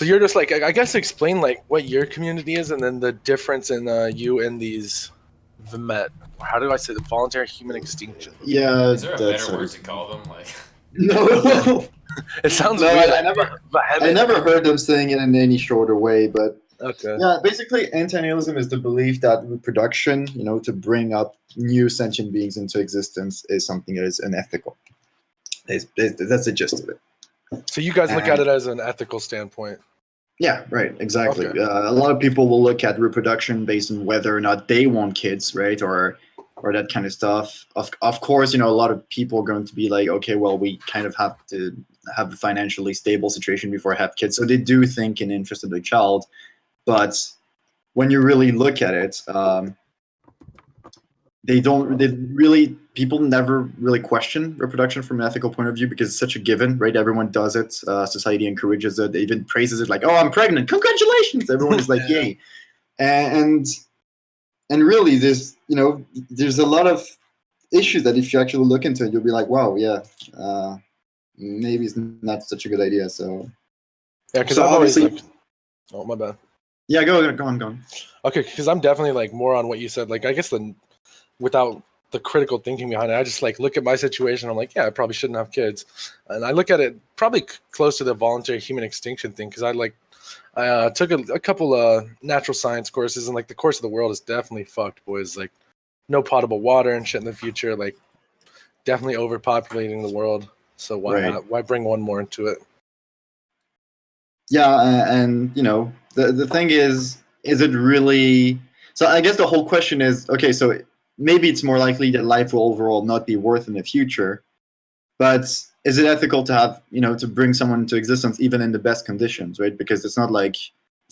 So you're just like, I guess explain like what your community is and then the difference in you and these VMET. How do I say the voluntary human extinction? Yeah, Is there a better word to call them? Like, no, It sounds no, weird. I never heard them saying it in any shorter way, but Okay. yeah, basically, anti-natalism is the belief that reproduction, to bring up new sentient beings into existence, is something that is unethical. That's the gist of it. So you guys look at it as an ethical standpoint. Yeah, right, exactly. Okay. A lot of people will look at reproduction based on whether or not they want kids, right, or that kind of stuff. Of course, a lot of people are going to be like, okay, well, we kind of have to have a financially stable situation before I have kids. So they do think in the interest of the child. But when you really look at it, people never really question reproduction from an ethical point of view because it's such a given, right? Everyone does it. Society encourages it. They even praises it, like, "Oh, I'm pregnant! Congratulations!" Everyone is like, "Yay!" And really, there's a lot of issues that if you actually look into it, you'll be like, "Wow, yeah, maybe it's not such a good idea." So yeah, because so I'm always obviously, like, oh my bad. Yeah, go on. Okay, because I'm definitely like more on what you said. Like, I guess without the critical thinking behind it, I just like look at my situation. I'm like, yeah, I probably shouldn't have kids, and I look at it probably close to the voluntary human extinction thing because I took a couple natural science courses, and like the course of the world is definitely fucked, boys. Like, no potable water and shit in the future. Like, definitely overpopulating the world. So why bring one more into it? Yeah, and the thing is it really? So I guess the whole question is, okay, so maybe it's more likely that life will overall not be worth in the future, but is it ethical to have to bring someone into existence even in the best conditions, right? Because it's not like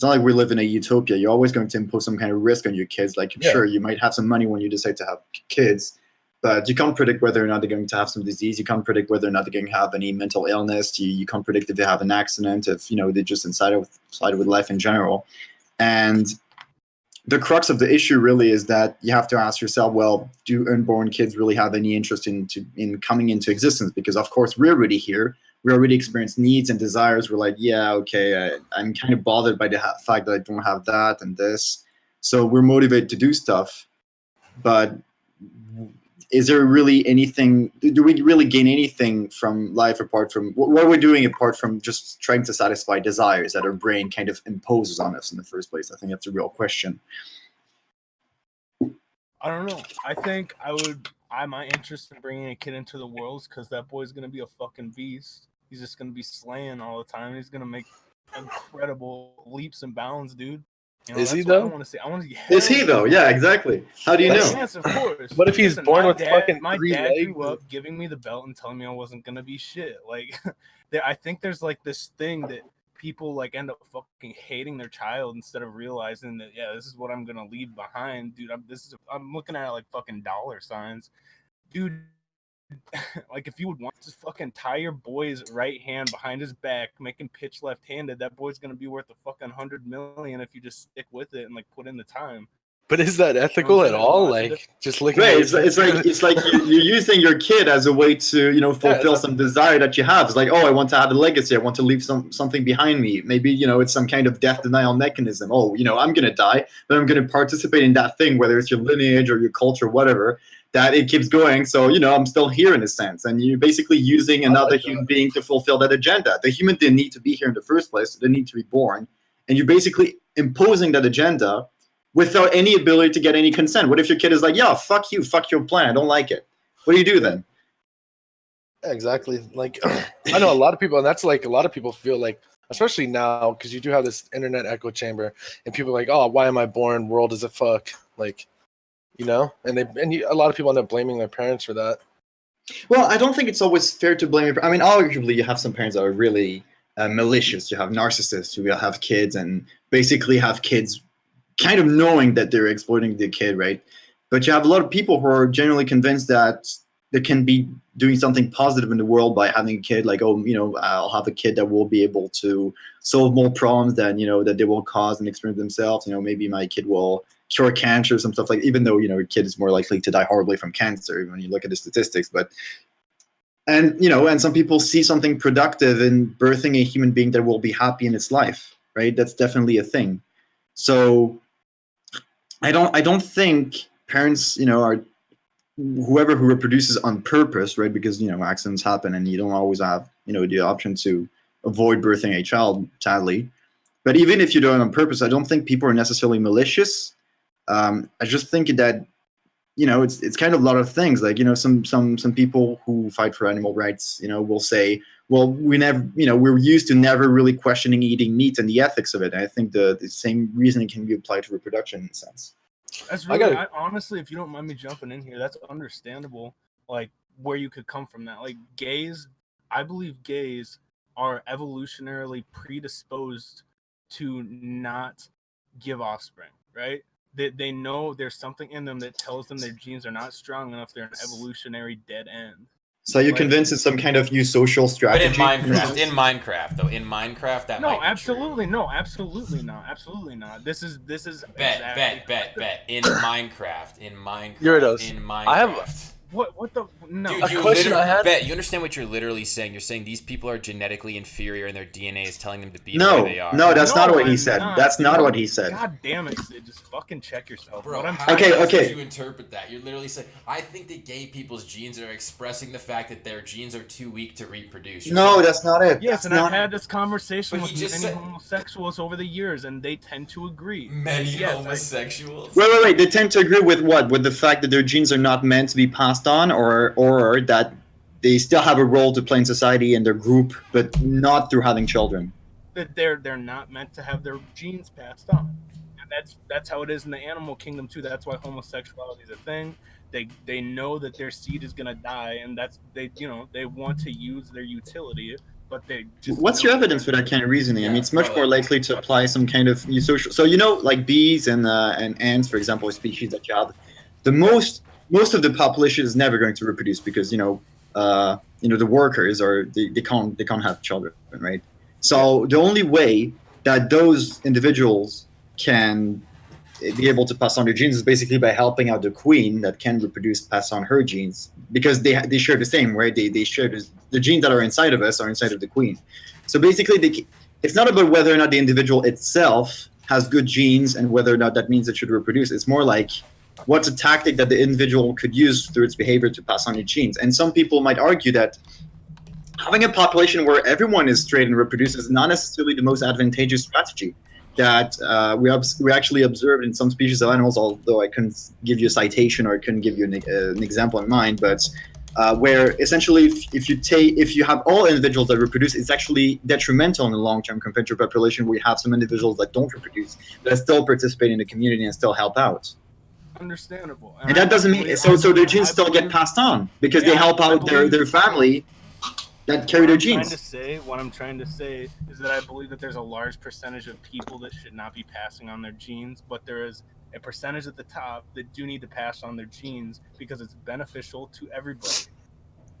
we live in a utopia. You're always going to impose some kind of risk on your kids. Like, sure, you might have some money when you decide to have kids, but you can't predict whether or not they're going to have some disease. You can't predict whether or not they're going to have any mental illness. You can't predict if they have an accident, if they're just inside with life in general. And the crux of the issue really is that you have to ask yourself, well, do unborn kids really have any interest in coming into existence? Because of course we're already here. We already experience needs and desires. We're like, yeah, okay, I'm kind of bothered by the fact that I don't have that and this. So we're motivated to do stuff, but is there really anything? Do we really gain anything from life apart from what we're doing, apart from just trying to satisfy desires that our brain kind of imposes on us in the first place? I think that's a real question. I don't know. I think my interest in bringing a kid into the world is because that boy's gonna be a fucking beast. He's just gonna be slaying all the time. He's gonna make incredible leaps and bounds, dude. Is he though? I want to say. Is he though? Yeah, exactly. How do you know? Yes, of course. What if he's born with fucking my three dad legs? grew up giving me the belt and telling me I wasn't gonna be shit. Like, I think there's like this thing that people like end up fucking hating their child instead of realizing that this is what I'm gonna leave behind, dude. I'm looking at it like fucking dollar signs, dude. Like, if you would want to fucking tie your boy's right hand behind his back, make him pitch left-handed, that boy's gonna be worth a fucking $100 million if you just stick with it and like put in the time. But is that ethical at all? Like, just looking at it's like you're using your kid as a way to fulfill some desire that you have. It's like, oh, I want to have a legacy. I want to leave something behind me. Maybe it's some kind of death denial mechanism. Oh, I'm gonna die, but I'm gonna participate in that thing, whether it's your lineage or your culture, whatever. That it keeps going. So I'm still here in a sense, and you're basically using another human being to fulfill that agenda. The human didn't need to be here in the first place. They need to be born, and you're basically imposing that agenda without any ability to get any consent. What if your kid is like, yeah, fuck you, fuck your plan, I don't like it? What do you do then? Exactly. Like, I know a lot of people, and that's like a lot of people feel like, especially now, because you do have this internet echo chamber, and people are like, oh, why am I born? World is a fuck. Like, and a lot of people end up blaming their parents for that. Well, I don't think it's always fair to blame. I mean, arguably, you have some parents that are really malicious. You have narcissists who have kids and basically have kids kind of knowing that they're exploiting the kid, right? But you have a lot of people who are genuinely convinced that they can be doing something positive in the world by having a kid. Like, oh, I'll have a kid that will be able to solve more problems than that they will cause and experience themselves. Maybe my kid will cure cancer, some stuff like. Even though a kid is more likely to die horribly from cancer when you look at the statistics, and some people see something productive in birthing a human being that will be happy in its life. right? That's definitely a thing. So I don't think parents, are whoever who reproduces on purpose, right? Because accidents happen, and you don't always have the option to avoid birthing a child, sadly. But even if you do it on purpose, I don't think people are necessarily malicious. I just think that it's kind of a lot of things. Like some people who fight for animal rights, will say, well, we're used to never really questioning eating meat and the ethics of it. And I think the same reasoning can be applied to reproduction in a sense. That's really, honestly, if you don't mind me jumping in here, that's understandable. Like where you could come from that. Like I believe gays are evolutionarily predisposed to not give offspring, right? They know there's something in them that tells them their genes are not strong enough. They're an evolutionary dead end. So you're convinced it's some kind of new social strategy? But in Minecraft, that no, might be absolutely, true. no, absolutely not. This is bet. In Minecraft, I have what the no. Dude, a question I had. Bet you understand what you're literally saying. You're saying these people are genetically inferior, and their DNA is telling them to be no, the way they are. No, that's not what he said. That's not what he said. God damn it, Sid, just fucking check yourself. Bro, okay. Did you interpret that? You're literally saying, I think that gay people's genes are expressing the fact that their genes are too weak to reproduce. No, that's not it. Yes, that's and I've had this conversation with many homosexuals over the years, and they tend to agree. Many homosexuals? Wait. They tend to agree with what? With the fact that their genes are not meant to be passed on, or that they still have a role to play in society and their group, but not through having children. That they're not meant to have their genes passed on, and that's how it is in the animal kingdom too. That's why homosexuality is a thing. They know that their seed is gonna die, and they want to use their utility, but they just. What's your evidence for that kind of reasoning? I mean, it's much more likely to apply some kind of new social. So like bees and ants, for example, a species that you have, most of the population is never going to reproduce because the workers they can't have children, right? So the only way that those individuals can be able to pass on their genes is basically by helping out the queen that can reproduce, pass on her genes, because they share the same, right? They share the genes that are inside of us are inside of the queen. So basically, it's not about whether or not the individual itself has good genes and whether or not that means it should reproduce. It's more like what's a tactic that the individual could use through its behavior to pass on its genes. And some people might argue that having a population where everyone is straight and reproduces is not necessarily the most advantageous strategy that we actually observed in some species of animals, although I couldn't give you a citation or I couldn't give you an example in mind, but where essentially if you have all individuals that reproduce, it's actually detrimental in the long term compared to a population where you have some individuals that don't reproduce but still participate in the community and still help out. Understandable. And that doesn't mean so their genes still get passed on because they help out their family that carry their genes. What I'm trying to say is that I believe that there's a large percentage of people that should not be passing on their genes, but there is a percentage at the top that do need to pass on their genes because it's beneficial to everybody.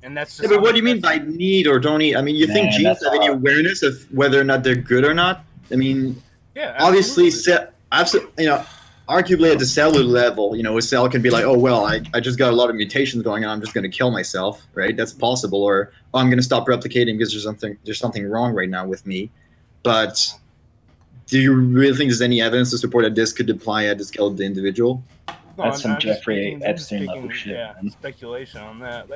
And that's just. Yeah, but what do you mean by need or don't need? I mean, you think genes have any awareness of whether or not they're good or not? I mean, yeah, obviously, absolutely, arguably at the cellular level, a cell can be like, oh, well, I just got a lot of mutations going on. I'm just going to kill myself, right? That's possible. Or I'm going to stop replicating because there's something wrong right now with me. But do you really think there's any evidence to support that this could apply at the scale of the individual? No, that's some Jeffrey Epstein level shit. Yeah, speculation on that.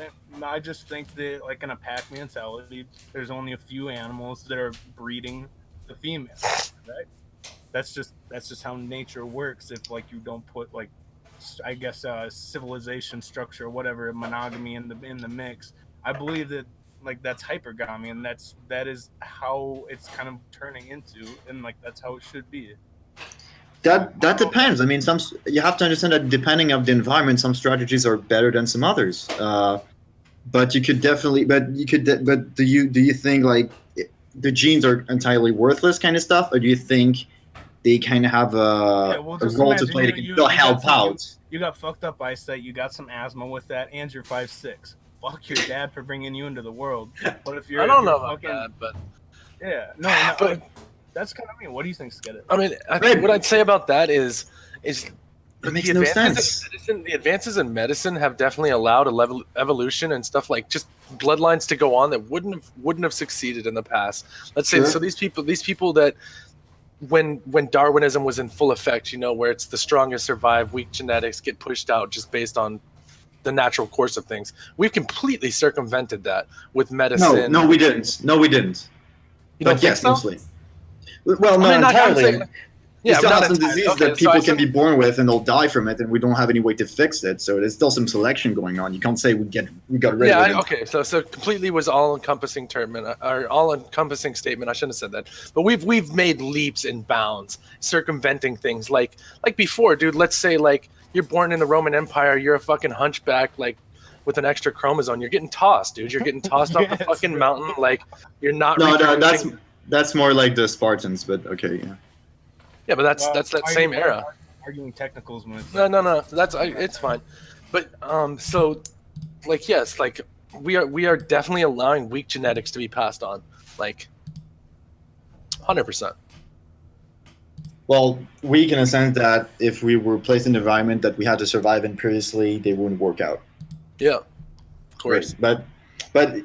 I just think that, like in a pack mentality, there's only a few animals that are breeding the females, right? That's just how nature works. If you don't put I guess civilization structure or whatever, monogamy in the mix, I believe that that's hypergamy, and that is how it's kind of turning into, and that's how it should be. That depends. I mean, you have to understand that depending on the environment, some strategies are better than some others. But you could definitely. But do you think the genes are entirely worthless kind of stuff, or do you think they kind of have a role to play that can still help out? You got fucked up eyesight, you got some asthma with that, and you're 5'6". Fuck your dad for bringing you into the world. But if you're, I don't know about that, but yeah, no, but that's kind of mean. What do you think, Skid? I mean, what I'd say about that is it makes no sense. The advances in medicine have definitely allowed evolution and stuff like just bloodlines to go on that wouldn't have succeeded in the past. Let's say so these people that when Darwinism was in full effect, where it's the strongest survive, weak genetics get pushed out just based on the natural course of things. We've completely circumvented that with medicine. No, we didn't. You don't think so? Mostly. Well, not entirely. We still have some disease that people can be born with and they'll die from it, and we don't have any way to fix it. So there's still some selection going on. You can't say we got rid of it. Okay. So completely was all-encompassing term or all-encompassing statement. I shouldn't have said that. But we've made leaps and bounds, circumventing things like before, dude. Let's say like you're born in the Roman Empire, you're a fucking hunchback, like with an extra chromosome. You're getting tossed, dude. You're getting tossed off the fucking mountain. Like you're not. No, that's more like the Spartans, but okay, yeah. Yeah, but that's that same era. Arguing technicals when it's no. It's fine. But so like yes, like we are definitely allowing weak genetics to be passed on, like 100%. Well, weak in a sense that if we were placed in an environment that we had to survive in previously, they wouldn't work out. Yeah, of course. Right. But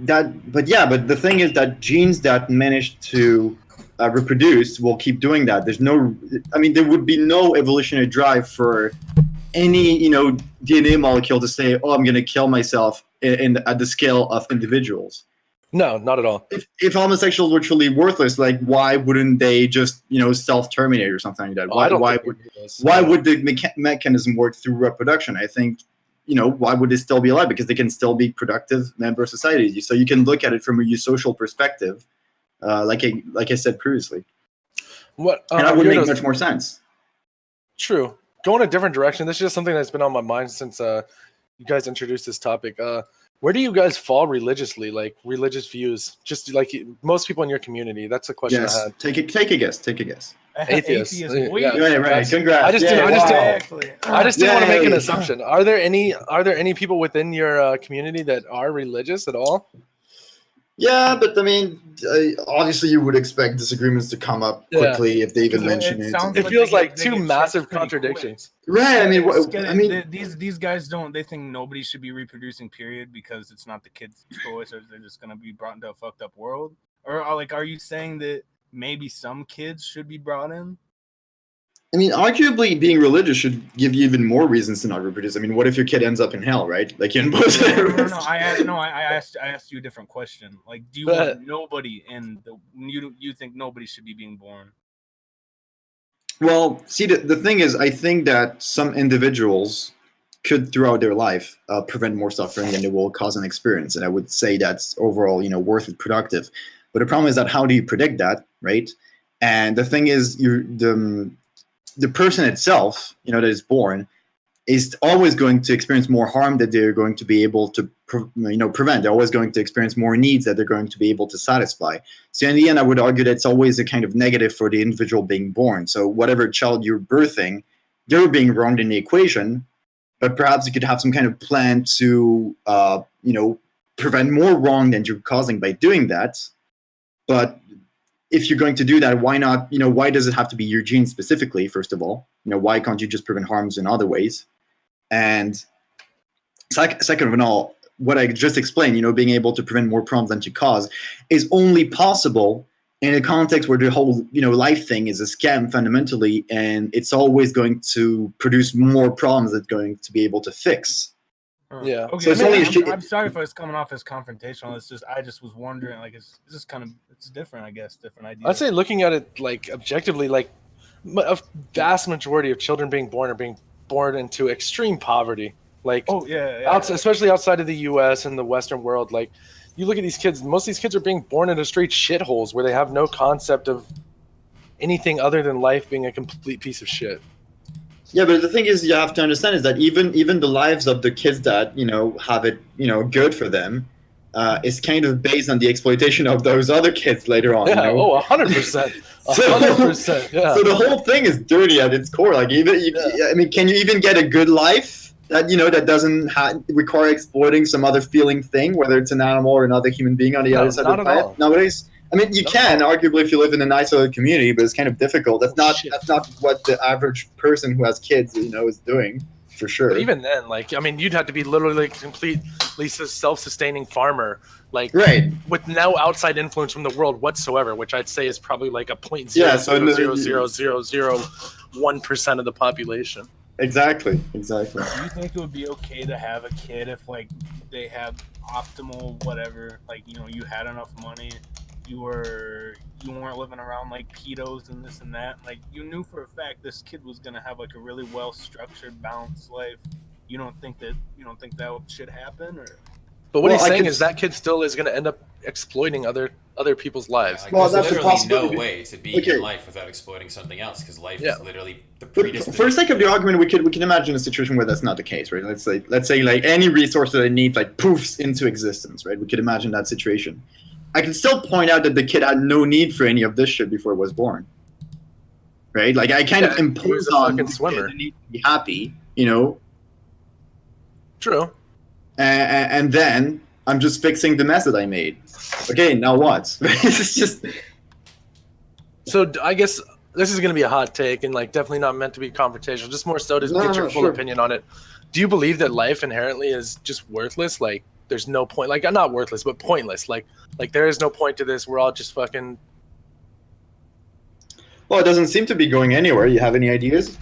the thing is that genes that manage to reproduce will keep doing that. There would be no evolutionary drive for any DNA molecule to say, oh, I'm going to kill myself at the scale of individuals. No, not at all. If homosexuals were truly worthless, like why wouldn't they just self-terminate or something like that? Why would the mechanism work through reproduction? I think why would they still be alive? Because they can still be productive member of society. So you can look at it from a social perspective. Like I said previously, and that would make much more sense. True. Going a different direction. This is just something that's been on my mind since you guys introduced this topic. Where do you guys fall religiously? Like religious views, just like most people in your community. That's a question I had. Take a guess. Atheist. Right. Congrats. I just didn't want to make an assumption. Are there any people within your community that are religious at all? Yeah, but obviously you would expect disagreements to come up quickly if they even mention it. It feels like two massive contradictions. Right. These guys they think nobody should be reproducing, period, because it's not the kid's choice, or they're just gonna be brought into a fucked up world. Or are you saying that maybe some kids should be brought in? Arguably, being religious should give you even more reasons to not reproduce. What if your kid ends up in hell, right? Like you impose No. I asked you a different question. Like, do you want nobody in you think nobody should be being born? Well, see, the thing is, I think that some individuals could, throughout their life, prevent more suffering than they will cause an experience, and I would say that's overall, worth it, productive. But the problem is that how do you predict that, right? And the thing is, the person itself, that is born, is always going to experience more harm that they're going to be able to, prevent. They're always going to experience more needs that they're going to be able to satisfy. So in the end, I would argue that it's always a kind of negative for the individual being born. So whatever child you're birthing, they're being wronged in the equation, but perhaps you could have some kind of plan to, prevent more wrong than you're causing by doing that. But if you're going to do that, why not? Why does it have to be your genes specifically? First of all, why can't you just prevent harms in other ways? And second of all, what I just explained, being able to prevent more problems than to cause, is only possible in a context where the whole, life thing is a scam fundamentally, and it's always going to produce more problems that it's going to be able to fix. Yeah. Okay. So I'm sorry if I was coming off as confrontational. I just was wondering, like, it's different, I guess, different idea. I'd say looking at it like objectively, like a vast majority of children being born are being born into extreme poverty. Like, especially outside of the U.S. and the Western world. Like, you look at these kids. Most of these kids are being born into straight shitholes where they have no concept of anything other than life being a complete piece of shit. Yeah, but the thing is, you have to understand is that even the lives of the kids that have it good for them is kind of based on the exploitation of those other kids later on. Yeah, 100%, 100%. Yeah. So the whole thing is dirty at its core. Like, can you even get a good life that that doesn't require exploiting some other feeling thing, whether it's an animal or another human being on the other side of the planet? Nowadays. You can arguably if you live in an isolated community, but it's kind of difficult. That's not what the average person who has kids, is doing. for sure. But even then, like, I mean, you'd have to be literally completely self-sustaining farmer, like, Right. with no outside influence from the world whatsoever, which I'd say is probably like a Yeah, so 0.0000001% of the population. Exactly. Do you think it would be okay to have a kid if, like, they have optimal whatever, like, you know, you had enough money, you weren't living around like pedos and this and that, like, you knew for a fact this kid was gonna have like a really well structured, balanced life? You don't think that should happen? Or but what he's saying is that kid still is going to end up exploiting other people's lives. Yeah, like, that's there's a literally no possibility. way to be in life without exploiting something else, because life is literally the But predisposition. for the sake of the argument, we can imagine a situation where that's not the case, right? Let's say like any resource that I need like poofs into existence, right? We could imagine that situation. I can still point out that the kid had no need for any of this shit before it was born, right? Like I kind of impose on the swimmer kid the need to be happy, you know. True. And then I'm just fixing the mess that I made. Okay, now what? It's just. So I guess this is going to be a hot take and like definitely not meant to be confrontational. Just more so to get your full opinion on it. Do you believe that life inherently is just worthless? Like there's no point. Like not worthless, but pointless. Like there is no point to this. We're all just fucking. Well, it doesn't seem to be going anywhere. You have any ideas?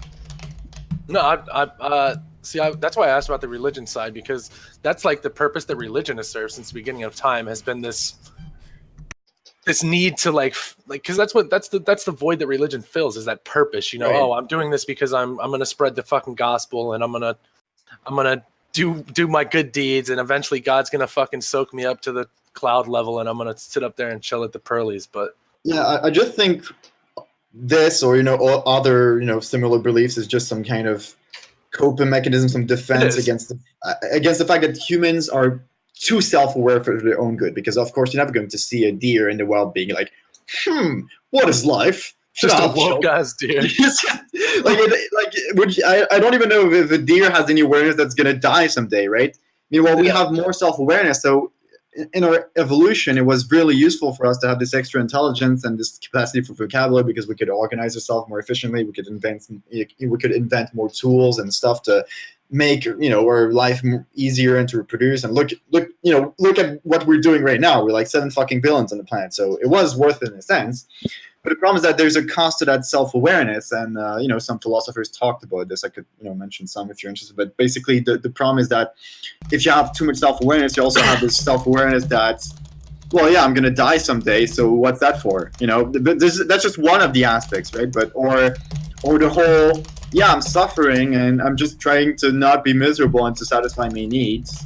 No, that's why I asked about the religion side, because that's like the purpose that religion has served since the beginning of time, has been this need to like because that's the void that religion fills, is that purpose, you know. Right. Oh, I'm doing this because I'm gonna spread the fucking gospel, and I'm gonna do my good deeds, and eventually God's gonna fucking soak me up to the cloud level, and I'm gonna sit up there and chill at the pearlies. But yeah, I just think this, or other similar beliefs, is just some kind of coping mechanism, some defense against the fact that humans are too self-aware for their own good. Because of course you're never going to see a deer in the wild being like, what is life? Just a woke ass deer. I don't even know if a deer has any awareness that's going to die someday, right? Meanwhile, we have more self-awareness. So in our evolution, it was really useful for us to have this extra intelligence and this capacity for vocabulary, because we could organize ourselves more efficiently. We could invent more tools and stuff to make our life easier and to reproduce. And look at what we're doing right now. We're like 7 fucking billions on the planet, so it was worth it in a sense. But the problem is that there's a cost to that self-awareness, and some philosophers talked about this. I could mention some if you're interested. But basically, the problem is that if you have too much self-awareness, you also have this self-awareness that, well, yeah, I'm gonna die someday, so what's that for? That's just one of the aspects, right? But or the whole, yeah, I'm suffering and I'm just trying to not be miserable and to satisfy my needs.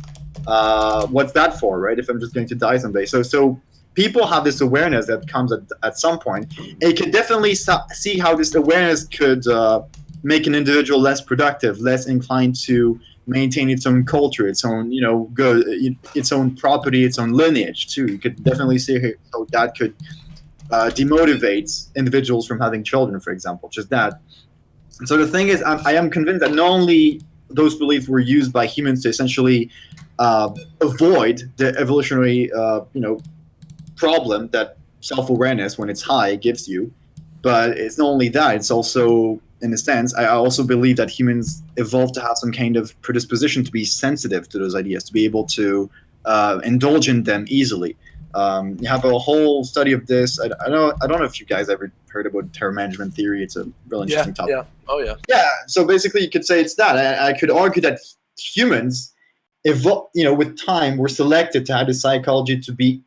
What's that for, right? If I'm just going to die someday, so. People have this awareness that comes at some point. And you can definitely see how this awareness could make an individual less productive, less inclined to maintain its own culture, its own, good, its own property, its own lineage too. You could definitely see how that could demotivate individuals from having children, for example, just that. And so the thing is, I am convinced that not only those beliefs were used by humans to essentially avoid the evolutionary, problem that self-awareness, when it's high, gives you, but it's not only that, it's also, in a sense, I also believe that humans evolved to have some kind of predisposition to be sensitive to those ideas, to be able to indulge in them easily. You have a whole study of this. I don't know if you guys ever heard about terror management theory. It's a really interesting topic. Yeah. Oh yeah. Yeah. So basically, you could say it's that. I could argue that humans, with time, were selected to have the psychology to be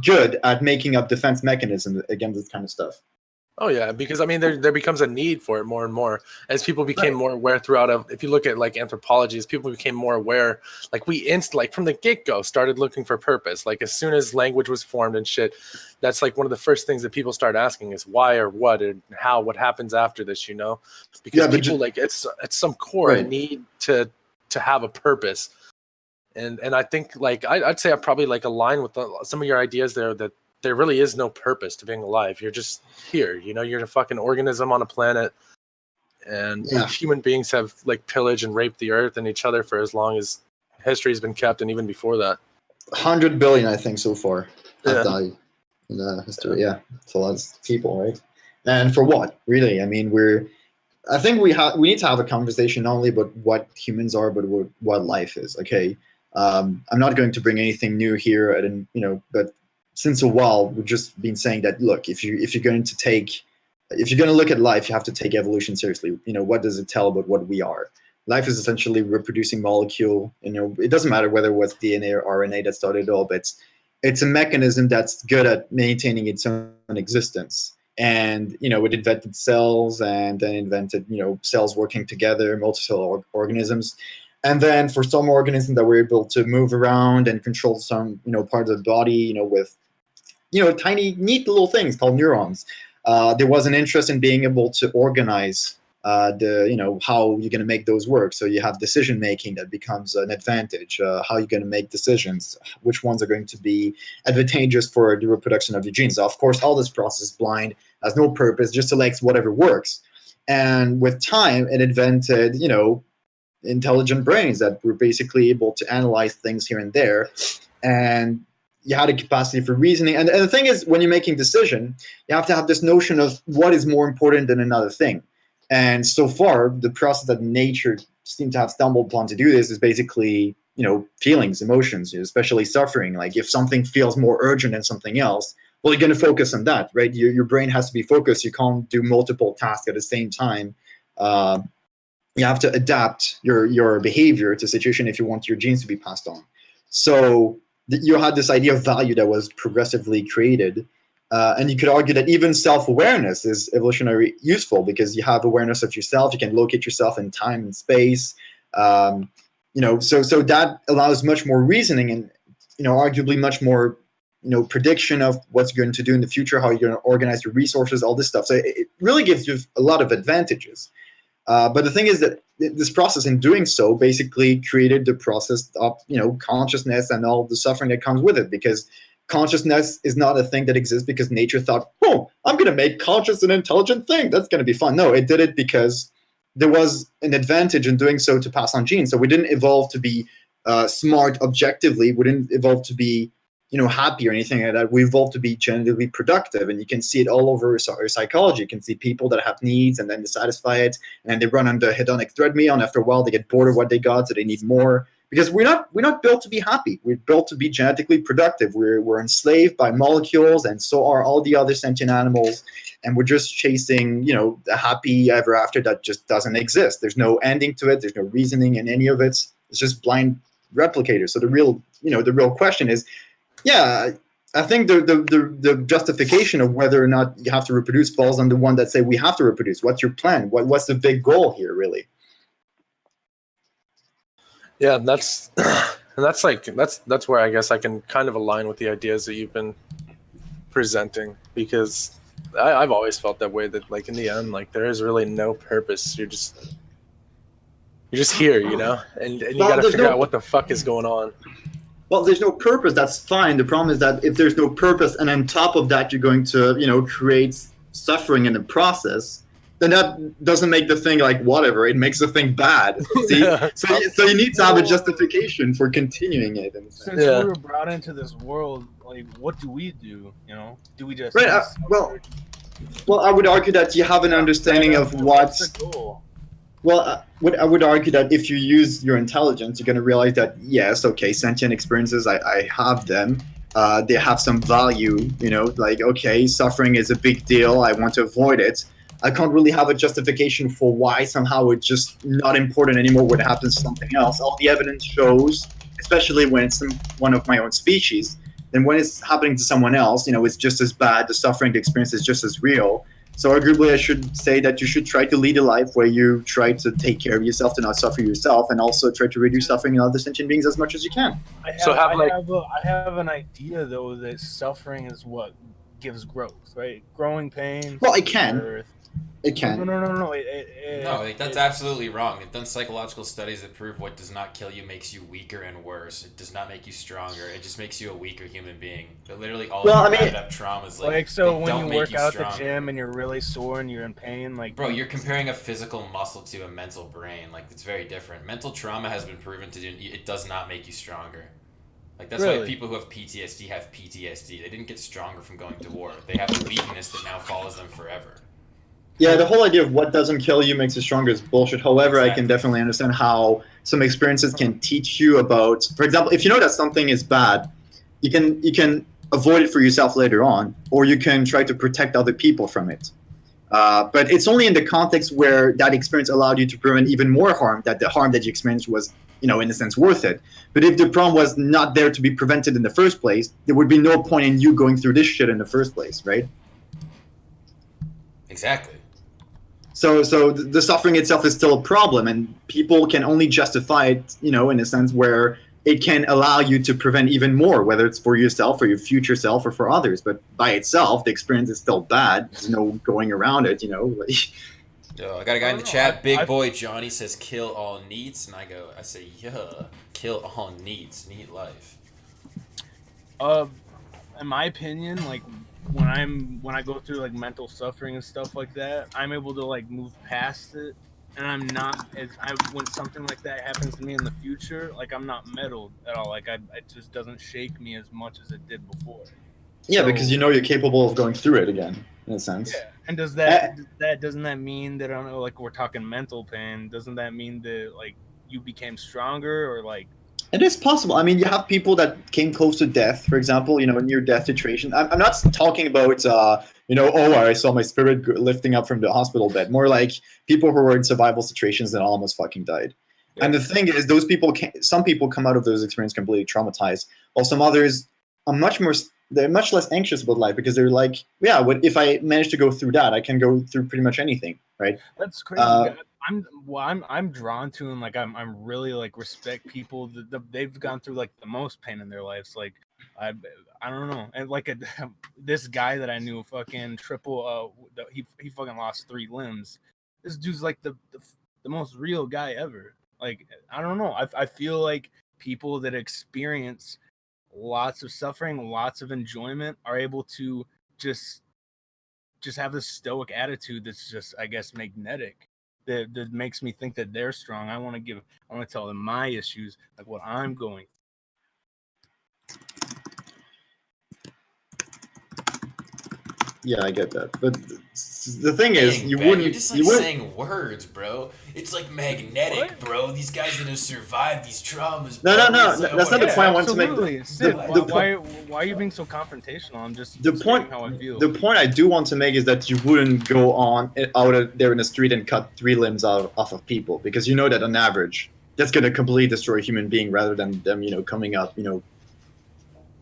good at making up defense mechanisms against this kind of stuff. Oh yeah, because I mean, there becomes a need for it more and more as people became more aware throughout. If you look at like anthropology, as people became more aware, like from the get-go started looking for purpose. Like as soon as language was formed and shit, that's like one of the first things that people start asking is why or what and how, what happens after this, because people like it's at some core a need to have a purpose. And I think like I'd say I probably like align with some of your ideas there, that there really is no purpose to being alive. You're just here, you're a fucking organism on a planet, and human beings have like pillaged and raped the earth and each other for as long as history's been kept, and even before that. 100 billion, I think, so far have died in history. Yeah, it's a lot of people, right? And for what, really? I mean, I think we need to have a conversation not only about what humans are, but what life is. Okay, I'm not going to bring anything new here, and but since a while we've just been saying that look, if you're going to look at life, you have to take evolution seriously. What does it tell about what we are? Life is essentially reproducing molecule. It doesn't matter whether it was DNA or RNA that started it all, but it's a mechanism that's good at maintaining its own existence. And it invented cells, and then invented cells working together, multicellular organisms. And then for some organisms that were able to move around and control some part of the body, with tiny neat little things called neurons, there was an interest in being able to organize how you're going to make those work. So you have decision making that becomes an advantage. How you're going to make decisions, which ones are going to be advantageous for the reproduction of your genes. So of course, all this process blind, has no purpose, just selects whatever works. And with time, it invented intelligent brains that were basically able to analyze things here and there, and you had a capacity for reasoning. And the thing is, when you're making decision, you have to have this notion of what is more important than another thing. And so far, the process that nature seemed to have stumbled upon to do this is basically, feelings, emotions, especially suffering. Like if something feels more urgent than something else, well, you're going to focus on that, right? Your brain has to be focused. You can't do multiple tasks at the same time. You have to adapt your behavior to a situation if you want your genes to be passed on. So you had this idea of value that was progressively created. And you could argue that even self-awareness is evolutionarily useful because you have awareness of yourself. You can locate yourself in time and space. So that allows much more reasoning and, arguably much more, prediction of what's going to do in the future, how you're going to organize your resources, all this stuff. So it really gives you a lot of advantages. But the thing is that this process, in doing so, basically created the process of, consciousness and all the suffering that comes with it, because consciousness is not a thing that exists because nature thought, oh, I'm going to make conscious and intelligent thing. That's going to be fun. No, it did it because there was an advantage in doing so to pass on genes. So we didn't evolve to be smart objectively. We didn't evolve to be, happy or anything like that. We evolved to be genetically productive. And you can see it all over our psychology. You can see people that have needs and then they satisfy it. And then they run on the hedonic treadmill. And after a while, they get bored of what they got. So they need more. Because we're not built to be happy. We're built to be genetically productive. We're enslaved by molecules, and so are all the other sentient animals. And we're just chasing, the happy ever after that just doesn't exist. There's no ending to it. There's no reasoning in any of it. It's just blind replicators. So the real question is, I think the justification of whether or not you have to reproduce falls on the one that say we have to reproduce. What's your plan? What's the big goal here, really? Yeah, that's where I guess I can kind of align with the ideas that you've been presenting, because I've always felt that way, that like in the end, like there is really no purpose. You're just here, and you got to figure out what the fuck is going on. Well, there's no purpose. That's fine. The problem is that if there's no purpose, and on top of that, you're going to create suffering in the process, then that doesn't make the thing like whatever. It makes the thing bad. See, so you need to have a justification for continuing it. Since we were brought into this world, like, what do we do? Do we just well, I would argue that you have an understanding of what's the goal. Well, I would argue that if you use your intelligence, you're going to realize that yes, okay, sentient experiences, I have them. They have some value. Like okay, suffering is a big deal. I want to avoid it. I can't really have a justification for why somehow it's just not important anymore when it happens to something else. All the evidence shows, especially when it's one of my own species, then when it's happening to someone else, it's just as bad. The suffering, the experience is just as real. So arguably, I should say that you should try to lead a life where you try to take care of yourself, to not suffer yourself, and also try to reduce suffering in other sentient beings as much as you can. I have an idea, though, that suffering is what gives growth, right? Growing pain. Well, it can. It can. No, that's absolutely wrong. They've done psychological studies that prove what does not kill you makes you weaker and worse. It does not make you stronger. It just makes you a weaker human being. But literally all of the up traumas, so when you work out at the gym and you're really sore and you're in pain, bro, you're comparing a physical muscle to a mental brain. Like, it's very different. Mental trauma has been proven to do. It does not make you stronger. Like, that's why people who have PTSD have PTSD. They didn't get stronger from going to war. They have a weakness that now follows them forever. Yeah, the whole idea of what doesn't kill you makes you stronger is bullshit. However, exactly. I can definitely understand how some experiences can teach you about, for example, if you know that something is bad, you can avoid it for yourself later on, or you can try to protect other people from it. But it's only in the context where that experience allowed you to prevent even more harm, that the harm that you experienced was, in a sense, worth it. But if the problem was not there to be prevented in the first place, there would be no point in you going through this shit in the first place, right? Exactly. So the suffering itself is still a problem, and people can only justify it, in a sense where it can allow you to prevent even more, whether it's for yourself or your future self or for others. But by itself, the experience is still bad. There's no going around it, Yo, I got a guy in the chat, Big Boy Johnny says kill all NEETs, and I say, yeah, kill all NEETs, NEET Life. In my opinion, like when I go through like mental suffering and stuff like that, I'm able to like move past it, and I'm not when something like that happens to me in the future, like I'm not meddled at all. Like it just doesn't shake me as much as it did before. Yeah, because you're capable of going through it again, in a sense. Yeah, and doesn't that mean that, I don't know, like we're talking mental pain? Doesn't that mean that like you became stronger, or like? It is possible. I mean, you have people that came close to death, for example, near-death situation. I'm not talking about, I saw my spirit lifting up from the hospital bed. More like people who were in survival situations that almost fucking died. Yeah. And the thing is, some people come out of those experiences completely traumatized, while some others are they're much less anxious about life because they're like, yeah, if I manage to go through that, I can go through pretty much anything, right? That's crazy. I'm drawn to, and like I'm really like respect people that they've gone through like the most pain in their lives. Like I don't know, and like this guy that I knew, fucking triple, he fucking lost 3 limbs. This dude's like the most real guy ever. Like I don't know, I feel like people that experience lots of suffering, lots of enjoyment, are able to just have this stoic attitude that's just, I guess, magnetic. That makes me think that they're strong. I want to tell them my issues, like what I'm going through. Yeah, I get that, but the thing is, you're just like saying words, bro. It's like magnetic, bro. These guys that have survived these traumas. No. That's not the point I want to make. Sid, why are you being so confrontational? I'm just how I feel. The point I do want to make is that you wouldn't go out there in the street and cut 3 limbs off of people, because you know that on average that's going to completely destroy a human being rather than them, coming up,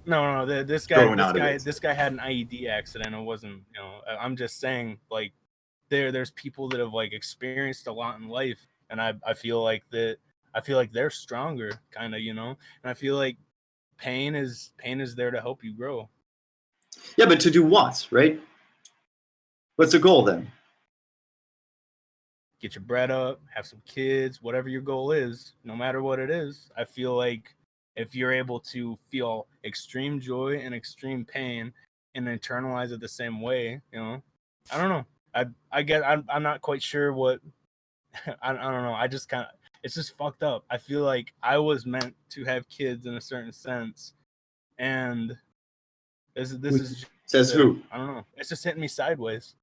No, this guy had an IED accident. It wasn't, I'm just saying, like, there's people that have like experienced a lot in life, and I feel like they're stronger, kind of, and I feel like pain is there to help you grow. Yeah, but to do what, right? What's the goal then? Get your bread up, have some kids, whatever your goal is, no matter what it is. I feel like if you're able to feel extreme joy and extreme pain and internalize it the same way, I don't know. I'm not quite sure what, I don't know. I just it's just fucked up. I feel like I was meant to have kids in a certain sense, and this is says who? I don't know. It's just hitting me sideways.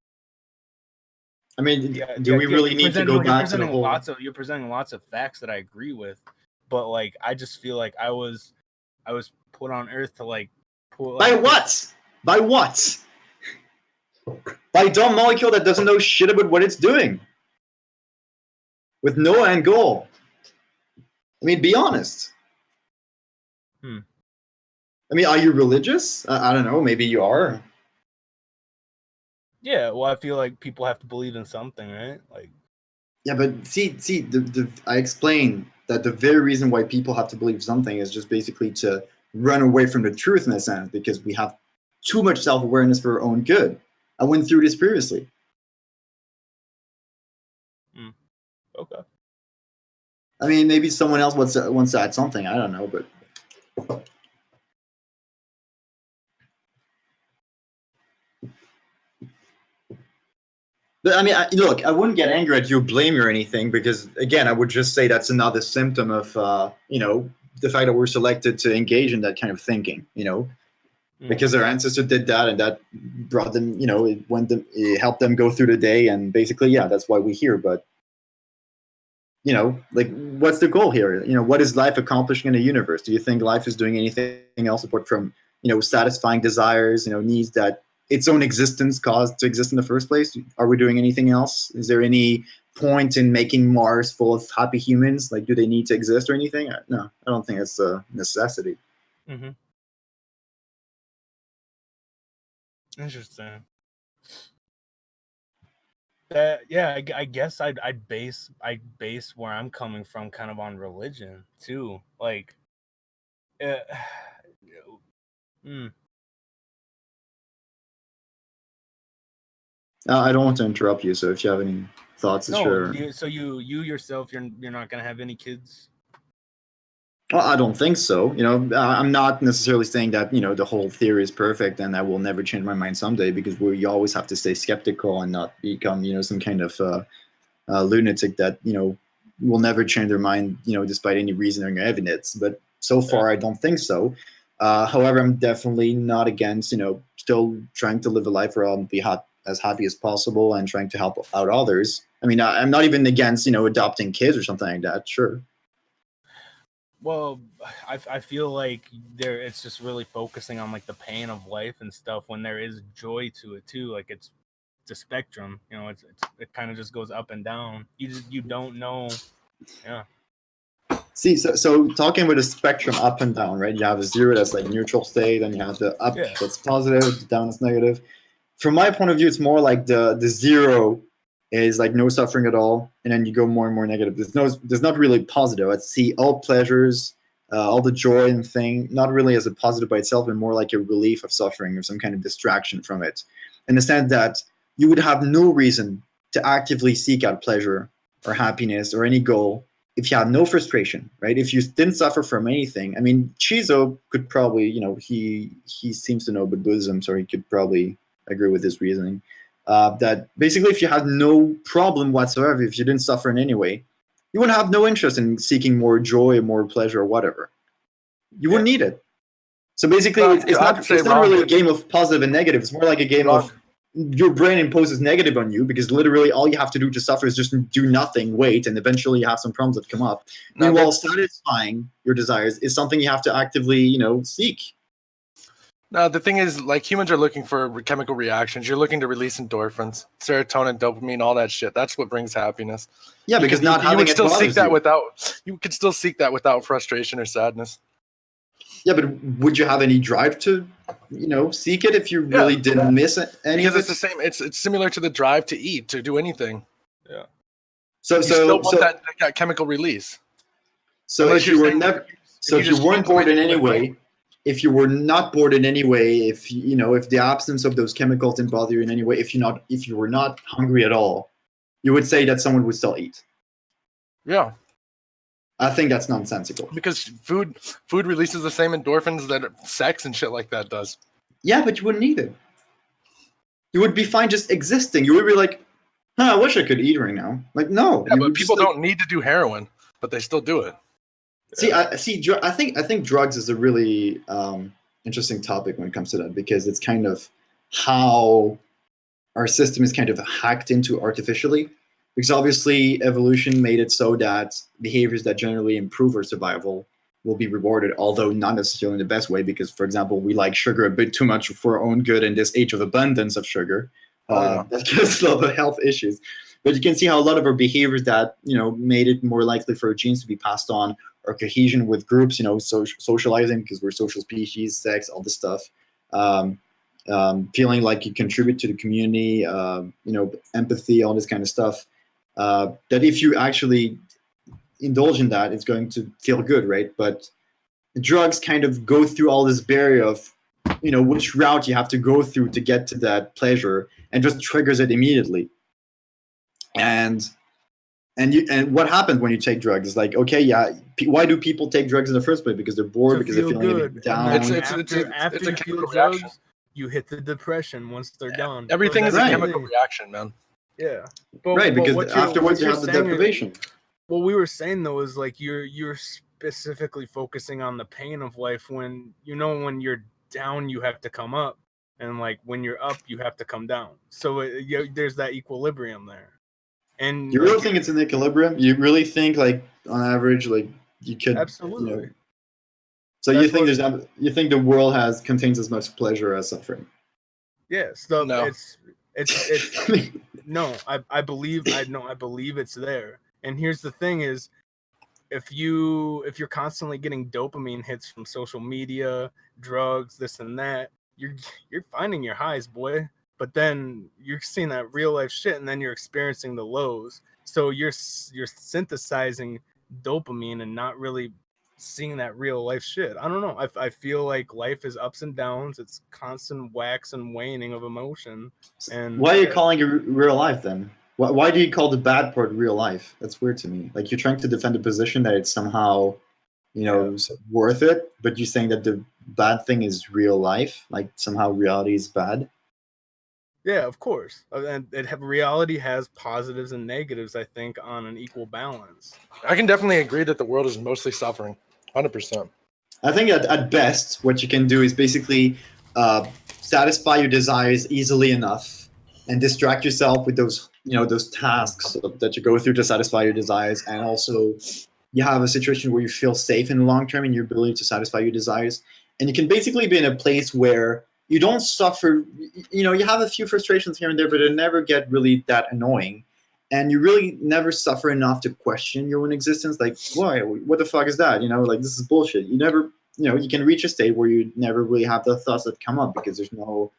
I mean, do we really need to go back to the whole? You're presenting lots of facts that I agree with, but like I just feel like I was put on Earth to like pull. By what? By what? By a dumb molecule that doesn't know shit about what it's doing, with no end goal. I mean, be honest. I mean, are you religious? I don't know. Maybe you are. Yeah, well, I feel like people have to believe in something, right? Like, yeah, but see, I explained that the very reason why people have to believe something is just basically to run away from the truth in a sense, because we have too much self-awareness for our own good. I went through this previously. Okay. I mean, maybe someone else wants to add something. I don't know, but. But I mean, look, I wouldn't get angry at you, blame you or anything, because again, I would just say that's another symptom of, the fact that we're selected to engage in that kind of thinking, because their ancestor did that, and that brought them, it helped them go through the day, and basically, yeah, that's why we're here. But like, what's the goal here? What is life accomplishing in the universe? Do you think life is doing anything else apart from, satisfying desires, needs that its own existence caused to exist in the first place? Are we doing anything else? Is there any point in making Mars full of happy humans? Like, do they need to exist or anything? No, I don't think it's a necessity. Mm-hmm. Interesting. I guess I'd base where I'm coming from kind of on religion too. Like, I don't want to interrupt you, so if you have any thoughts, sure. You yourself, you're not gonna have any kids? Well, I don't think so. I'm not necessarily saying that, the whole theory is perfect and I will never change my mind someday, because we always have to stay skeptical and not become, some kind of lunatic that, will never change their mind, despite any reasoning or evidence. But so far, I don't think so. However, I'm definitely not against, still trying to live a life where I'll be as happy as possible and trying to help out others. I mean, I'm not even against, adopting kids or something like that. Sure. Well, I feel like it's just really focusing on like the pain of life and stuff, when there is joy to it too. Like, it's a spectrum, it kind of just goes up and down. You don't know. Yeah. See, so talking with a spectrum up and down, right? You have a 0 that's like neutral state, and you have the up that's positive, the down is negative. From my point of view, it's more like the 0 is like no suffering at all, and then you go more and more negative. There's not really positive. I'd see all pleasures, all the joy and thing, not really as a positive by itself, but more like a relief of suffering or some kind of distraction from it, in the sense that you would have no reason to actively seek out pleasure or happiness or any goal if you had no frustration, right? If you didn't suffer from anything. I mean, Chizo could probably, he seems to know Buddhism, so he could probably agree with his reasoning. That basically, if you had no problem whatsoever, if you didn't suffer in any way, you would have no interest in seeking more joy or more pleasure or whatever. You wouldn't need it. So basically, it's not really a game of positive and negative. It's more like a game of your brain imposes negative on you, because literally all you have to do to suffer is just do nothing, wait, and eventually you have some problems that come up. Meanwhile, satisfying your desires is something you have to actively, seek. No, the thing is, like, humans are looking for chemical reactions. You're looking to release endorphins, serotonin, dopamine, all that shit. That's what brings happiness. Yeah, because you would still seek that without. You could still seek that without frustration or sadness. Yeah, but would you have any drive to, seek it if you really didn't miss any? Because it's the same. It's similar to the drive to eat, to do anything. Yeah. So you still want that chemical release. So if you weren't bored in any way. If you were not bored in any way, if the absence of those chemicals didn't bother you in any way, if you were not hungry at all, you would say that someone would still eat. Yeah. I think that's nonsensical. Because food releases the same endorphins that sex and shit like that does. Yeah, but you wouldn't need it. You would be fine just existing. You would be like, I wish I could eat right now. Like, no. Yeah, but people don't need to do heroin, but they still do it. I think drugs is a really interesting topic when it comes to that, because it's kind of how our system is kind of hacked into artificially. Because obviously evolution made it so that behaviors that generally improve our survival will be rewarded, although not necessarily in the best way, because, for example, we like sugar a bit too much for our own good in this age of abundance of sugar. That gives a lot of health issues. But you can see how a lot of our behaviors that, made it more likely for our genes to be passed on, our cohesion with groups, socializing because we're social species, sex, all this stuff, feeling like you contribute to the community, empathy, all this kind of stuff, that if you actually indulge in that, it's going to feel good, right? But drugs kind of go through all this barrier of, which route you have to go through to get to that pleasure, and just triggers it immediately. And what happens when you take drugs is like, okay, why do people take drugs in the first place? Because they're bored, because they're feeling a bit down. After you feel drugs, you hit the depression once they're done. Everything is a chemical reaction, man. Yeah. Because afterwards you have the deprivation. What we were saying, though, is like you're specifically focusing on the pain of life when, when you're down, you have to come up, and like when you're up, you have to come down. So there's that equilibrium there. And you really think it's an equilibrium? You really think like on average, like you could absolutely. You know, so you think the world contains as much pleasure as suffering? Yes. Yeah, so no. It's no. I believe it's there. And here's the thing: is if you're constantly getting dopamine hits from social media, drugs, this and that, you're finding your highs, boy. But then you're seeing that real life shit, and then you're experiencing the lows. So you're synthesizing dopamine and not really seeing that real life shit. I don't know. I feel like life is ups and downs. It's constant wax and waning of emotion. And why are you calling it real life then? Why do you call the bad part real life? That's weird to me. Like you're trying to defend a position that it's somehow, worth it, but you're saying that the bad thing is real life. Like somehow reality is bad. Yeah, of course. And reality has positives and negatives, I think, on an equal balance. I can definitely agree that the world is mostly suffering, 100%. I think at best, what you can do is basically satisfy your desires easily enough and distract yourself with those tasks that you go through to satisfy your desires. And also you have a situation where you feel safe in the long term in your ability to satisfy your desires. And you can basically be in a place where you don't suffer, you have a few frustrations here and there, but it never get really that annoying. And you really never suffer enough to question your own existence. Like, why? What the fuck is that? Like, this is bullshit. You never, you can reach a state where you never really have the thoughts that come up because this level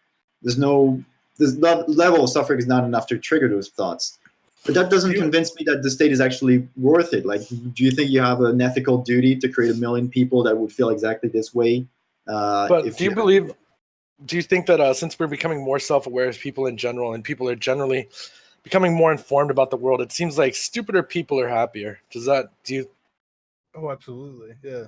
of suffering is not enough to trigger those thoughts. But that doesn't convince me that the state is actually worth it. Like, do you think you have an ethical duty to create 1 million people that would feel exactly this way? But do you think that since we're becoming more self-aware as people in general, and people are generally becoming more informed about the world, it seems like stupider people are happier? Oh, absolutely, yeah.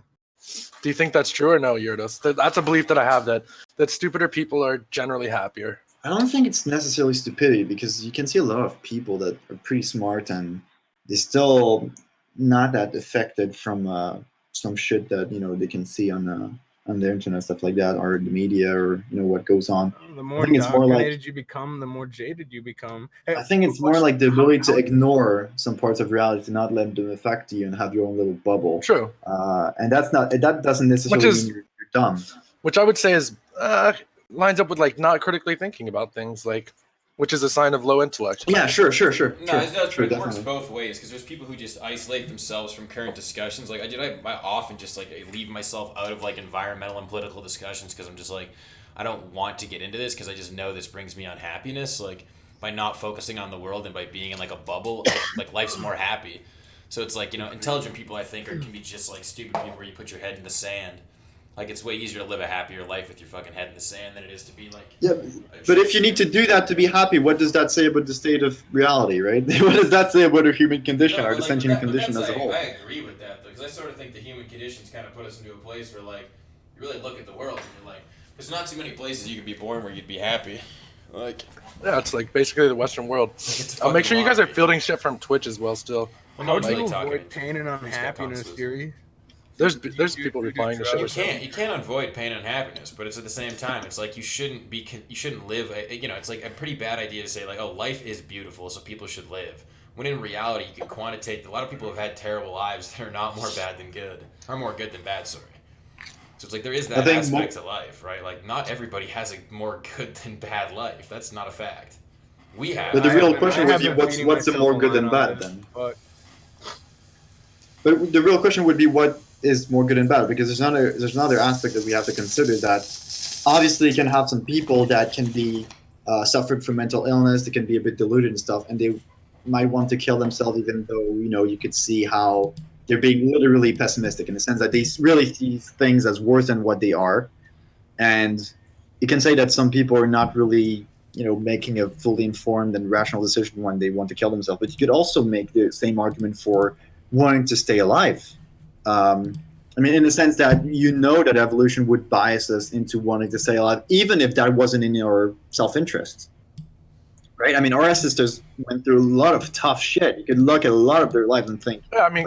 Do you think that's true or no, Yurdos? That's a belief that I have, that stupider people are generally happier. I don't think it's necessarily stupidity, because you can see a lot of people that are pretty smart and they're still not that affected from some shit that they can see on the internet, stuff like that, or the media, or what goes on. The more indoctrinated you become, the more jaded you become. I think it's more like the ability to ignore some parts of reality, to not let them affect you and have your own little bubble. True. And that doesn't necessarily mean you're dumb. Which I would say is lines up with like not critically thinking about things, like, which is a sign of low intellect. Yeah, sure. No, it works both ways, because there's people who just isolate themselves from current discussions. Like I often just like leave myself out of like environmental and political discussions because I'm just like, I don't want to get into this because I just know this brings me unhappiness. Like by not focusing on the world and by being in like a bubble, like life's more happy. So it's like, intelligent people I think can be just like stupid people where you put your head in the sand. Like, it's way easier to live a happier life with your fucking head in the sand than it is to be like... Yeah, but if you need to do that to be happy, what does that say about the state of reality, right? What does that say about our human condition, our sentient condition as a whole? I agree with that, though, because I sort of think the human conditions kind of put us into a place where, like, you really look at the world and you're like, there's not too many places you could be born where you'd be happy. Like... Yeah, it's like basically the Western world. Make sure you guys are fielding shit from Twitch as well still. How do you avoid pain and unhappiness, Fury? There's people replying to shit. You can't avoid pain and happiness, but it's at the same time, it's like you shouldn't live. It's like a pretty bad idea to say like, oh, life is beautiful, so people should live. When in reality, you can quantitate. A lot of people have had terrible lives that are not more bad than good, or more good than bad. Sorry. So it's like there is that aspect to life, right? Like not everybody has a more good than bad life. That's not a fact. We have. But the real question would be, what's the more good than bad then? But the real question would be, what is more good and bad? Because there's another aspect that we have to consider, that obviously you can have some people that can be suffered from mental illness, they can be a bit deluded and stuff, and they might want to kill themselves, even though you could see how they're being literally pessimistic in the sense that they really see things as worse than what they are. And you can say that some people are not really making a fully informed and rational decision when they want to kill themselves, but you could also make the same argument for wanting to stay alive. I mean, in the sense that that evolution would bias us into wanting to stay alive, even if that wasn't in your self-interest. right? I mean, our ancestors went through a lot of tough shit. You could look at a lot of their lives and think, yeah, I mean,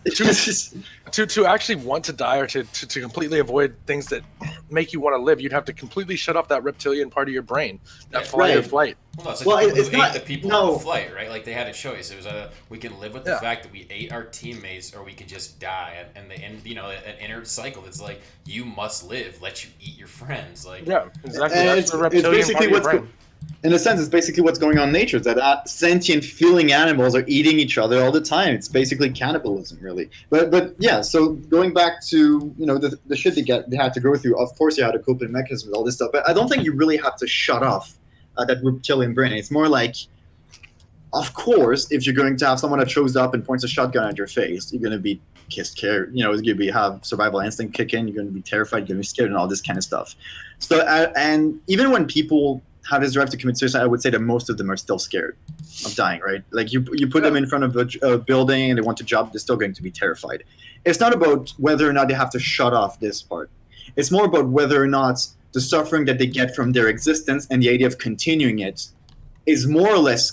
because just to actually want to die or to completely avoid things that make you want to live, you'd have to completely shut off that reptilian part of your brain, that fight or flight. Well, it's like it's not the people on the flight, right? Like they had a choice. It was we can live with the fact that we ate our teammates, or we could just die. And an inner cycle that's like, you must live. Let you eat your friends. Like, yeah, exactly. That's the reptilian part of your brain. In a sense, it's basically what's going on in nature. That sentient, feeling animals are eating each other all the time. It's basically cannibalism, really. But yeah. So going back to the shit they had to go through. Of course, you had a coping mechanism with all this stuff. But I don't think you really have to shut off that reptilian brain. It's more like, of course, if you're going to have someone that shows up and points a shotgun at your face, you're going to be it's going to have survival instinct kick in. You're going to be terrified. You're going to be scared, and all this kind of stuff. So and even when people have this drive to commit suicide, I would say that most of them are still scared of dying, right? Like you put them in front of a building and they want to jump, they're still going to be terrified. It's not about whether or not they have to shut off this part. It's more about whether or not the suffering that they get from their existence and the idea of continuing it is more or less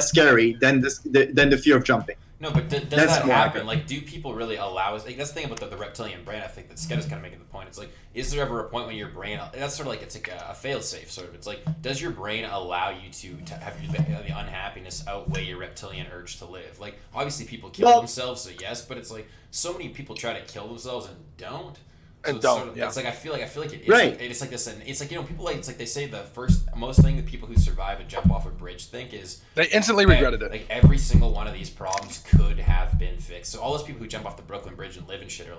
scary than the fear of jumping. No, but does that happen? Like, do people really allow us? Like, that's the thing about the reptilian brain. I think that Sked is kind of making the point. It's like, is there ever a point when your brain? That's sort of like, it's like a fail-safe sort of. It's like, does your brain allow you to have the unhappiness outweigh your reptilian urge to live? Like, obviously people kill themselves, so yes, but it's like so many people try to kill themselves and don't. So it's sort of, it's like I feel like it is right. It's like this, and it's like people like, it's like they say the most thing that people who survive and jump off a bridge think is they instantly regretted it. Like every single one of these problems could have been fixed. So all those people who jump off the Brooklyn Bridge and live and shit are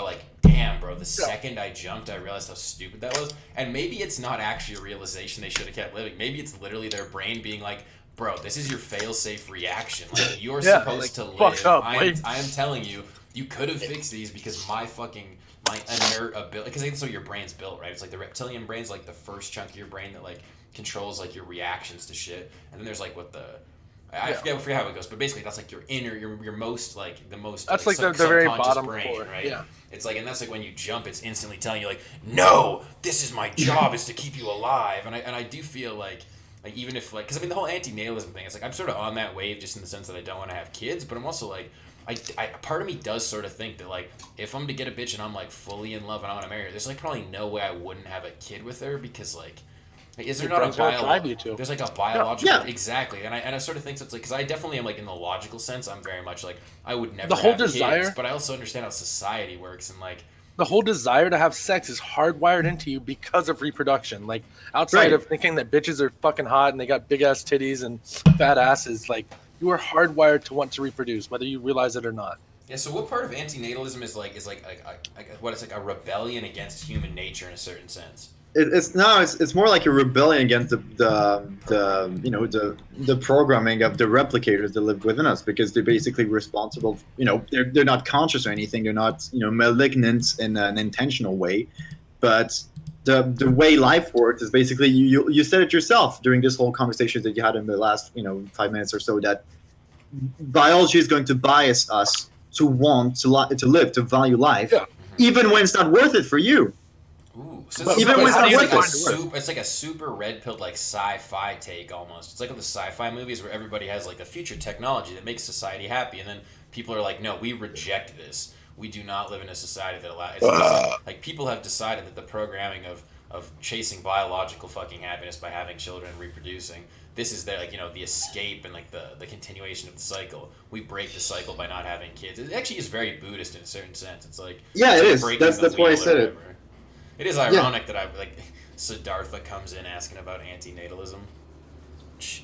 like, damn, bro, the second I jumped, I realized how stupid that was. And maybe it's not actually a realization they should have kept living. Maybe it's literally their brain being like, bro, this is your fail-safe reaction. Like, you're supposed to live. I am telling you, you could have fixed these because my inert ability, because that's what your brain's built, right? It's like the reptilian brain's like the first chunk of your brain that like controls like your reactions to shit, and then there's like I forget how it goes, but basically that's like your inner, your most like the most. That's like the very bottom brain, core, right? Yeah. It's like, and that's like when you jump, it's instantly telling you like, no, this is my job, is to keep you alive, and I do feel like even if like, because I mean the whole anti-natalism thing, it's like I'm sort of on that wave just in the sense that I don't want to have kids, but I'm also like. Part of me does sort of think that like if I'm to get a bitch and I'm like fully in love and I want to marry her, there's like probably no way I wouldn't have a kid with her because like is there not a biological? There's like a biological exactly, and I sort of think so. It's like because I definitely am like in the logical sense I'm very much like I would never have kids, but I also understand how society works and like the whole desire to have sex is hardwired into you because of reproduction. Like outside of thinking that bitches are fucking hot and they got big ass titties and fat asses, like. You are hardwired to want to reproduce, whether you realize it or not. Yeah. So, what part of antinatalism is like what it's like a rebellion against human nature in a certain sense? It's more like a rebellion against the programming of the replicators that live within us because they're basically responsible. They're not conscious or anything. They're not malignant in an intentional way, but. The way life works is basically you said it yourself during this whole conversation that you had in the last 5 minutes or so that biology is going to bias us to want to live, to value life, even when it's not worth it for you. Ooh, so even when it's not worth it. It's like a super red pilled like sci-fi take almost. It's like with the sci-fi movies where everybody has like a future technology that makes society happy, and then people are like, no, we reject this. We do not live in a society that allows. Like people have decided that the programming of chasing biological fucking happiness by having children and reproducing, this is their the escape and like the continuation of the cycle. We break the cycle by not having kids. It actually is very Buddhist in a certain sense. It's like it is. That's why I said it. It is ironic that Siddhartha comes in asking about anti-natalism.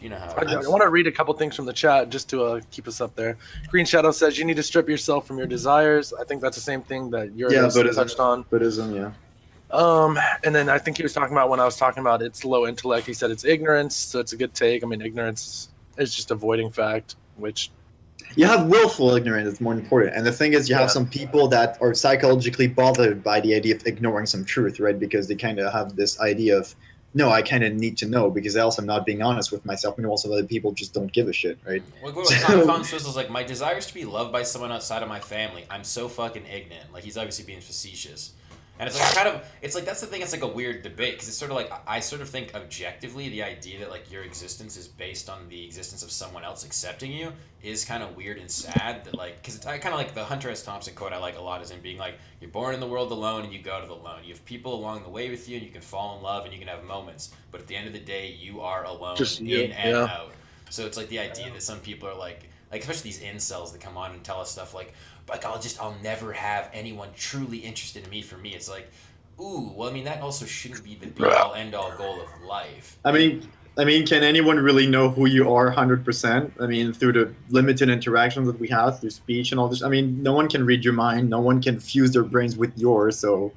You know how I want to read a couple things from the chat just to keep us up there. Green Shadow says you need to strip yourself from your desires. I think that's the same thing that you're touched on. Buddhism, yeah. And then I think he was talking about when I was talking about it's low intellect. He said it's ignorance, so it's a good take. I mean, ignorance is just avoiding fact, which you have willful ignorance. It's more important. And the thing is, you have some people that are psychologically bothered by the idea of ignoring some truth, right? Because they kind of have this idea of. No, I kind of need to know because else I'm not being honest with myself, and also other people just don't give a shit, right? Con Swizzle's like, my desire is to be loved by someone outside of my family. I'm so fucking ignorant. Like he's obviously being facetious, And it's like that's the thing. It's like a weird debate because it's sort of like I sort of think objectively the idea that like your existence is based on the existence of someone else accepting you is kind of weird and sad. That like because I kind of like the Hunter S. Thompson quote I like a lot is in being like you're born in the world alone and you go to the lone. You have people along the way with you and you can fall in love and you can have moments, but at the end of the day you are alone in and out. So it's like the idea that some people are like especially these incels that come on and tell us stuff like I'll never have anyone truly interested in me for me. It's like, ooh, well, I mean, that also shouldn't be the be-all, end-all goal of life. I mean, can anyone really know who you are 100%? I mean, through the limited interactions that we have through speech and all this. I mean, no one can read your mind. No one can fuse their brains with yours. So,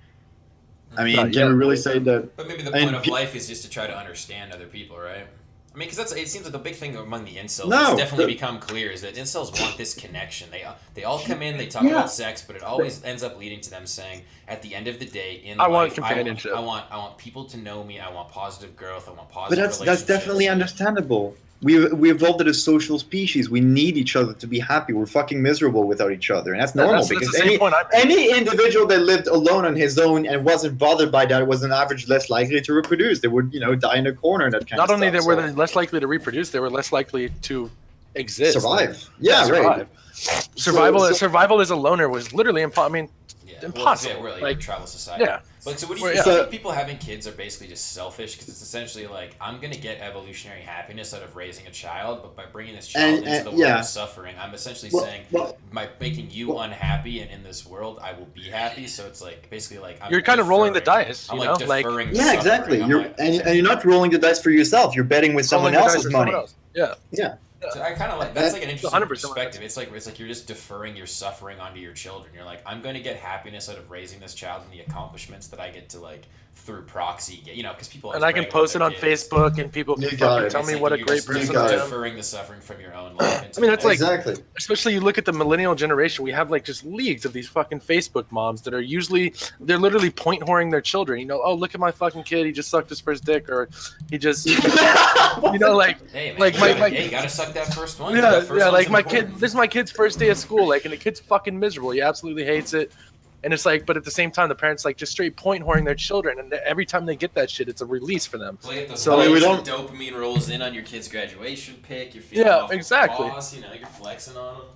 I mean, can we really say that? But maybe the point of life is just to try to understand other people, right? I mean, because it seems like the big thing among the incels that's definitely become clear is that incels want this connection. They all come in, they talk about sex, but it always ends up leading to them saying, at the end of the day, in life, want companionship. I want people to know me. I want positive growth. I want positive relationships. But that's definitely understandable. We evolved as a social species. We need each other to be happy. We're fucking miserable without each other, and that's normal. Because any individual that lived alone on his own and wasn't bothered by that was on average less likely to reproduce. They would, die in a corner and that kind of stuff. Not only were they less likely to reproduce, they were less likely to exist. Survive. Right. Survival as a loner was literally impossible. Impossible. We're like a travel society. Yeah. But so what do you think people having kids are basically just selfish because it's essentially like I'm going to get evolutionary happiness out of raising a child, but by bringing this child into the world of suffering, I'm essentially saying by making you unhappy and in this world I will be happy. So it's like basically like you're kind of rolling the dice. I'm like deferring. Yeah, exactly. You're not rolling the dice for yourself. You're betting with someone else's money. Yeah. So I kind of like that's like an interesting perspective. It's like you're just deferring your suffering onto your children. You're like, I'm going to get happiness out of raising this child and the accomplishments that I get to like through proxy get, because people. And I can post it on Facebook and people can tell me what a great person I am. Deferring the suffering from your own life. I mean, that's like especially you look at the millennial generation. We have like just leagues of these fucking Facebook moms that are they're literally point whoring their children. Oh, look at my fucking kid. He just sucked his first dick, or he just, like, hey, man, like you gotta suck that first one. Like my kid. This is my kid's first day of school. Like, and the kid's fucking miserable. He absolutely hates it. And it's like, but at the same time, the parents like just straight point whoring their children, and every time they get that shit, it's a release for them. So we don't. Dopamine rolls in on your kid's graduation pic. You're feeling off exactly. The boss, you're flexing on them.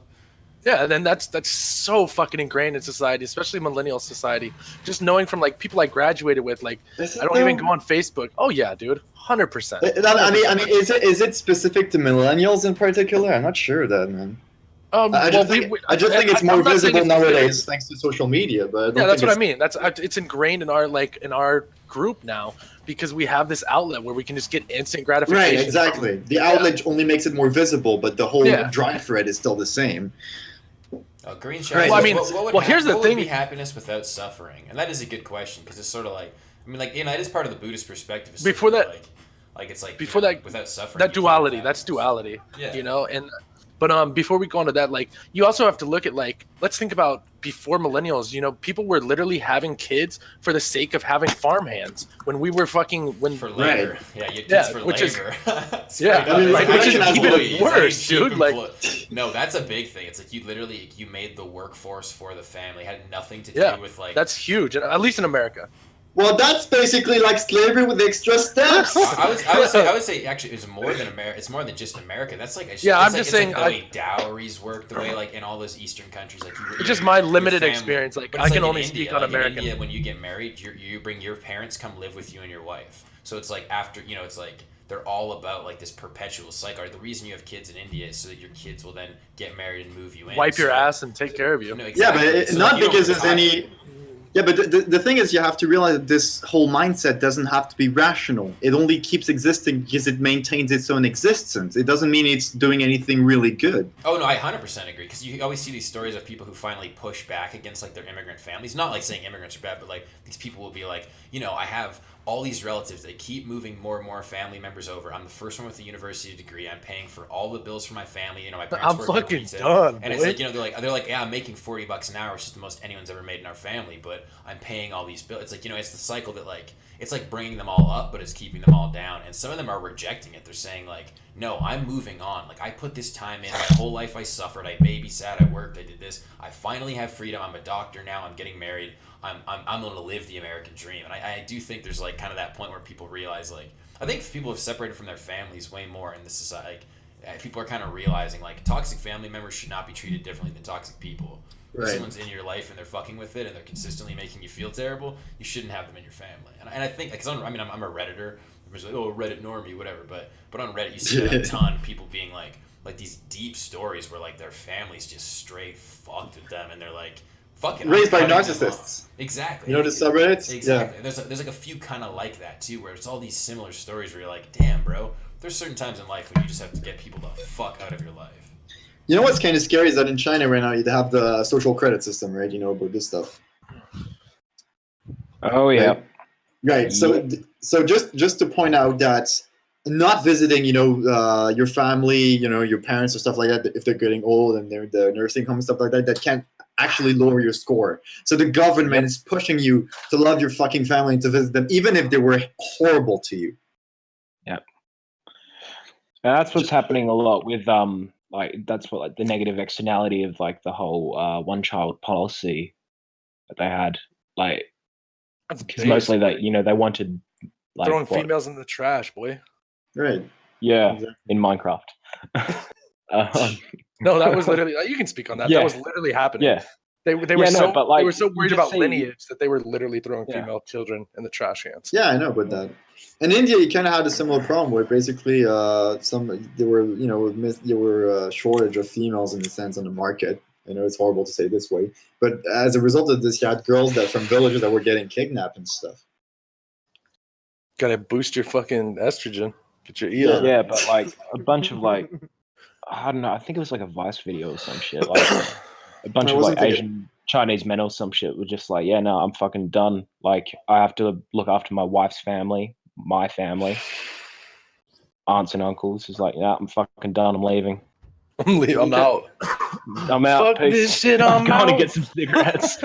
Yeah, and then that's so fucking ingrained in society, especially millennial society. Just knowing from like people I graduated with, like I don't even go on Facebook. Oh yeah, dude, 100%. I mean, is it specific to millennials in particular? I'm not sure that, man. I just think it's more visible nowadays thanks to social media. But that's what I mean. It's ingrained in our group now because we have this outlet where we can just get instant gratification. Right, exactly. The outlet only makes it more visible, but the whole drive for it is still the same. Green Shark. Well, here's the thing: what would be happiness without suffering? And that is a good question because it's sort of like, it is part of the Buddhist perspective. Before that, without suffering, that duality. That's duality. Yeah. But before we go into that, like, you also have to look at, like, let's think about before millennials. People were literally having kids for the sake of having farm hands when we were for labor. Yeah, you kids for which labor. Which is even worse, dude. No, that's a big thing. It's like you made the workforce for the family. It had nothing to do with like. That's huge, at least in America. Well, that's basically like slavery with extra steps. I would say actually it's more than America. It's more than just America. That's like I'm just saying the way dowries work, the way like in all those Eastern countries, like it's just my limited experience. Like I can only speak on American. In India, when you get married, you bring your parents come live with you and your wife. So it's like after it's like they're all about like this perpetual cycle. The reason you have kids in India is so that your kids will then get married and move you in. Wipe your ass and take care of you. Exactly. Yeah, but not because there's any. Yeah, but the thing is, you have to realize that this whole mindset doesn't have to be rational. It only keeps existing because it maintains its own existence. It doesn't mean it's doing anything really good. Oh, no, I 100% agree. Because you always see these stories of people who finally push back against, like, their immigrant families. Not, like, saying immigrants are bad, but, like, these people will be like, I have all these relatives. They keep moving more and more family members over. I'm the first one with a university degree. I'm paying for all the bills for my family. My parents work fucking done. And it's like, they're like, yeah, I'm making $40 an hour, which is the most anyone's ever made in our family, but I'm paying all these bills. It's like, it's the cycle that like, it's like bringing them all up, but it's keeping them all down. And some of them are rejecting it. They're saying like, no, I'm moving on. Like I put this time in, my whole life I suffered, I babysat, I worked, I did this. I finally have freedom. I'm a doctor now. I'm getting married. I'm going to live the American dream. And I do think there's like kind of that point where people realize, like, I think people have separated from their families way more in this society. Like, people are kind of realizing, like, toxic family members should not be treated differently than toxic people. Right. If someone's in your life and they're fucking with it and they're consistently making you feel terrible, you shouldn't have them in your family. And I think, because I'm a Redditor. There's like, oh, Reddit normie, whatever. But on Reddit, you see a ton of people being like these deep stories where like their families just straight fucked with them, and they're like fucking raised by narcissists. Exactly. You know the subreddits? Exactly. Yeah. There's like a few kind of like that too, where it's all these similar stories where you're like, damn, bro. There's certain times in life when you just have to get people the fuck out of your life. You know what's kind of scary is that in China right now you have the social credit system, right? You know about this stuff. Oh yeah. Right. So just to point out that not visiting, your family, your parents or stuff like that, if they're getting old and they're in the nursing home and stuff like that, that can't actually lower your score. So the government is pushing you to love your fucking family and to visit them, even if they were horrible to you. Yeah. And that's what's happening a lot with that's what like the negative externality of like the whole one-child policy that they had, like. Because mostly that they wanted like throwing females in the trash, boy. Right. Yeah, exactly. In Minecraft. No, that was literally. You can speak on that. Yeah. That was literally happening. Yeah. They were they were so worried about lineage that they were literally throwing female children in the trash cans. Yeah, I know about that. In India, you kind of had a similar problem where basically there were shortage of females in a sense on the market. I know it's horrible to say this way, but as a result of this, you had girls from villages that were getting kidnapped and stuff. Gotta boost your fucking estrogen. Get your E on. Yeah, but like a bunch of like, I don't know. I think it was like a Vice video or some shit. Like a bunch of like Asian Chinese men or some shit were just like, yeah, no, I'm fucking done. Like I have to look after my wife's family, my family, aunts and uncles. It's like, yeah, I'm fucking done. I'm leaving. I'm out. I'm out. Fuck this shit. I'm going to get some cigarettes.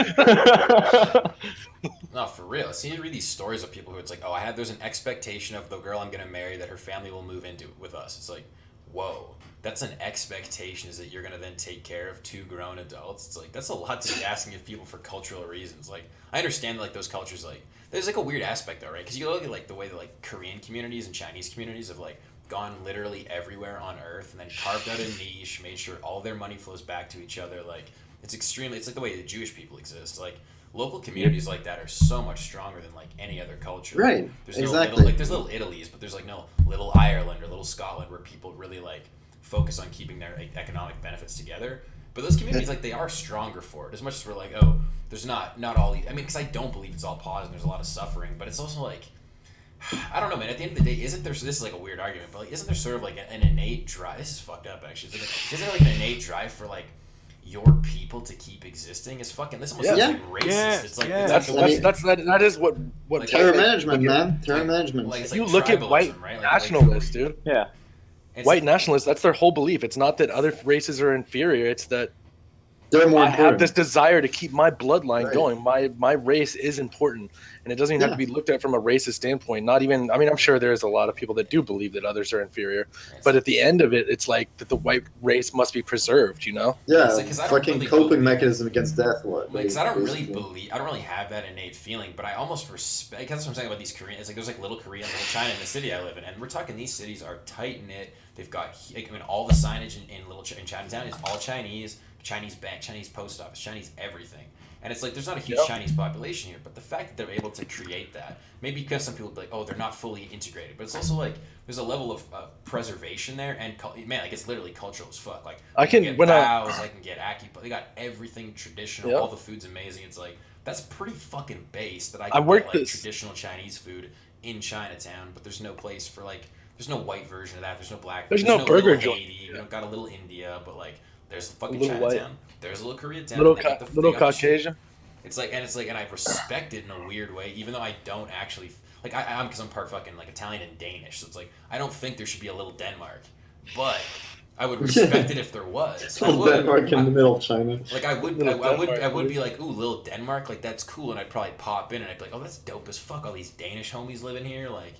No, for real. See, you read these stories of people who it's like, oh, there's an expectation of the girl I'm going to marry that her family will move into with us. It's like, whoa, that's an expectation, is that you're going to then take care of two grown adults. It's like, that's a lot to be asking of people for cultural reasons. Like, I understand like those cultures, like, there's like a weird aspect though, right? Because you look at like the way that like Korean communities and Chinese communities have like gone literally everywhere on earth and then carved out a niche, made sure all their money flows back to each other. Like it's like the way the Jewish people exist. Like local communities like that are so much stronger than like any other culture. Right. There's exactly. There's little Italies, but there's like no little Ireland or little Scotland where people really like focus on keeping their like, economic benefits together. But those communities, like, they are stronger for it. As much as we're like, oh, there's not all these. I mean, because I don't believe it's all positive. There's a lot of suffering, but it's also like, I don't know, man. At the end of the day, isn't there? So this is like a weird argument, but like, isn't there sort of like an innate drive? This is fucked up, actually. Isn't there like an innate drive for like your people to keep existing? It's fucking. This almost sounds like racist. Yeah. It's like that is what like terror management, man. Terror management. Like, it's like you look at white nationalists, dude. Yeah. White nationalists, that's their whole belief. It's not that other races are inferior. It's that they're more I have this desire to keep my bloodline going. My race is important. And it doesn't even have to be looked at from a racist standpoint. Not even, I mean, I'm sure there's a lot of people that do believe that others are inferior. But at the end of it, it's like that the white race must be preserved, you know? Yeah, like, fucking really coping mechanism against death. Because I don't really have that innate feeling, but I almost respect, that's what I'm saying about these Koreans. It's like there's like little Korea and little China in the city I live in. And we're talking these cities are tight-knit. They've got, I mean, all the signage in Chinatown is all Chinese. Chinese bank, Chinese post office, Chinese everything. And it's like there's not a huge Chinese population here, but the fact that they're able to create that, maybe because some people be like, oh, they're not fully integrated, but it's also like there's a level of preservation there, and man, like it's literally cultural as fuck. Like I can get vows, I can get acupuncture, they got everything traditional, all the food's amazing. It's like that's pretty fucking base that I can get like traditional Chinese food in Chinatown, but there's no place for like there's no white version of that. There's no black. There's no burger joint. Haiti, got a little India, but like. There's fucking Chinatown. There's a little Koreatown. Little Caucasian. It's like, and I respect it in a weird way, even though I don't actually like. I'm because I'm part fucking like Italian and Danish, so it's like I don't think there should be a little Denmark, but I would respect it if there was. Little Denmark in the middle of China. Like I would be like, ooh, little Denmark, like that's cool, and I'd probably pop in and I'd be like, oh, that's dope as fuck. All these Danish homies living here, like.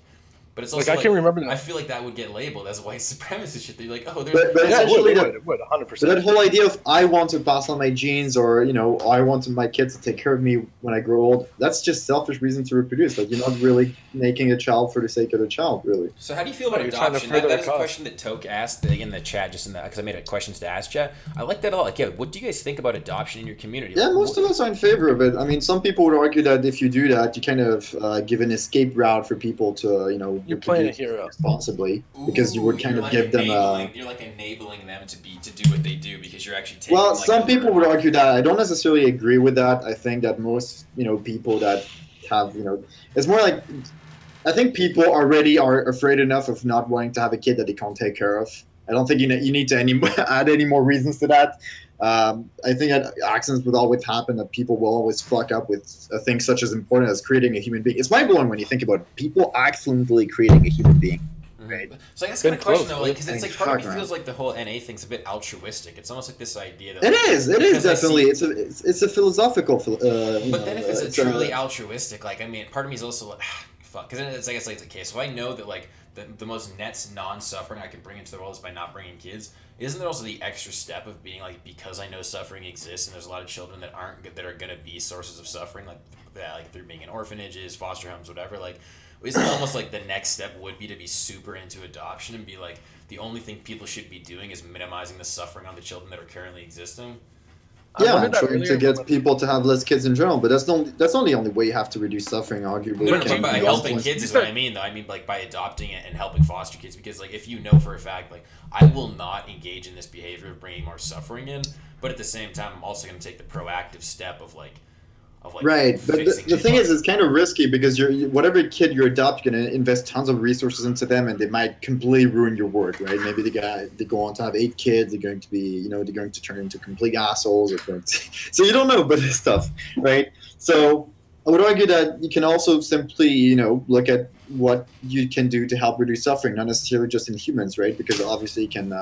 But it's also I can't remember that. I feel like that would get labeled as white supremacist shit. They're like, oh, there's. But essentially, it would 100%. But that whole idea of I want to pass on my genes, or I want my kids to take care of me when I grow old. That's just selfish reason to reproduce. Like, you're not really making a child for the sake of the child, really. So how do you feel about adoption? That is a question that Toke asked in the chat, because I made a questions to ask chat. I like that a lot. Like, yeah, what do you guys think about adoption in your community? Yeah, most of us are in favor of it. I mean, some people would argue that if you do that, you kind of give an escape route for people to, you're playing a hero responsibly, because you would kind of give them you're like enabling them to do what they do because you're actually taking. Well, some people would argue that. I don't necessarily agree with that. I think that most people that have it's more like, I think people already are afraid enough of not wanting to have a kid that they can't take care of. I don't think you need to add any more reasons to that. I think that accidents would always happen, that people will always fuck up with things such as important as creating a human being. It's mind-blowing when you think about it. People accidentally creating a human being. Right. So I guess the question though, because it's like part of me feels like the whole NA thing's a bit altruistic. It's almost like this idea that it is definitely it's a philosophical. But then if it's truly altruistic, like, I mean, part of me is also like, fuck, because it's I guess like the case. So I know that like the most net non-suffering I can bring into the world is by not bringing kids. Isn't there also the extra step of being like, because I know suffering exists and there's a lot of children that are going to be sources of suffering, like through being in orphanages, foster homes, whatever, like. Isn't it almost like the next step would be to be super into adoption and be like, the only thing people should be doing is minimizing the suffering on the children that are currently existing? Yeah, I'm trying to get people to have less kids in general, but that's not the only way you have to reduce suffering, arguably. No, but by helping kids is what I mean, though. I mean, like, by adopting it and helping foster kids, because, like, if you know for a fact, like, I will not engage in this behavior of bringing more suffering in, but at the same time, I'm also going to take the proactive step of, like, right, but the thing is, it's kind of risky, because whatever kid you adopt, you're going to invest tons of resources into them, and they might completely ruin your work, right? Maybe they go on to have 8 kids, they're going to be, they're going to turn into complete assholes, so you don't know about this stuff, right? So I would argue that you can also simply, look at what you can do to help reduce suffering, not necessarily just in humans, right? Because obviously you can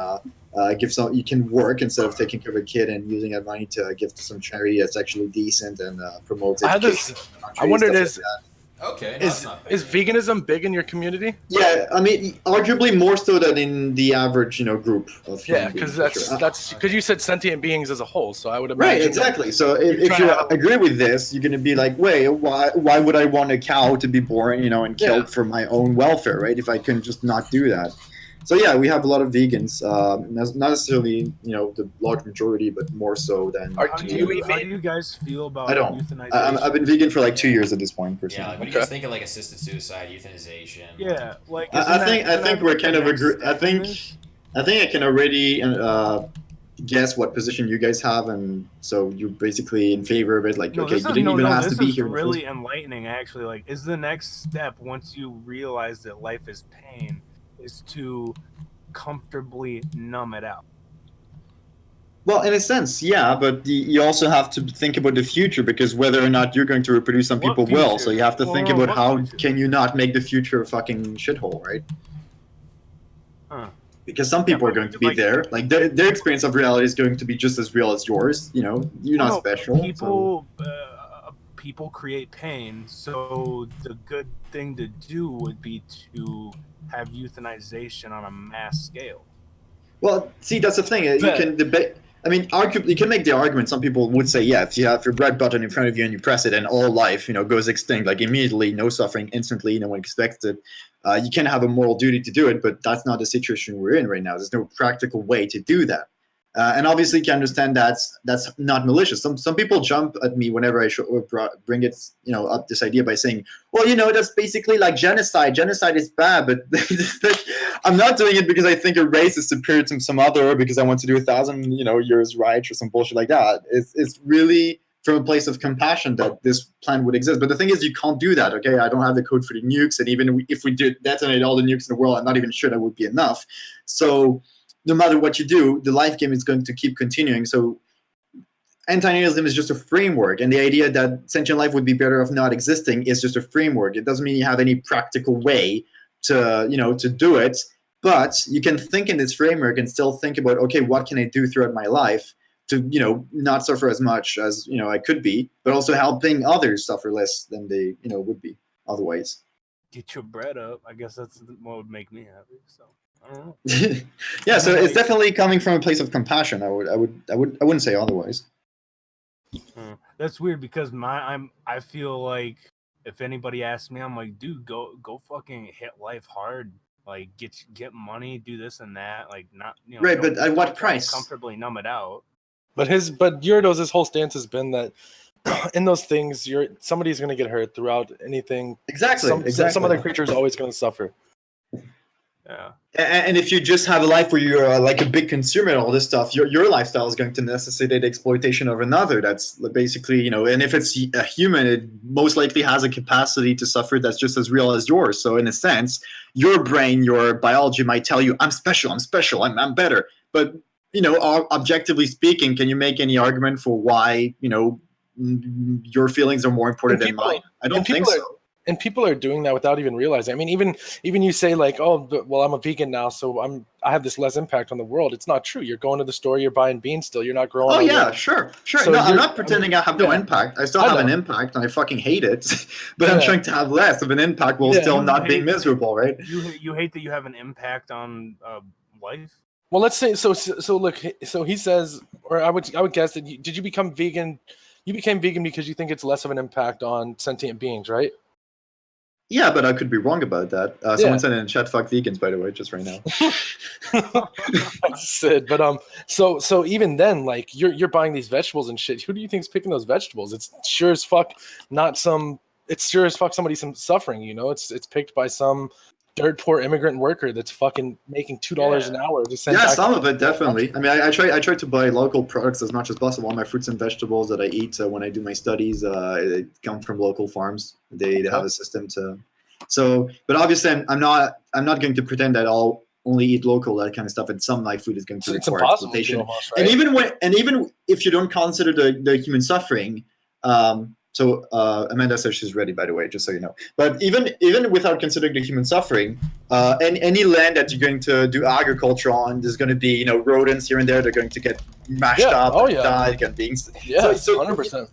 you can work instead of taking care of a kid and using that money to give to some charity that's actually decent and promotes education. I wondered, is veganism big in your community? Yeah, I mean, arguably more so than in the average, group of human because beings. that's because you said sentient beings as a whole, so I would imagine. Right, exactly. So if you agree with this, you're going to be like, wait, why would I want a cow to be born, and killed for my own welfare, right? If I can just not do that. So yeah, we have a lot of vegans, not necessarily the large majority, but more so than. How do you guys feel about euthanization? I've been vegan for like 2 years at this point, personally. Yeah, like, what do you guys think of like assisted suicide, euthanization? Yeah, like I think we're kind of agree. I think I can already guess what position you guys have, and so you're basically in favor of it. Like, you didn't even have to be here. This is really enlightening, actually. Like, is the next step, once you realize that life is pain, is to comfortably numb it out? Well, in a sense, yeah, but you also have to think about the future, because whether or not you're going to reproduce, some people will. So you have to think about how can you not make the future a fucking shithole, right? Huh. Because some people are going to be there. Like, their experience of reality is going to be just as real as yours. You're not special. People create pain, so the good thing to do would be to have euthanization on a mass scale. Well, see, that's the thing. You can debate. I mean, arguably, you can make the argument. Some people would say, yeah, if you have your red button in front of you and you press it, and all life, goes extinct, like immediately, no suffering, instantly, no one expects it. You can have a moral duty to do it, but that's not the situation we're in right now. There's no practical way to do that. And obviously, you can understand that's not malicious. Some people jump at me whenever I bring it, up this idea by saying, well, that's basically like genocide. Genocide is bad, but I'm not doing it because I think a race is superior to some other, or because I want to do 1,000, years right, or some bullshit like that. It's really from a place of compassion that this plan would exist. But the thing is, you can't do that. Okay, I don't have the code for the nukes, and even if we did detonate all the nukes in the world, I'm not even sure that would be enough. So no matter what you do, the life game is going to keep continuing. So anti-natalism is just a framework, and the idea that sentient life would be better off not existing is just a framework. It doesn't mean you have any practical way to do it, but you can think in this framework and still think about, okay, what can I do throughout my life to not suffer as much as I could be, but also helping others suffer less than they would be otherwise. get your bread up. I guess that's what would make me happy. So I don't know. Yeah, so it's definitely coming from a place of compassion. I wouldn't say otherwise. That's weird because I feel like if anybody asks me, I'm like, dude, go fucking hit life hard. Like get money, do this and that. Like not right, but at what price? Comfortably numb it out. But Yurido's whole stance has been that in those things, somebody's going to get hurt throughout anything. Exactly. Some other creature is always going to suffer. Yeah. And if you just have a life where you're like a big consumer and all this stuff, your lifestyle is going to necessitate exploitation of another. That's basically, and if it's a human, it most likely has a capacity to suffer that's just as real as yours. So in a sense, your brain, your biology might tell you, I'm special, I'm better. But, objectively speaking, can you make any argument for why, your feelings are more important than mine? I don't think so. And people are doing that without even realizing. I mean, even you say like, oh, well, I'm a vegan now, so I have this less impact on the world. It's not true. You're going to the store, you're buying beans still. You're not growing. Oh yeah, sure. So no, I'm not pretending I have no impact. I still have an impact, and I fucking hate it. But I'm trying to have less of an impact while still not being miserable, right? You hate that you have an impact on life. Well, let's say so. Look, so he says, or I would guess that did you become vegan? You became vegan because you think it's less of an impact on sentient beings, right? Yeah, but I could be wrong about that. Someone said in the chat, "Fuck vegans," by the way, just right now. That's it. But so even then, like you're buying these vegetables and shit. Who do you think's picking those vegetables? It's sure as fuck somebody some suffering. It's picked by some dirt poor immigrant worker that's fucking making $2 an hour to send. Yeah, some of it definitely. I mean, I try to buy local products as much as possible. All my fruits and vegetables that I eat when I do my studies, they come from local farms. They have a system to. So, but obviously, I'm not going to pretend that I'll only eat local, that kind of stuff. And some like food is going to require exploitation. Almost, right? And even if you don't consider the human suffering. So Amanda says she's ready, by the way, just so you know. But even without considering the human suffering, any land that you're going to do agriculture on, there's going to be rodents here and there. They're going to get mashed up and die. They're being 100%.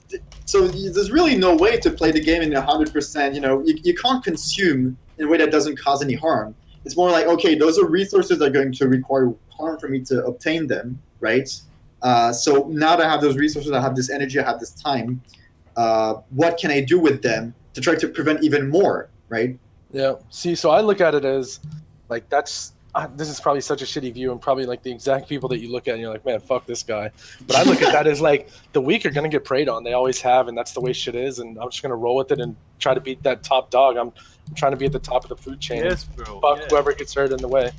So there's really no way to play the game in 100%. You can't consume in a way that doesn't cause any harm. It's more like, okay, those are resources that are going to require harm for me to obtain them, right? So now that I have those resources, I have this energy, I have this time. What can I do with them to try to prevent even more, right? Yeah. See, so I look at it as like this is probably such a shitty view and probably like the exact people that you look at and you're like, man, fuck this guy. But I look at that as like the weak are going to get preyed on. They always have, and that's the way shit is. And I'm just going to roll with it and try to beat that top dog. I'm trying to be at the top of the food chain. Yes, bro. Fuck whoever gets hurt in the way.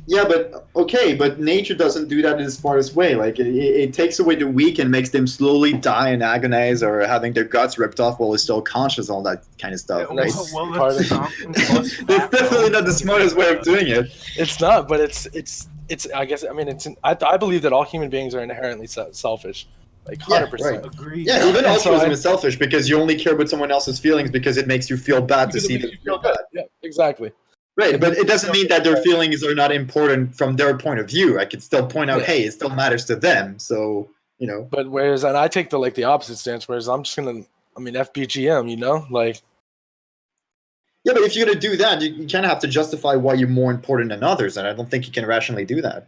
Yeah, but nature doesn't do that in the smartest way. Like it takes away the weak and makes them slowly die and agonize or having their guts ripped off while they're still conscious, all that kind of stuff. Yeah, right? That's definitely not the smartest way of doing it. It's not, but it's. I guess I believe that all human beings are inherently selfish. Like 100%. Yeah, right. Agreed. Yeah, even altruism is selfish because you only care about someone else's feelings because it makes you feel bad to see them feel bad. Yeah, exactly. Right, but it doesn't mean that their feelings are not important from their point of view. I could still point out, hey, it still matters to them. So, But and I take the opposite stance, whereas I'm just gonna, FBGM, like. Yeah, but if you're gonna do that, you kind of have to justify why you're more important than others, and I don't think you can rationally do that.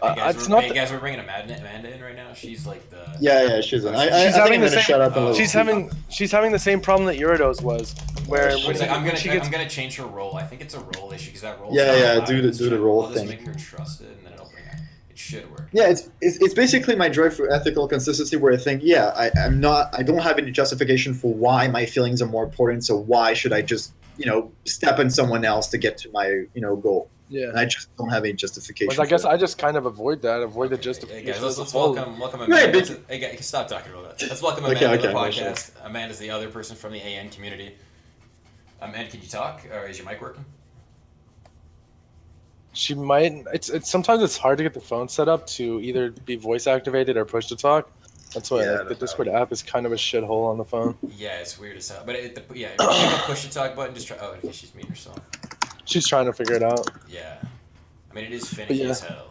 Hey guys, we're bringing Amanda in right now. She's like the she's in. I think I'm gonna shut up a little. She's having the same problem that Urido's was, where I'm gonna change her role. I think it's a role issue because that role. Do the role I'll thing. Just make her trusted, and then it should work. Yeah, it's basically my drive for ethical consistency, where I think, I don't have any justification for why my feelings are more important. So why should I just step on someone else to get to my goal? Yeah, and I just don't have any justification. I guess I just kind of avoid the justification. Hey guys, let's welcome Amanda. Hey guys, stop talking about that. Let's welcome Amanda to the podcast. Amanda's the other person from the AN community. Amanda, can you talk, or is your mic working? She might. It's sometimes it's hard to get the phone set up to either be voice activated or push to talk. That's why the Discord app is kind of a shithole on the phone. Yeah, it's weird as hell. But if you push the talk button, just try. Oh, okay, she's muting herself. She's trying to figure it out. Yeah. I mean, it is finicky as hell.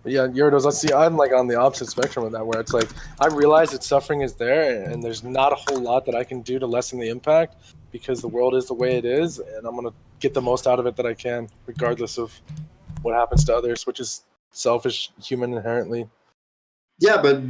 But yeah, Yuridos, let's see. I'm like on the opposite spectrum of that, where it's like I realize that suffering is there and there's not a whole lot that I can do to lessen the impact. because the world is the way it is, and I'm gonna get the most out of it that I can, regardless of what happens to others, which is selfish, human inherently. Yeah, but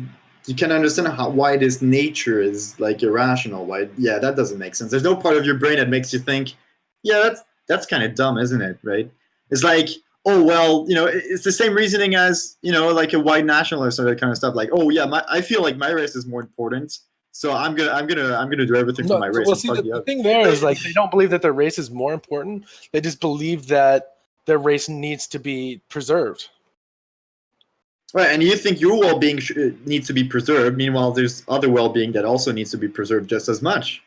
you can understand why this nature is like irrational. Why? Yeah, that doesn't make sense. There's no part of your brain that makes you think, yeah, that's kind of dumb, isn't it? Right? It's like, oh well, it's the same reasoning as like a white nationalist or that kind of stuff. Like, oh yeah, I feel like my race is more important, so I'm gonna do everything for my race. Well, see, the thing there is like they don't believe that their race is more important. They just believe that their race needs to be preserved. Right, and you think your well-being needs to be preserved. Meanwhile, there's other well-being that also needs to be preserved just as much.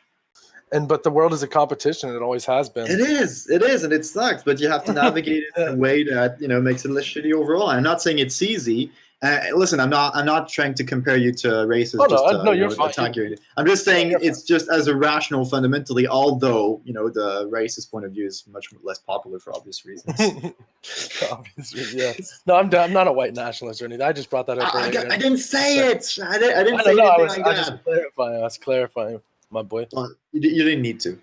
But the world is a competition. It always has been. It is, and it sucks. But you have to navigate it in a way that makes it less shitty overall. I'm not saying it's easy. Listen, I'm not trying to compare you to races. No, you're fine. I'm just saying it's just as irrational fundamentally. Although the racist point of view is much less popular for obvious reasons. Yeah. No, I'm not a white nationalist or anything. I just brought that up. I didn't say it. I didn't say anything like that. I was clarifying, my boy. Well, you didn't need to.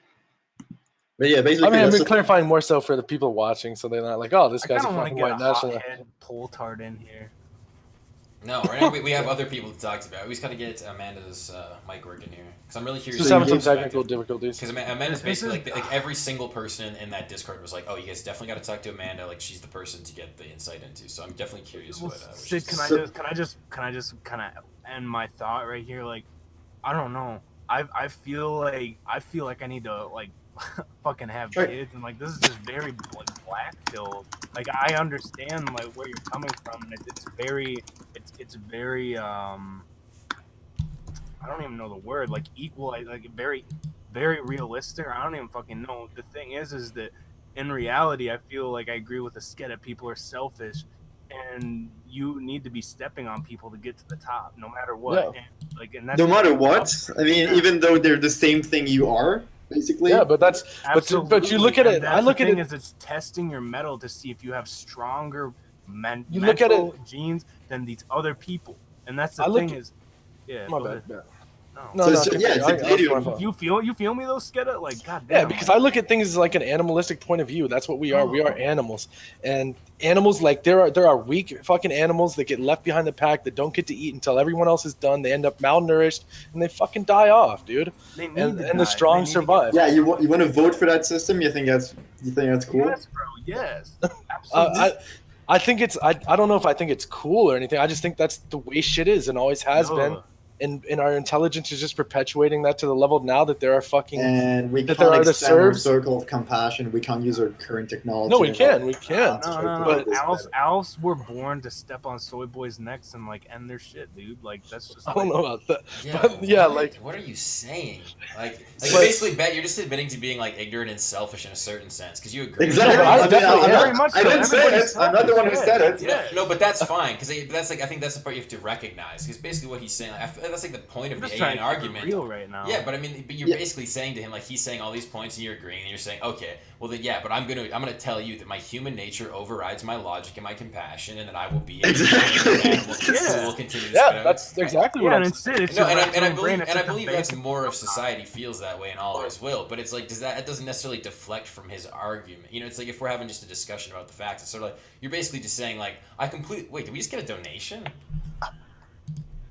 But yeah, basically, I've been clarifying more so for the people watching, so they're not like, "Oh, this guy's a fucking white nationalist." Pull tart in here. No, right now we have other people to talk about. We just gotta get Amanda's mic working here because I'm really curious. Just having some technical difficulties. Because Amanda's basically like every single person in that Discord was like, "Oh, you guys definitely got to talk to Amanda. Like she's the person to get the insight into." So I'm definitely curious. Sid, can I just kind of end my thought right here? Like, I don't know. I feel like I need to like fucking have kids, and like this is just very like black pilled. Like I understand like where you're coming from, and it's very I don't even know the word, like equal, like very very realistic. I don't even fucking know. The thing is that in reality, I feel like I agree with the skit that people are selfish, and you need to be stepping on people to get to the top, no matter what. Yeah. And that's no matter what. I mean, even though they're the same thing you are, basically. Yeah, but that's but you look at it. I look at it as it's testing your metal to see if you have stronger you look at it genes than these other people, and that's the thing is. Yeah. My bad. Yeah. You feel me though, Skeda? Like, goddamn. Yeah, because I look at things as like an animalistic point of view. That's what we are. We are animals, and animals like there are weak fucking animals that get left behind the pack that don't get to eat until everyone else is done. They end up malnourished and they fucking die off, dude. And the strong survive. Yeah, you want to vote for that system? You think that's cool? Yes, bro. Yes, absolutely. I think it's I don't know if I think it's cool or anything. I just think that's the way shit is and always has been. And our intelligence is just perpetuating that to the level now that there are fucking and we can't extend our circle of compassion. We can't use our current technology. No, we can. No. But owls were born to step on soy boys' necks and like end their shit, dude. Like that's just. I don't know about that. Yeah, but yeah, like what are you saying? Like basically, Bet, you're just admitting to being like ignorant and selfish in a certain sense because you agree. Exactly. I didn't say it. I'm not the one who said it. Yeah. No, but that's fine because that's like I think that's the part you have to recognize because basically what he's saying. That's like the point of the AN argument. Real right now. Yeah, but I mean, you're basically saying to him like he's saying all these points and you're agreeing and you're saying, okay, well then but I'm gonna tell you that my human nature overrides my logic and my compassion, and that I will be exactly. So we'll continue. That's exactly what I'm saying. I believe that's more of society feels that way and always will. But it's like that doesn't necessarily deflect from his argument. It's like if we're having just a discussion about the facts, it's sort of like you're basically just saying like wait, did we just get a donation?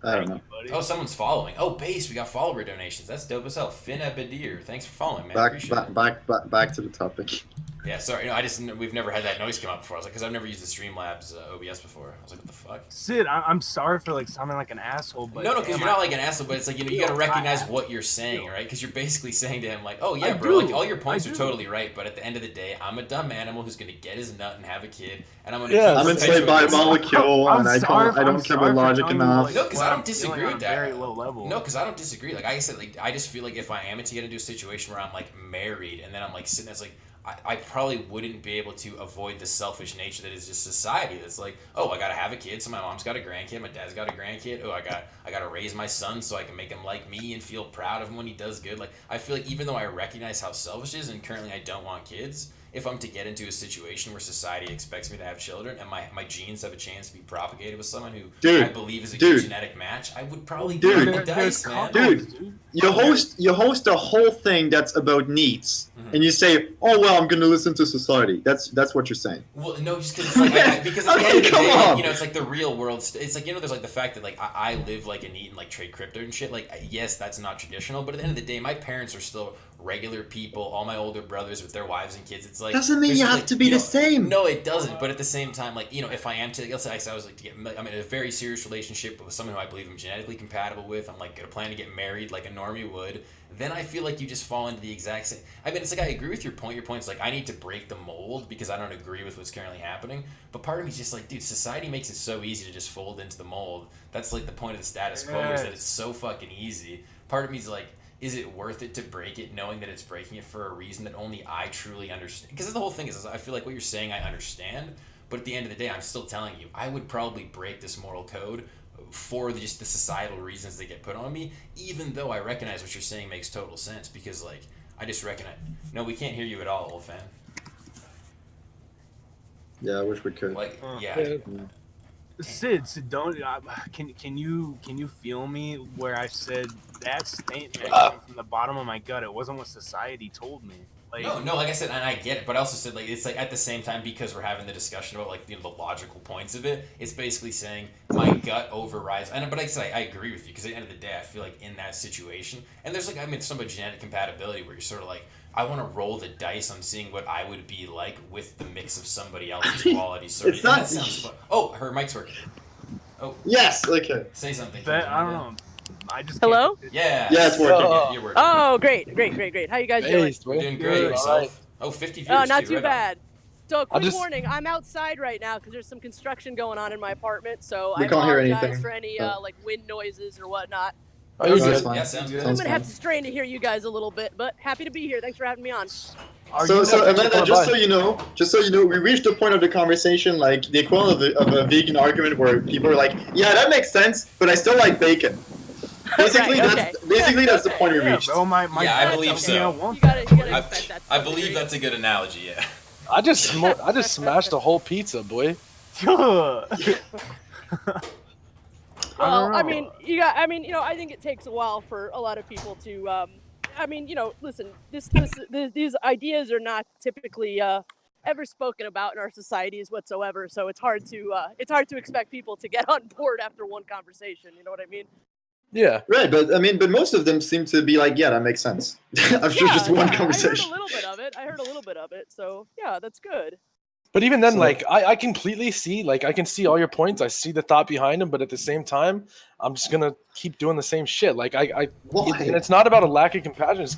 I don't know. Oh, someone's following. Oh, base, we got follower donations. That's dope as hell. Finn Abadir, thanks for following, man. Back to the topic. Yeah, sorry. We've never had that noise come up before. I was like, because I've never used the Streamlabs OBS before. I was like, what the fuck? Sid, I'm sorry for like sounding like an asshole, but no, because you're not like an asshole, but it's like you got to recognize what you're saying, right? Because you're basically saying to him like, oh yeah, bro, like all your points are totally right, but at the end of the day, I'm a dumb animal who's gonna get his nut and have a kid, and I'm gonna. I'm enslaved by a molecule, and I don't care about logic enough. No, because I don't disagree with that. Very low level. No, because I don't disagree. Like I said, like I just feel like if I am to get into a situation where I'm like married, and then I'm like sitting there, it's like. I probably wouldn't be able to avoid the selfish nature that is just society. That's like, oh, I gotta have a kid, so my mom's got a grandkid, my dad's got a grandkid. Oh, I gotta raise my son so I can make him like me and feel proud of him when he does good. Like I feel like even though I recognize how selfish it is, and currently I don't want kids, if I'm to get into a situation where society expects me to have children and my genes have a chance to be propagated with someone who I believe is a good genetic match, I would probably do the dice, man. You host a whole thing that's about needs, and you say, "Oh well, I'm going to listen to society." That's what you're saying. Well, no, just because it's like because at the end of the day, like, it's like the real world. It's like there's like the fact that like I live like a NEET and like trade crypto and shit. Like yes, that's not traditional, but at the end of the day, my parents are still regular people. All my older brothers with their wives and kids. It's like doesn't mean you have to be the same. No, it doesn't. But at the same time, like if I am to, let's say I was like I'm in a very serious relationship with someone who I believe I'm genetically compatible with. I'm like gonna plan to get married like a normie would. Then I feel like you just fall into the exact same. I mean, it's like I agree with your point. Your point's like I need to break the mold because I don't agree with what's currently happening. But part of me's just like, dude, society makes it so easy to just fold into the mold. That's like the point of the status quo is that it's so fucking easy. Part of me's like, is it worth it to break it, knowing that it's breaking it for a reason that only I truly understand? Because the whole thing is I feel like what you're saying I understand, but at the end of the day, I'm still telling you, I would probably break this moral code for just the societal reasons that get put on me, even though I recognize what you're saying makes total sense, because like I just recognize. No, we can't hear you at all, old fan. Yeah, I wish we could. Like, yeah. Sid, don't. Can you feel me where I said that statement came from the bottom of my gut? It wasn't what society told me. Like, no, like I said, and I get it, but I also said like it's like at the same time, because we're having the discussion about like the logical points of it, it's basically saying my gut overrides. But like I said, I agree with you, because at the end of the day, I feel like in that situation, and there's like some of genetic compatibility where you're sort of like, I want to roll the dice on seeing what I would be like with the mix of somebody else's qualities. So it's not. That sounds fun. Oh, her mic's working. Oh. Yes. Okay. Say something. I don't know. I just Hello? Yeah. Yeah, it's working. You're working. Oh, great. How you guys doing? We're doing great. Yourself? Oh, 50 views. Oh, not too right bad. So, quick warning, I'm outside right now because there's some construction going on in my apartment, so I apologize for any like wind noises or whatnot. Oh, you're good. Yeah, sounds good. I'm going to have to strain to hear you guys a little bit, but happy to be here. Thanks for having me on. So Amanda, just so you know, we reached a point of the conversation, like the equivalent of a vegan argument where people are like, yeah, that makes sense, but I still like bacon. Basically, that's the point we reached. I believe so. You gotta expect that. I believe that's a good analogy. Yeah. I just smashed a whole pizza, boy. Well, I mean, I think it takes a while for a lot of people to. Listen, these ideas are not typically ever spoken about in our societies whatsoever. So it's hard to expect people to get on board after one conversation. You know what I mean? Yeah. Right, but most of them seem to be like, yeah, that makes sense. After just one conversation. I heard a little bit of it. So yeah, that's good. But even then, like, I completely see, like, I can see all your points. I see the thought behind them, but at the same time, I'm just gonna keep doing the same shit. Like, and it's not about a lack of compassion. It's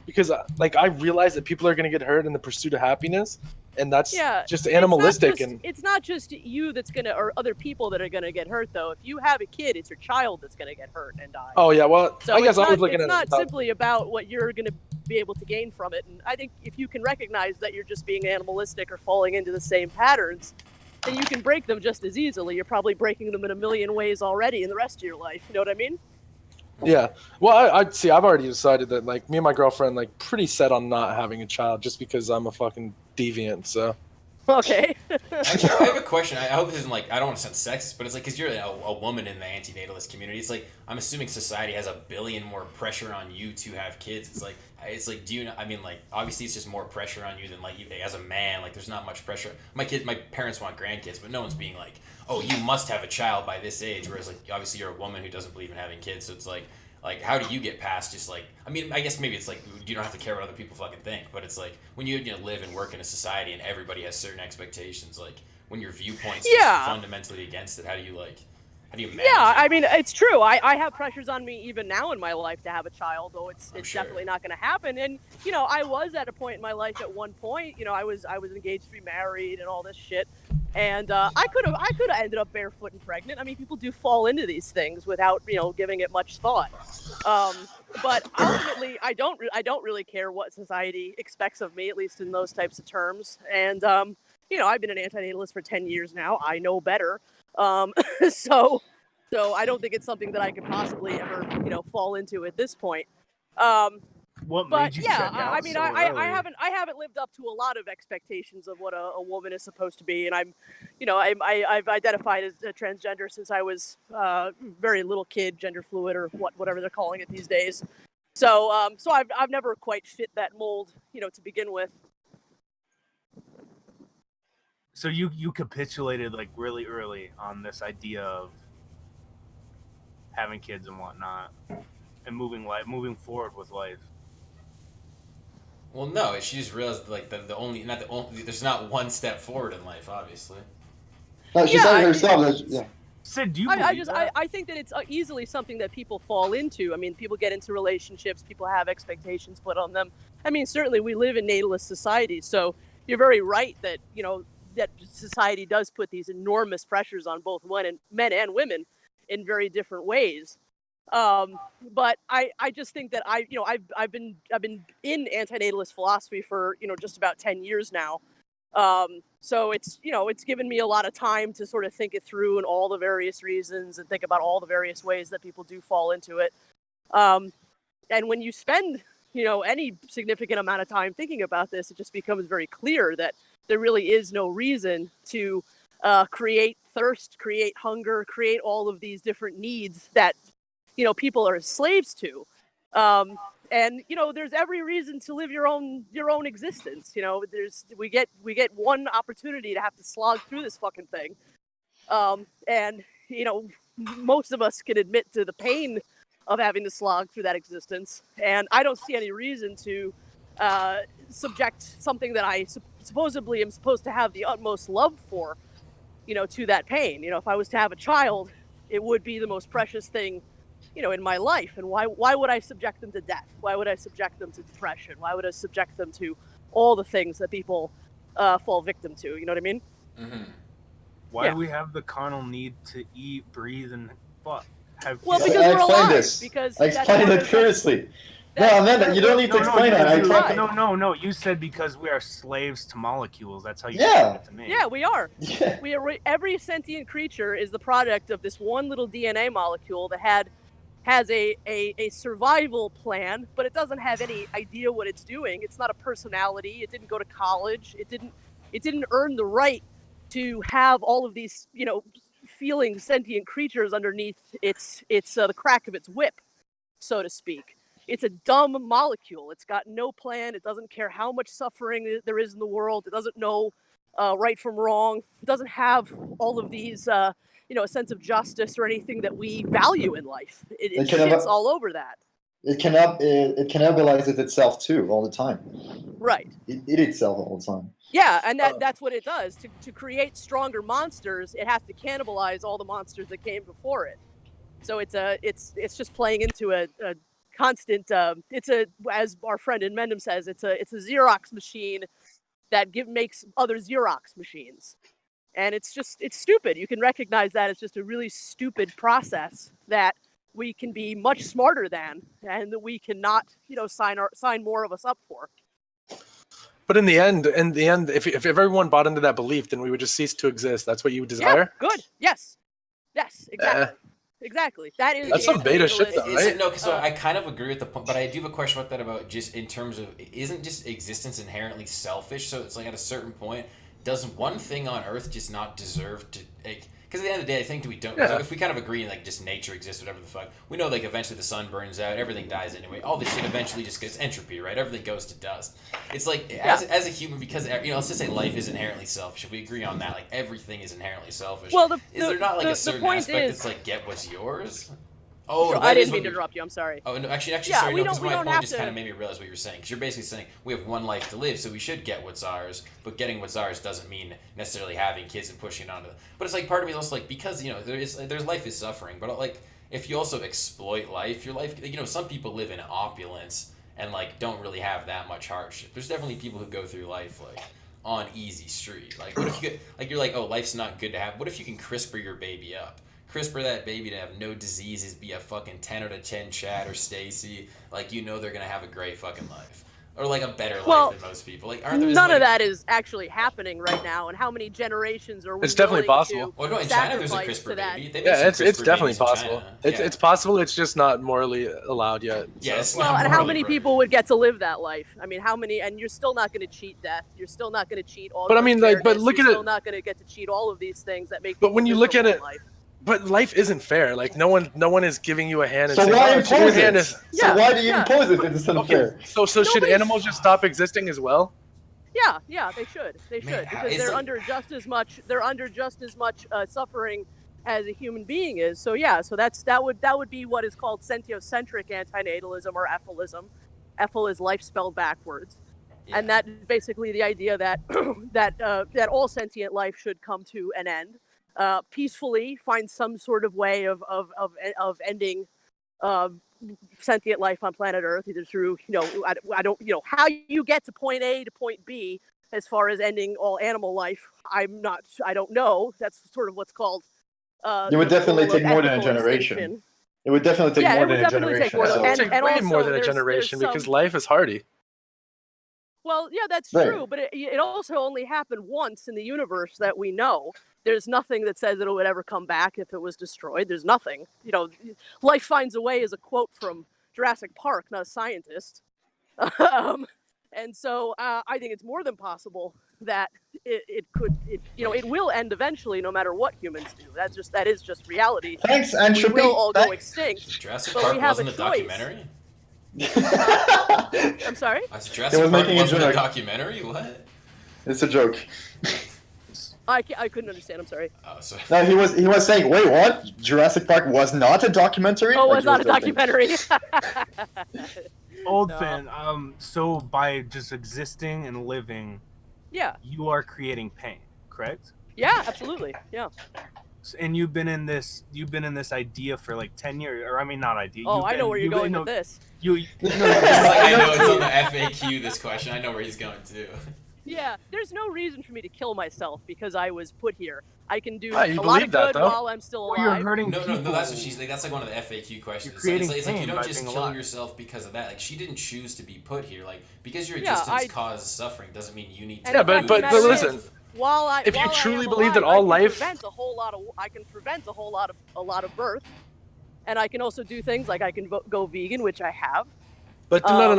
because like I realize that people are gonna get hurt in the pursuit of happiness, and that's just animalistic. It's not just you that's gonna, or other people that are gonna get hurt though. If you have a kid, it's your child that's gonna get hurt and die. Oh yeah, well, so I guess I was looking at it. It's not simply about what you're gonna be able to gain from it. And I think if you can recognize that you're just being animalistic or falling into the same patterns, then you can break them just as easily. You're probably breaking them in a million ways already in the rest of your life. You know what I mean? Yeah. Well, I'd see. I've already decided that, like, me and my girlfriend, like, pretty set on not having a child just because I'm a fucking deviant. So. Okay. Actually, I have a question. I hope this isn't like, I don't want to sound sexist, but it's like, because you're a woman in the anti-natalist community, it's like, I'm assuming society has a billion more pressure on you to have kids. It's like, do you know, I mean, like, obviously it's just more pressure on you than like, as a man, like, there's not much pressure. My parents want grandkids, but no one's being like, oh, you must have a child by this age. Whereas, like, obviously you're a woman who doesn't believe in having kids. So it's like, how do you get past just like, I mean, I guess maybe it's like you don't have to care what other people fucking think, but it's like when you live and work in a society and everybody has certain expectations, like when your viewpoint's just fundamentally against it, how do you manage it? I mean, it's true. I have pressures on me even now in my life to have a child, though it's definitely not going to happen. And, I was at a point in my life at one point, I was engaged to be married and all this shit. And I could have ended up barefoot and pregnant. I mean, people do fall into these things without, giving it much thought. But ultimately, I don't really care what society expects of me, at least in those types of terms. And, I've been an anti-natalist for 10 years now. I know better. So I don't think it's something that I could possibly ever, fall into at this point. What made you check out I mean, so I early? haven't lived up to a lot of expectations of what a woman is supposed to be, and I've identified as a transgender since I was very little kid, gender fluid or whatever they're calling it these days. So I've never quite fit that mold, to begin with. So you capitulated like really early on this idea of having kids and whatnot, and moving forward with life. Well, no, she just realized like there's not one step forward in life, obviously. No, she said it herself. Yeah. Sid, do you believe that? I think that it's easily something that people fall into. I mean, people get into relationships, people have expectations put on them. I mean, certainly we live in natalist society, so you're very right that, that society does put these enormous pressures on both men and women in very different ways. But I just think that I've been in antinatalist philosophy for, just about 10 years now. So it's given me a lot of time to sort of think it through and all the various reasons and think about all the various ways that people do fall into it. And when you spend, any significant amount of time thinking about this, it just becomes very clear that there really is no reason to create thirst, create hunger, create all of these different needs that, people are slaves to. And there's every reason to live your own existence. We get one opportunity to have to slog through this fucking thing, and most of us can admit to the pain of having to slog through that existence. And I don't see any reason to subject something that I supposedly am supposed to have the utmost love for, to that pain. If I was to have a child, it would be the most precious thing, in my life. And why would I subject them to death? Why would I subject them to depression? Why would I subject them to all the things that people fall victim to? You know what I mean? Mm-hmm. Why do we have the carnal need to eat, breathe, and fuck? Well, because we're alive. This. Because I explained it previously. No, Amanda, you don't need to explain that. No. You said because we are slaves to molecules. That's how you explained it to me. Yeah, we are. Yeah. Every sentient creature is the product of this one little DNA molecule that has a survival plan, but it doesn't have any idea what it's doing. It's not a personality. It didn't go to college. It didn't earn the right to have all of these, feeling sentient creatures underneath its the crack of its whip, so to speak. It's a dumb molecule. It's got no plan. It doesn't care how much suffering there is in the world. It doesn't know right from wrong. It doesn't have all of these, a sense of justice or anything that we value in life. It shits all over that. It cannibalizes itself too all the time. Right. It itself all the time. Yeah, and that's what it does. To create stronger monsters, it has to cannibalize all the monsters that came before it. So it's just playing into a constant. As our friend in Mendham says, it's a Xerox machine that makes other Xerox machines, and it's stupid. You can recognize that it's just a really stupid process that we can be much smarter than, and that we cannot, sign more of us up for. But in the end, if everyone bought into that belief, then we would just cease to exist. That's what you would desire? Yeah, good. Yes, exactly. Exactly. That's some beta shit, though, right? No, because I kind of agree with the point, but I do have a question about that, about just in terms of, isn't just existence inherently selfish? So it's like at a certain point, does one thing on Earth just not deserve to, like, because at the end of the day, I think if we kind of agree, like, just nature exists, whatever the fuck, we know, like, eventually the sun burns out, everything dies anyway, all this shit eventually just gets entropy, right? Everything goes to dust. It's like, as a human, because, let's just say life is inherently selfish. If we agree on that, like, everything is inherently selfish. Well, is there not, like, a certain aspect that's like, get what's yours? Oh, I didn't mean to interrupt you. I'm sorry. Oh, no, actually, sorry. No, because my point just kind of made me realize what you were saying. Because you're basically saying we have one life to live, so we should get what's ours. But getting what's ours doesn't mean necessarily having kids and pushing it onto them. But it's like part of me is also like, because there's life is suffering. But like, if you also exploit life, your life, some people live in opulence and like don't really have that much hardship. There's definitely people who go through life like on easy street. Like, what if you you're like, oh, life's not good to have. What if you can CRISPR your baby up? CRISPR that baby to have no diseases, be a fucking 10 out of 10 Chad or Stacy, like they're gonna have a great fucking life. or like a better life than most people. Like, aren't there none of that is actually happening right now, and how many generations are we It's definitely possible. Well, no, in China there's a CRISPR baby. Yeah, it's definitely possible. It's possible. It's just not morally allowed yet. Yeah, so. Well, and how many people would get to live that life? I mean, how many? And you're still not going to cheat death. You're still not going to cheat all. But I mean, like, but look at it. You're still not going to get to cheat all of these things that make. But when you look at it. But life isn't fair. Like no one is giving you a hand. And so saying, why impose it? So why do you impose it if it's unfair? So should animals just stop existing as well? Yeah, they should. They should because they're under just as much. They're under just as much suffering as a human being is. So yeah, so that would be what is called sentiocentric antinatalism or ephilism. Ephil is life spelled backwards, and that is basically the idea that that all sentient life should come to an end. Peacefully find some sort of way of ending sentient life on planet Earth, either through I don't how you get to point A to point B as far as ending all animal life. I don't know. That's sort of what's called. It would definitely take more than a generation. It would definitely take more than a generation. And way more than a generation because life is hardy. Well, yeah, that's true, but it also only happened once in the universe that we know. There's nothing that says it would ever come back if it was destroyed. There's nothing. Life finds a way is a quote from Jurassic Park, not a scientist. And so I think it's more than possible that it will end eventually, no matter what humans do. That is just reality. Thanks, and we will all go extinct. Jurassic but Park we have wasn't a a choice. Documentary? I'm sorry? Jurassic Park wasn't a documentary? What? It's a joke. I couldn't understand. I'm sorry. Oh, sorry. No, he was saying, wait, what? Jurassic Park was not a documentary? Oh, it was not a documentary. Old fan. So by just existing and living, you are creating pain, correct? Yeah, absolutely. Yeah. And you've been in this idea for like 10 years, or I mean, not idea. Oh, I know where you're going with this. I know it's on the FAQ. This question, I know where he's going to. Yeah, there's no reason for me to kill myself because I was put here. I can do a lot of good while I'm still alive. You're hurting no, people. that's what she's like. That's like one of the FAQ questions. It's like you don't just kill yourself because of that. Like she didn't choose to be put here. Like because your existence caused suffering doesn't mean you need to. Yeah, but listen. If you truly believe that all life, I can prevent a whole lot of birth, and I can also do things like I can go vegan, which I have. But no.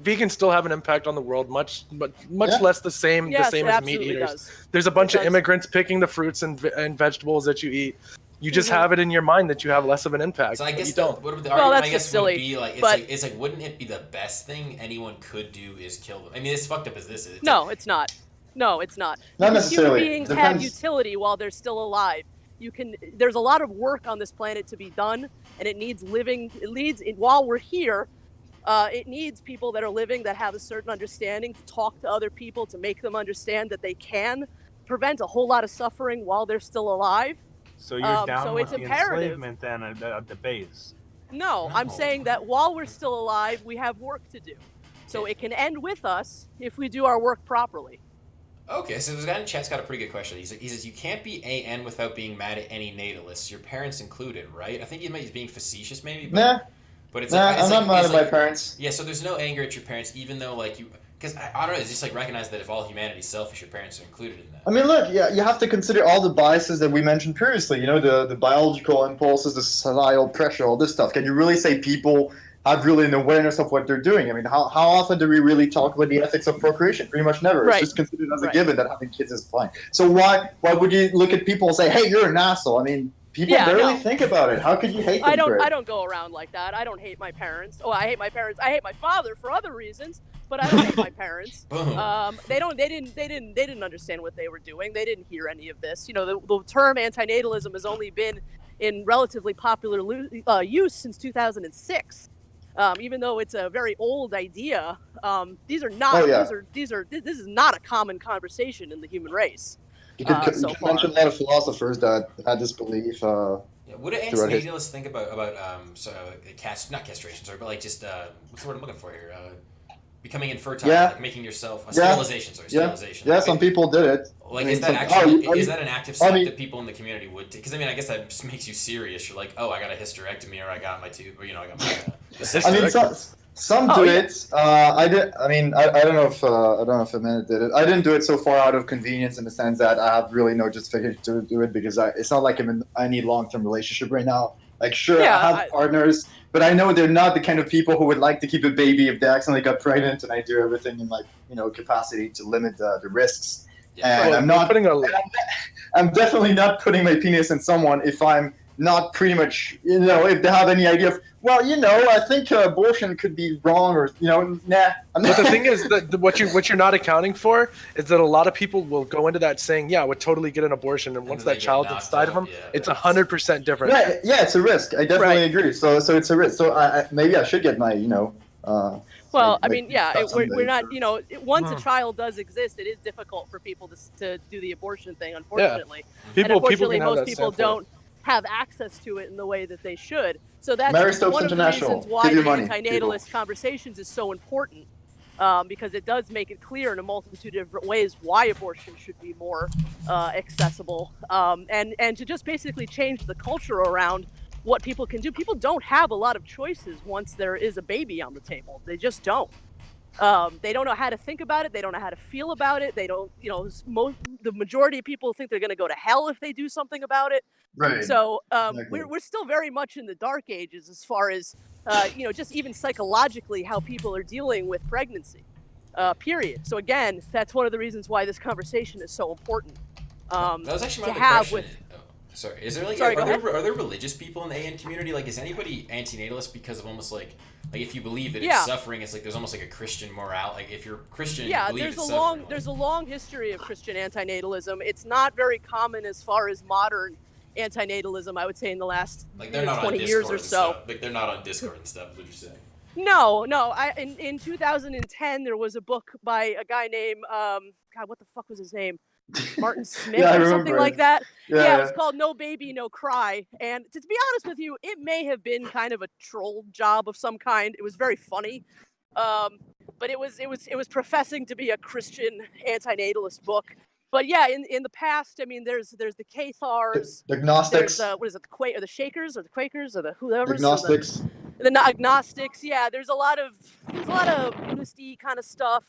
Vegans still have an impact on the world, much less the same as meat eaters. Does. There's a bunch of immigrants picking the fruits and vegetables that you eat. You just have it in your mind that you have less of an impact. So I guess the argument that's just silly. Would be like it's like wouldn't it be the best thing anyone could do is kill them? I mean, as fucked up as this is. It's not. No, it's not. Not necessarily. Human beings have utility while they're still alive. There's a lot of work on this planet to be done, and it needs while we're here. It needs people that are living that have a certain understanding to talk to other people to make them understand that they can prevent a whole lot of suffering while they're still alive. So you're down with it's the enslavement then at the base. No, I'm saying that while we're still alive, we have work to do. So it can end with us if we do our work properly. Okay, so this guy in chat's got a pretty good question. He says, you can't be AN without being mad at any natalists, your parents included, right? I think he's being facetious maybe. But it's I'm not mad at my parents. Yeah, so there's no anger at your parents, even though because I don't know, it's just like recognize that if all humanity's selfish, your parents are included in that. I mean, look, you have to consider all the biases that we mentioned previously. The biological impulses, the societal pressure, all this stuff. Can you really say people have really an awareness of what they're doing? I mean, how often do we really talk about the ethics of procreation? Pretty much never. Right. It's just considered as a given that having kids is fine. So why would you look at people and say, hey, you're an asshole? I mean, people barely think about it. How could you hate them? I don't go around like that. I don't hate my parents. Oh, I hate my parents. I hate my father for other reasons, but I don't hate my parents. They didn't understand what they were doing. They didn't hear any of this. The term anti-natalism has only been in relatively popular use since 2006. Even though it's a very old idea, this is not a common conversation in the human race. You could mention a lot of philosophers that had this belief. What do anti-natalists think about not castration, sorry, but like just what's the word I'm looking for here? Becoming infertile, like making yourself sterilization. Sterilization. Yeah, some people did it. Like, is that an active step that people in the community would take? Because I guess that just makes you serious. You're like, oh, I got a hysterectomy, or I got my tube, or I got my. Some do it. I did. I mean, I don't know if Amanda did it. I didn't do it so far out of convenience in the sense that I have really no justification to do it because it's not like I'm in any long-term relationship right now. Like, sure, I have partners, but I know they're not the kind of people who would like to keep a baby if they accidentally got pregnant, and I do everything in capacity to limit the risks. Yeah. And I'm definitely not putting my penis in someone if I'm not pretty much, if they have any idea of, I think abortion could be wrong, or, nah. But the thing is that what you're not accounting for is that a lot of people will go into that saying, yeah, I would totally get an abortion, and once that child's inside of them, it's 100% different. Right. Yeah, it's a risk. I definitely agree. So it's a risk. So maybe I should get my, Well, we're not, once a child does exist, it is difficult for people to do the abortion thing, unfortunately. Yeah. Unfortunately, most people don't have access to it in the way that they should. So that's one of the reasons why the anti-natalist conversations is so important, because it does make it clear in a multitude of different ways why abortion should be more accessible, and to just basically change the culture around what people can do. People don't have a lot of choices once there is a baby on the table. They just don't. They don't know how to think about it. They don't know how to feel about it. They don't, the majority of people think they're going to go to hell if they do something about it. Right. So we're still very much in the dark ages as far as, just even psychologically how people are dealing with pregnancy, period. So again, that's one of the reasons why this conversation is so important that was actually to have with. Sorry, is there are there religious people in the AN community? Like, is anybody anti-natalist because of almost like if you believe that it's suffering, it's like there's almost like a Christian morale. Like if you're Christian, you believe it's suffering. There's a long history of Christian anti-natalism. It's not very common as far as modern anti-natalism, I would say, in the last 20 years or so. Like they're not on Discord and stuff, is what you're saying. No. In 2010, there was a book by a guy named what the fuck was his name? Martin Smith or something like that. Yeah, it was called No Baby, No Cry. And to be honest with you, it may have been kind of a troll job of some kind. It was very funny. But it was professing to be a Christian anti-natalist book. But yeah, in the past, I mean, there's the Cathars, the Gnostics. What is it, the Shakers or the Quakers or the whoever? The Gnostics. The agnostics. Yeah, there's a lot of Buddhist-y kind of stuff.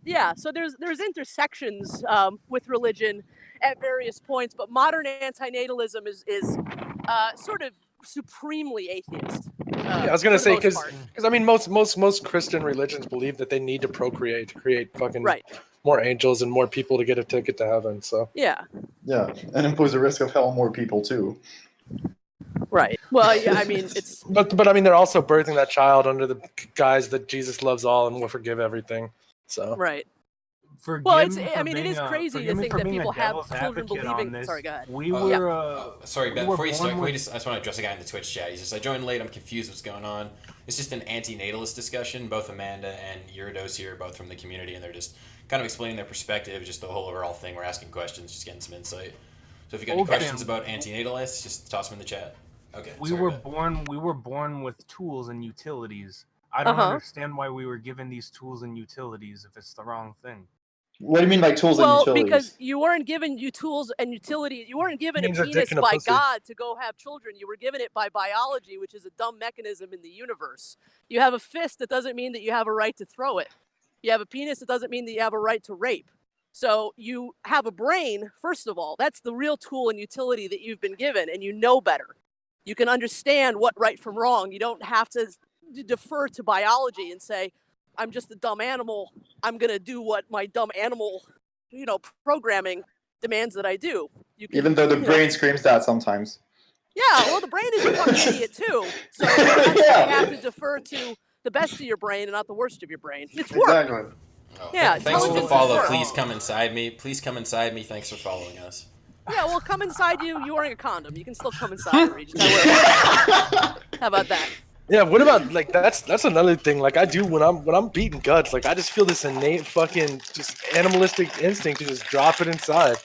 Yeah, so there's intersections with religion at various points, but modern anti-natalism is sort of supremely atheist. I was gonna say because I mean most Christian religions believe that they need to procreate to create fucking more angels and more people to get a ticket to heaven. So yeah, and impose the risk of hell on more people too. Right. Well, yeah, I mean it's but I mean they're also birthing that child under the guise that Jesus loves all and will forgive everything. So right. It is crazy to think that people have children believing. Sorry, go ahead. Sorry, Ben. Before you start, I just want to address a guy in the Twitch chat. He says, "I joined late. I'm confused. What's going on?" It's just an anti-natalist discussion. Both Amanda and Uridos here are both from the community, and they're just kind of explaining their perspective, just the whole overall thing. We're asking questions, just getting some insight. So if you got any questions about anti-natalists, just toss them in the chat. Okay. We were born with tools and utilities. I don't understand why we were given these tools and utilities if it's the wrong thing. What do you mean by tools and utilities? Well, because you weren't given tools and utilities. You weren't given a penis by God to go have children. You were given it by biology, which is a dumb mechanism in the universe. You have a fist, that doesn't mean that you have a right to throw it. You have a penis, that doesn't mean that you have a right to rape. So you have a brain, first of all. That's the real tool and utility that you've been given, and you know better. You can understand what right from wrong. You don't have to defer to biology and say, I'm just a dumb animal. I'm going to do what my dumb animal, programming demands that I do. Even though the brain screams that sometimes. Yeah, well, the brain is a fucking idiot too. So you have to defer to the best of your brain and not the worst of your brain. It's work. Exactly. Yeah. Thanks for the follow. Please come inside me. Thanks for following us. Yeah, well, come inside you. You're wearing a condom. You can still come inside, Regis. How about that? Yeah, what about that's another thing. Like I do when I'm beating guts, like I just feel this innate fucking just animalistic instinct to just drop it inside.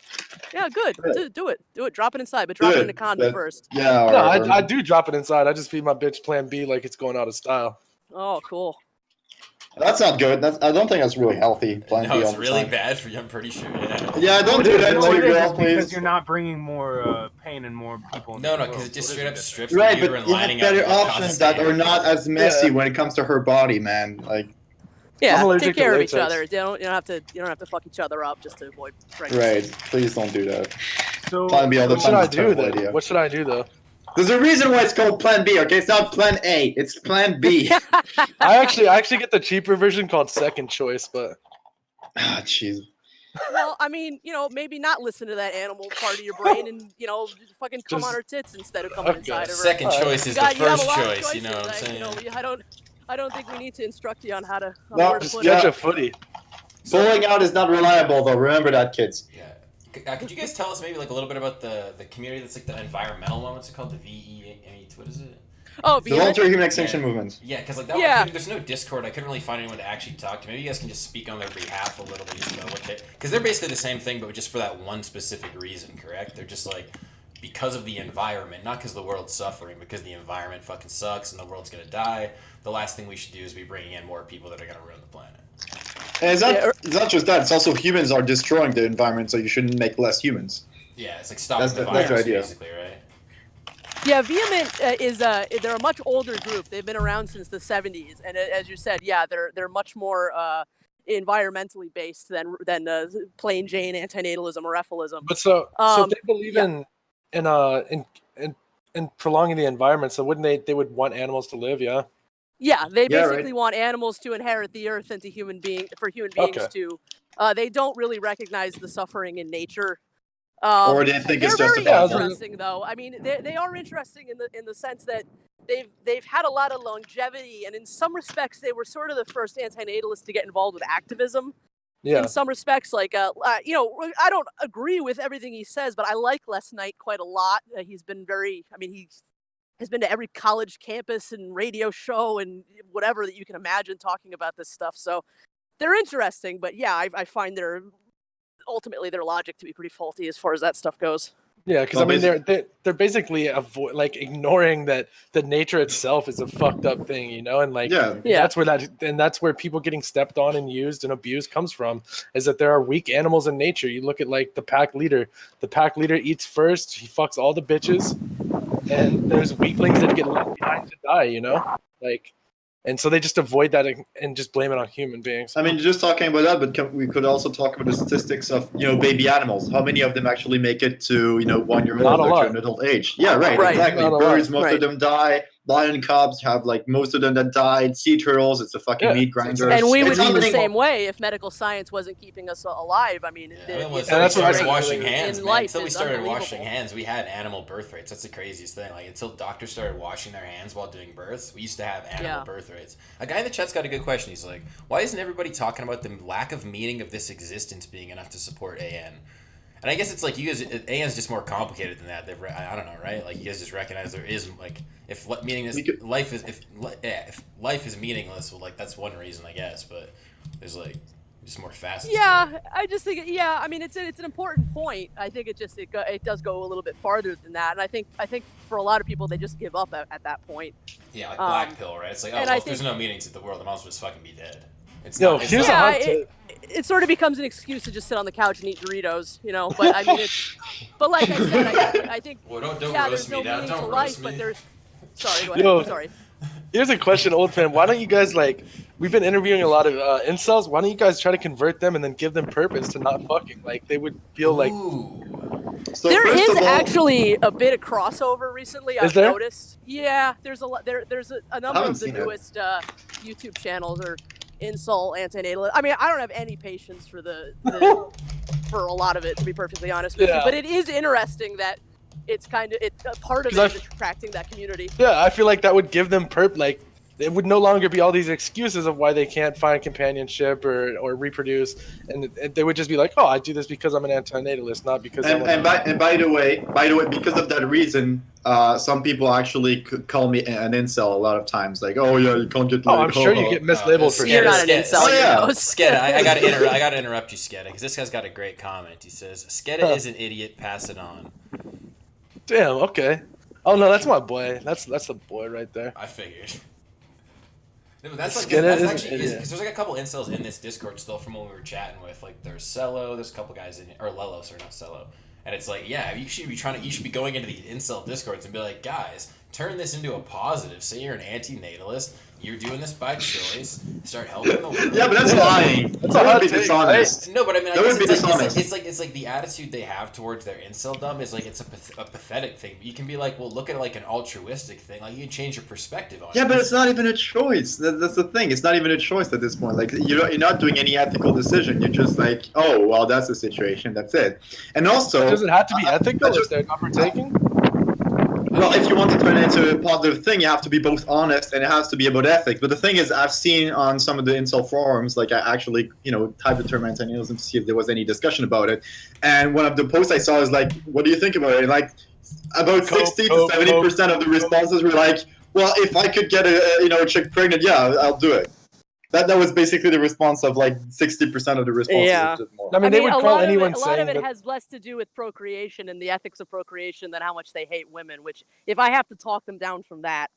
Yeah, good. Do it. Drop it inside, but drop it in a condom first. Yeah. No, I do drop it inside. I just feed my bitch Plan B like it's going out of style. Oh, cool. That's not good. I don't think that's really healthy. No, it's really bad for you. I'm pretty sure. Yeah, don't do that to your girl, please. Because you're not bringing more pain and more people. No, because it just straight up strips right, the uterine but you lining have better out options that are not as messy when it comes to her body, man. Like, take care of each other. You don't have to fuck each other up just to avoid pregnancy. Right. Please don't do that. So what should I do then? What should I do though? There's a reason why it's called Plan B, okay? It's not Plan A, it's Plan B. I actually get the cheaper version called Second Choice, but jeez. Well, I mean, maybe not listen to that animal part of your brain and, fucking come on her tits instead of coming inside of her. Second choice is the first choice, you know what I'm saying? I don't think we need to instruct you on how to just catch a footy. Pulling out is not reliable, though. Remember that, kids. Yeah. Could you guys tell us maybe like a little bit about the community that's like the environmental one? What's it called? The VEME? What is it? Oh, the Voluntary Human Extinction Movement. Yeah, because like that one, there's no Discord. I couldn't really find anyone to actually talk to. Maybe you guys can just speak on their behalf a little bit about what they, because they're basically the same thing, but just for that one specific reason. Correct? They're just like because of the environment, not because the world's suffering, because the environment fucking sucks and the world's gonna die. The last thing we should do is be bringing in more people that are gonna ruin the planet. And it's not just that, it's also humans are destroying the environment, so you shouldn't make less humans. Yeah, it's like stopping the virus, basically, right? Yeah, Vehement they're a much older group. They've been around since the 70s, and as you said, yeah, they're much more environmentally based than plain Jane antinatalism or rephalism. But so if they believe in prolonging the environment, so wouldn't they would want animals to live, yeah? Yeah, they basically want animals to inherit the earth and human beings to. They don't really recognize the suffering in nature. Or they think it's just about interesting, though. I mean, they are interesting in the sense that they've had a lot of longevity, and in some respects, they were sort of the first anti-natalists to get involved with activism. Yeah. In some respects, like I don't agree with everything he says, but I like Les Knight quite a lot. He's been he has been to every college campus and radio show and whatever that you can imagine talking about this stuff. So they're interesting, but yeah, I find ultimately their logic to be pretty faulty as far as that stuff goes. Yeah, because they're basically ignoring that the nature itself is a fucked up thing, and that's where people getting stepped on and used and abused comes from, is that there are weak animals in nature. You look at like the pack leader. The pack leader eats first. He fucks all the bitches, and there's weaklings that get left behind to die. And so they just avoid that and just blame it on human beings. I mean, just talking about that, but we could also talk about the statistics of, baby animals. How many of them actually make it to, 1 year old to an adult age? Yeah, right. Exactly. Birds, most of them die. Lion cubs have most of them that died. Sea turtles, it's a fucking meat grinder. And we would be the same way if medical science wasn't keeping us alive. I mean, that's what I started washing hands, man. Until we started washing hands, we had animal birth rates. That's the craziest thing. Until doctors started washing their hands while doing births, we used to have animal birth rates. A guy in the chat's got a good question. He's like, why isn't everybody talking about the lack of meaning of this existence being enough to support AN? And I guess it's you guys, AN's just more complicated than that. I don't know, right? You guys just recognize there is if life is meaningless, well, that's one reason, I guess. But there's just more facets. Yeah, I just think I mean it's an important point. I think it does go a little bit farther than that, and I think for a lot of people they just give up at that point. Yeah, black pill, right? It's if there's no meaning to the world, I might as well just fucking be dead. It sort of becomes an excuse to just sit on the couch and eat Doritos, But I mean, but like I said, I think well, don't there's no meaning to life, but there's. Sorry, go ahead. Sorry. Here's a question, old fan. Why don't you guys we've been interviewing a lot of incels. Why don't you guys try to convert them and then give them purpose to not fucking? They would feel like. So there is actually a bit of crossover recently. I've noticed. Yeah, there's a lot. There's a number of the newest YouTube channels are incel anti-natalist. I mean, I don't have any patience for for a lot of it, to be perfectly honest with you. But it is interesting that it's a part of it is attracting that community. Yeah, I feel like that would give them it would no longer be all these excuses of why they can't find companionship or reproduce, and they would just be like, oh, I do this because I'm an anti-natalist, not because by the way, because of that reason, some people actually call me an incel a lot of times, oh yeah, you can't get I'm sure you get mislabeled for you're not an incel. Oh yeah, Skeda, I gotta interrupt you, Skeda, because this guy's got a great comment. He says, Skeda is an idiot, pass it on. Damn, okay. Oh no, that's my boy. That's the boy right there. I figured. No, that's actually because there's like a couple incels in this Discord still from when we were chatting with. Like there's Cello, there's a couple guys in or Lelo, sorry, not Cello. And it's like, yeah, you should be going into the incel Discords and be like, guys, turn this into a positive. Say you're an anti-natalist. You're doing this by choice. Start helping the world. Yeah, but that's lying. That would be dishonest. No, but I mean, it's like the attitude they have towards their inceldom is like it's a pathetic thing. But you can be like, well, look at it like an altruistic thing. Like you can change your perspective on it. Yeah, but it's not even a choice. That's the thing. It's not even a choice at this point. Like you're not doing any ethical decision. You're just like, oh, well, that's the situation. That's it. And also, does it have to be ethical if they're not partaking? Well, if you want to turn it into a positive thing, you have to be both honest and it has to be about ethics. But the thing is, I've seen on some of the incel forums, like I actually, typed the term anti-natalism to see if there was any discussion about it. And one of the posts I saw is like, what do you think about it? Like, about 60 to 70% of the responses were like, well, if I could get a chick pregnant, yeah, I'll do it. That was basically the response of like 60% of the responses. Yeah. I mean, they would call anyone saying a lot of it has less to do with procreation and the ethics of procreation than how much they hate women. Which, if I have to talk them down from that,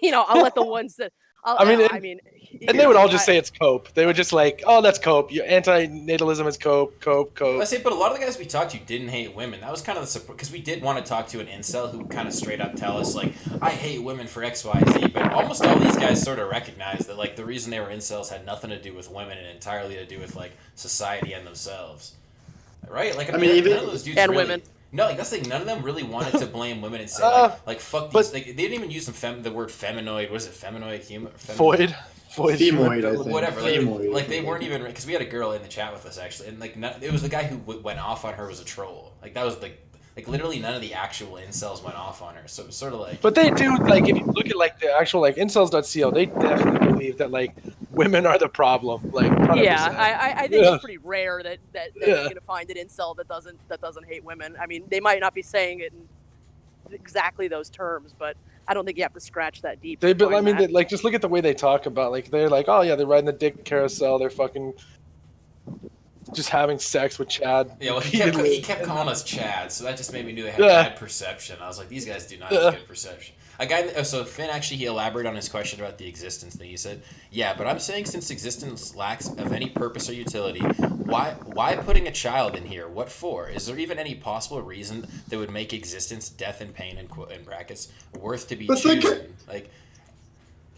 I'll let the ones that. And they would all just say it's cope. They would just like, oh, that's cope. Anti-natalism is cope. I say, but a lot of the guys we talked to didn't hate women. That was kind of the support because we did want to talk to an incel who kind of straight up tell us like, I hate women for X, Y, Z. But almost all these guys sort of recognized that like the reason they were incels had nothing to do with women and entirely to do with like society and themselves, right? Like I mean even none of those dudes and really, women. No, like that's like none of them really wanted to blame women and say like fuck these. Like they didn't even use the word feminoid. What is it? Feminoid, human, Foid, femoid, I think. Whatever. Like they weren't even because we had a girl in the chat with us actually, and like it was the guy who went off on her was a troll. Like that was like literally none of the actual incels went off on her. So it was sort of like. But they do like if you look at like the actual like incels.co, they definitely believe that like women are the problem. Like 100%. Yeah, I think it's pretty rare that you're gonna find an incel that doesn't hate women. I mean, they might not be saying it in exactly those terms, but I don't think you have to scratch that deep. Like just look at the way they talk about like they're like, oh yeah, they're riding the dick carousel. They're fucking just having sex with Chad. Yeah, well, he kept calling us Chad, so that just made me know they had bad perception. I was like, these guys do not have good perception. So Finn actually, he elaborated on his question about the existence thing. He said, yeah, but I'm saying since existence lacks of any purpose or utility, why putting a child in here? What for? Is there even any possible reason that would make existence, death, and pain, in brackets, worth to be chosen?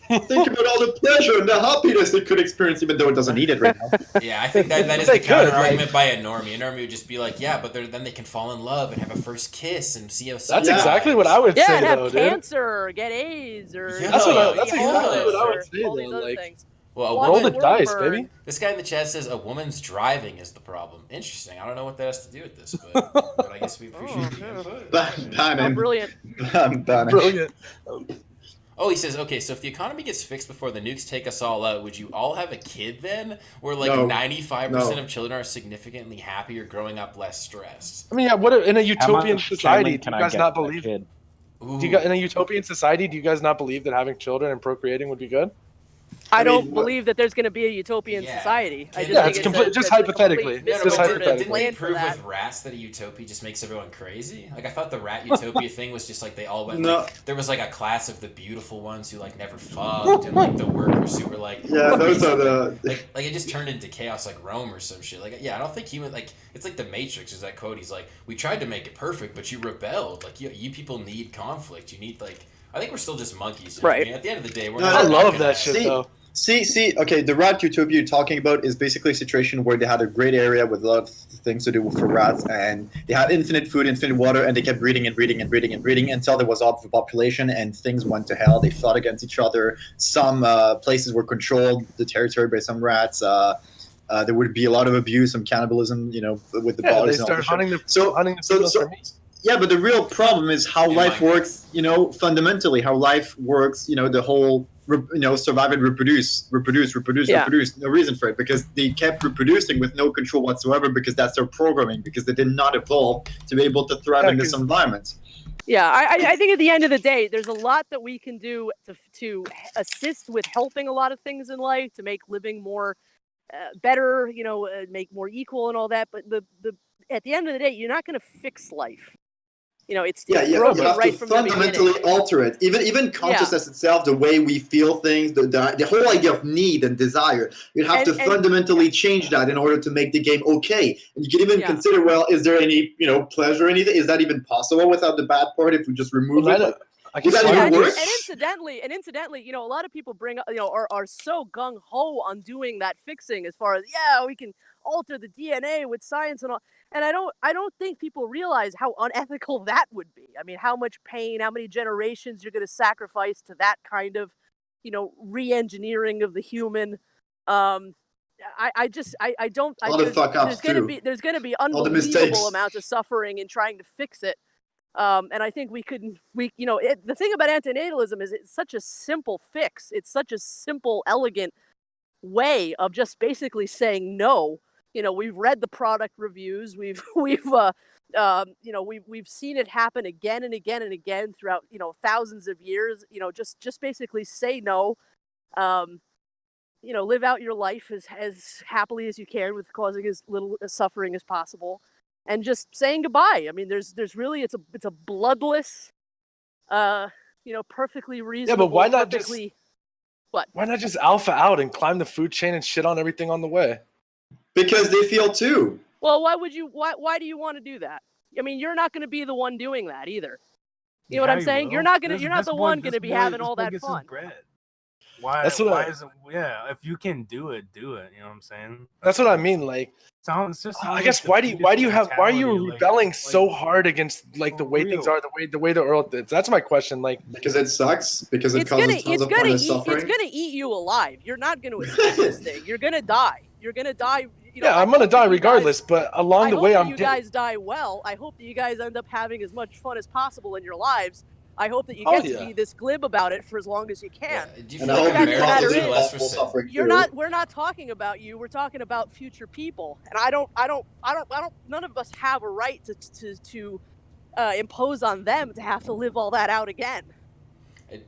Think about all the pleasure and the happiness it could experience, even though it doesn't need it right now. Yeah, I think that is the counter argument by a normie. A normie would just be like, yeah, but then they can fall in love and have a first kiss and see how. That's exactly what I would say. And have though, cancer, or get AIDS, or that's exactly what I would say. All these other things. Well, roll the dice, baby. This guy in the chat says a woman's driving is the problem. Interesting. I don't know what that has to do with this, but I guess we appreciate the input. Brilliant. Oh, he says, okay, so if the economy gets fixed before the nukes take us all out, would you all have a kid then? Where 95% of children are significantly happier growing up less stressed? I mean, yeah, what in a utopian society do you guys not believe? In a utopian society, do you guys not believe that having children and procreating would be good? I don't believe that there's going to be a utopian society. Just hypothetically. Didn't we prove with rats that a utopia just makes everyone crazy? Like I thought the rat utopia thing was just like they all went. There was like a class of the beautiful ones who like never fucked, and like the workers who were like. Yeah, those are the. Like it just turned into chaos like Rome or some shit. Like I don't think it's like the Matrix. Is that quote? He's like, we tried to make it perfect, but you rebelled. Like you people need conflict. You need like. I think we're still just monkeys. Right. I mean, at the end of the day, we're I love that shit though. Okay, the rat utopia you're talking about is basically a situation where they had a great area with a lot of things to do for rats, and they had infinite food, infinite water, and they kept breeding until there was overpopulation and things went to hell. They fought against each other. Some places were controlled, the territory, by some rats. There would be a lot of abuse, some cannibalism, with the bodies. They started hunting the yeah, but the real problem is how life works, fundamentally, how life works, the whole, survive and reproduce. No reason for it, because they kept reproducing with no control whatsoever, because that's their programming, because they did not evolve to be able to thrive in this environment. Yeah, I think at the end of the day, there's a lot that we can do to assist with helping a lot of things in life, to make living more better, make more equal and all that. But the at the end of the day, you're not going to fix life. It's you broken have right to from the beginning. fundamentally alter it. Even consciousness itself, the way we feel things, the whole idea of need and desire, you have to fundamentally change that in order to make the game okay. And you can even consider, well, is there any pleasure or anything? Is that even possible without the bad part if we just remove it? And incidentally, a lot of people bring up, are so gung ho on doing that fixing as far as we can alter the DNA with science and all. And I don't think people realize how unethical that would be. I mean, how much pain, how many generations you're going to sacrifice to that kind of, re-engineering of the human. There's going to be unbelievable amounts of suffering in trying to fix it. And I think the thing about antinatalism is it's such a simple fix. It's such a simple, elegant way of just basically saying no. We've read the product reviews. We've seen it happen again and again and again throughout, thousands of years. Just basically say no. Live out your life as happily as you can with causing as little suffering as possible. And just saying goodbye. I mean, there's really it's a bloodless, perfectly reasonable. Yeah, but why not Why not just alpha out and climb the food chain and shit on everything on the way? Because they feel too. Well, why do you want to do that? I mean, you're not going to be the one doing that either. You know what I'm saying? You're not the one going to be having all that fun. Why is it? Yeah, if you can do it, do it. You know what I'm saying? That's what I mean. Like, I guess why are you rebelling so hard against the way things are, the way the world is? That's my question. Like, because it sucks. Because it causes tons of pointless suffering. It's gonna eat you alive. You're not gonna escape this thing. You're gonna die. You're gonna die. I'm gonna die regardless. But along the way, you guys die well. I hope that you guys end up having as much fun as possible in your lives. I hope that you get to be this glib about it for as long as you can. Yeah. Do you feel like Americans are less receptive? We're not talking about you. We're talking about future people. And I don't. None of us have a right to impose on them to have to live all that out again.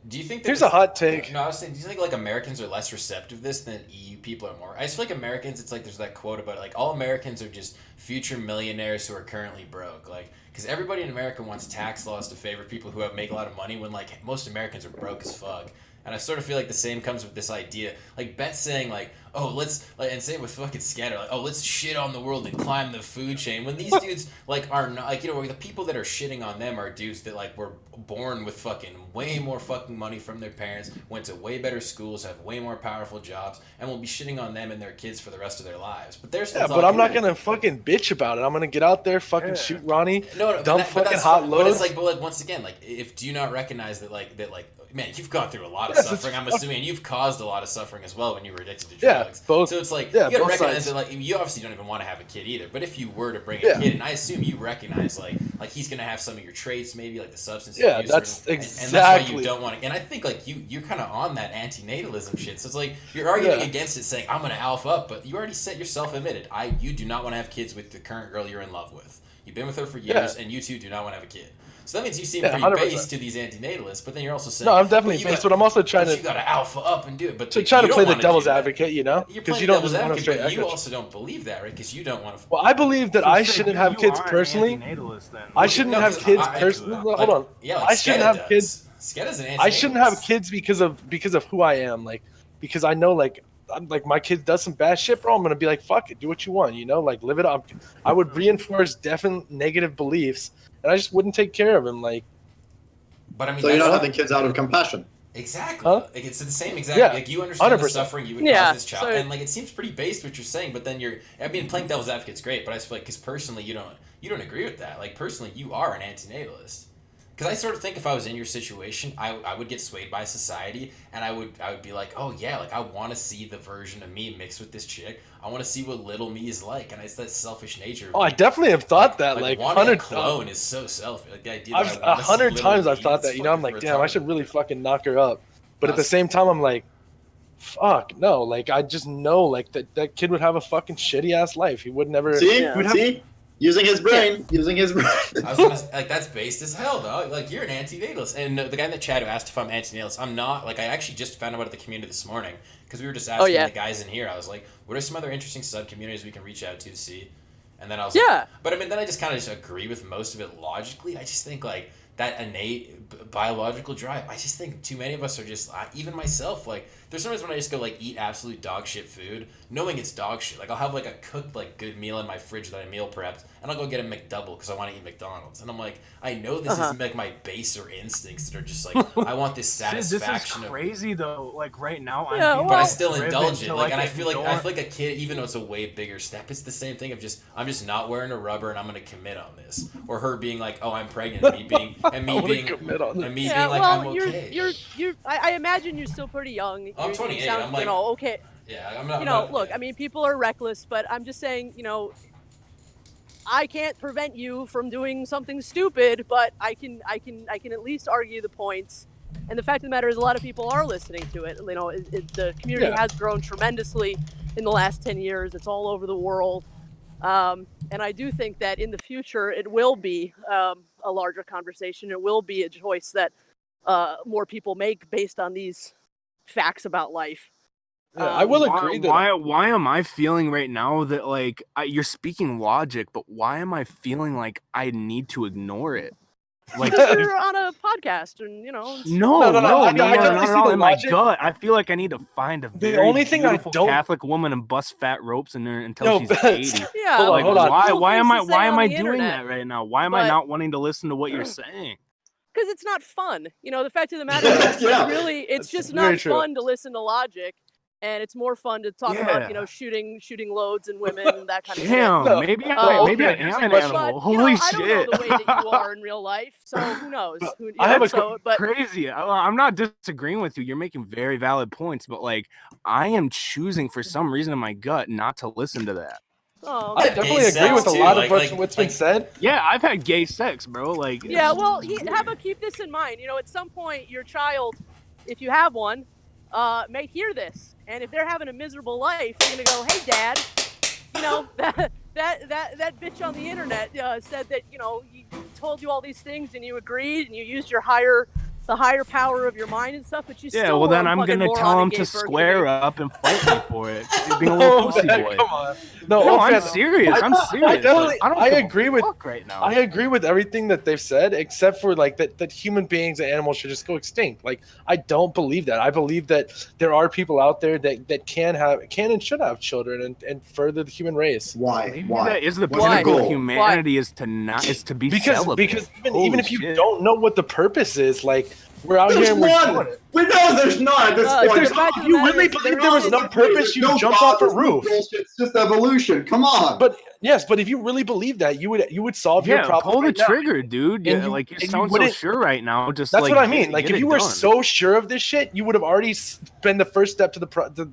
Do you think here's a hot take? No, I was saying, do you think Americans are less receptive to this than EU people are more? I just feel like Americans, it's like there's that quote about all Americans are just future millionaires who are currently broke. Because everybody in America wants tax laws to favor people who make a lot of money when most Americans are broke as fuck. And I sort of feel like the same comes with this idea. Bet's saying let's and say it with fucking Scatter, let's shit on the world and climb the food chain. When these dudes are not the people that are shitting on them are dudes that were born with fucking way more fucking money from their parents, went to way better schools, have way more powerful jobs, and will be shitting on them and their kids for the rest of their lives. But they're still but I'm not gonna fucking bitch about it. I'm gonna get out there, fucking shoot Ronnie, dump fucking hot loads. But it's once again, do you not recognize that man, you've gone through a lot of suffering. I'm assuming you've caused a lot of suffering as well when you were addicted to drugs. Both. So it's you gotta recognize that you obviously don't even want to have a kid either. But if you were to bring a kid, and I assume you recognize he's gonna have some of your traits, maybe the substance abuse. Yeah, that's exactly. And that's why you don't want to. And I think you're kind of on that anti-natalism shit. So it's you're arguing against it, saying I'm gonna alpha up, but you already admitted you do not want to have kids with the current girl you're in love with. You've been with her for years, and you two do not want to have a kid. So that means you seem pretty 100%. Based to these anti-natalists, but then you're also saying... No, I'm definitely based, but I'm also trying to... You got to alpha up and do it, but... So trying to play the devil's advocate, Because you don't just want to straight... But you also don't believe that, right? Because you don't want to... Well, I believe that I shouldn't have kids personally. I shouldn't have kids personally. Hold on. Yeah, I shouldn't have kids... Skeda's an anti-natalist. I shouldn't have kids because of who I am. Because I know, I'm my kid does some bad shit, bro. I'm gonna be fuck it, do what you want, live it up. I would reinforce definite negative beliefs, and I just wouldn't take care of him, But I mean, so you're not having kids out of compassion. Exactly. It's the same exact. You understand 100%. The suffering you would cause this child, and it seems pretty based what you're saying. But then playing devil's advocate's great, but I just feel because personally you don't agree with that. Personally, you are an anti-natalist. Because I sort of think if I was in your situation, I would get swayed by society, and I would be oh yeah, I want to see the version of me mixed with this chick. I want to see what little me is like, and it's that selfish nature. Oh, I definitely have thought that. Wanting a clone is so selfish. The idea that 100 times I've thought that. I'm damn, I should really fucking knock her up. But at the same time, I'm fuck no. I just know that kid would have a fucking shitty ass life. He would never. See. Using his brain. I was gonna say, that's based as hell, dog. You're an anti-natalist. And the guy in the chat who asked if I'm anti-natalist, I'm not. I actually just found out about the community this morning because we were just asking the guys in here. I was what are some other interesting sub-communities we can reach out to see? And then I was like, but I mean, then I just kind of just agree with most of it logically. I just think like that innate biological drive. I just think too many of us are just, even myself, like there's sometimes when I just go like eat absolute dog shit food, knowing it's dog shit. Like I'll have like a cooked like good meal in my fridge that I meal prepped, and I'll go get a McDouble because I want to eat McDonald's. And I'm like, I know this is like my baser instincts that are just like, I want this satisfaction. This is crazy though. Like right now, but I still indulge it. Like, and I feel like a kid, even though it's a way bigger step, it's the same thing of just I'm just not wearing a rubber and I'm gonna commit on this. Or her being like, oh, I'm pregnant, and me being like, I'm okay. I imagine you're still pretty young. I'm 28. I'm like, okay. Yeah, I'm not. Look, I mean, people are reckless, but I'm just saying, I can't prevent you from doing something stupid, but I can at least argue the points. And the fact of the matter is, a lot of people are listening to it. The community has grown tremendously in the last 10 years. It's all over the world. And I do think that in the future, it will be a larger conversation. It will be a choice that more people make based on these facts about life. Yeah, I will agree. Why am I feeling right now that like you're speaking logic, but why am I feeling like I need to ignore it? Like you're on a podcast, and No. In my gut, I feel like I need to find a very beautiful Catholic woman and bust fat ropes in there until she's 80. Yeah, hold on. Why am I doing that right now? Why am I not wanting to listen to what you're saying? Because it's not fun. The fact of the matter is, it's just not fun to listen to logic. And it's more fun to talk about, shooting loads and women and that kind of shit. Maybe I am an animal. Holy shit! I don't know the way that you are in real life, so who knows? Crazy. I'm not disagreeing with you. You're making very valid points, but like, I am choosing for some reason in my gut not to listen to that. Oh, I definitely agree with a lot of what's been said. Yeah, I've had gay sex, bro. Like, yeah. Well, how about keep this in mind? At some point, your child, if you have one, may hear this. And if they're having a miserable life, they're gonna go, "Hey, Dad, that bitch on the internet said that he told you all these things and you agreed and you used the higher power of your mind and stuff, but you still." Yeah, well then I'm gonna tell him to square up and fight me for it. He's being a little pussy boy. Come on. No, I'm serious. I agree with right now. I agree with everything that they've said, except for like that human beings and animals should just go extinct. Like I don't believe that. I believe that there are people out there that can and should have children and further the human race. Why? That is the pinnacle of humanity is to be celibate. Because even if you don't know what the purpose is, like we're out here and we're doing it. We know there's not at this point. If you really believe there was no purpose, you jump off a roof. It's just evolution. Come on. But if you really believe that, you would solve your problem. Pull the right trigger, dude. Yeah, you sound so sure right now. Just that's what I mean. Like if you were so sure of this shit, you would have already been the first step to the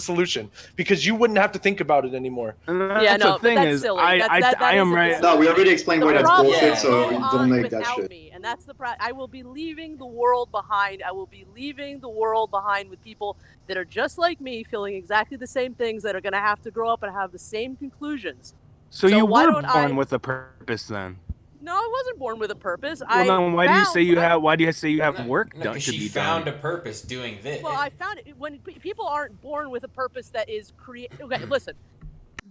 solution, because you wouldn't have to think about it anymore. The thing is, silly. I am right. No, we already explained why that's bullshit, so don't make that shit. And that's the I will be leaving the world behind. I will be leaving the world behind with people that are just like me, feeling exactly the same things, that are going to have to grow up and have the same conclusions. So you were born with a purpose then? No, I wasn't born with a purpose. Then why do you say you have? Why do you say you have work done? Because she found a purpose doing this. Well, I found it when people aren't born with a purpose that is Okay, listen.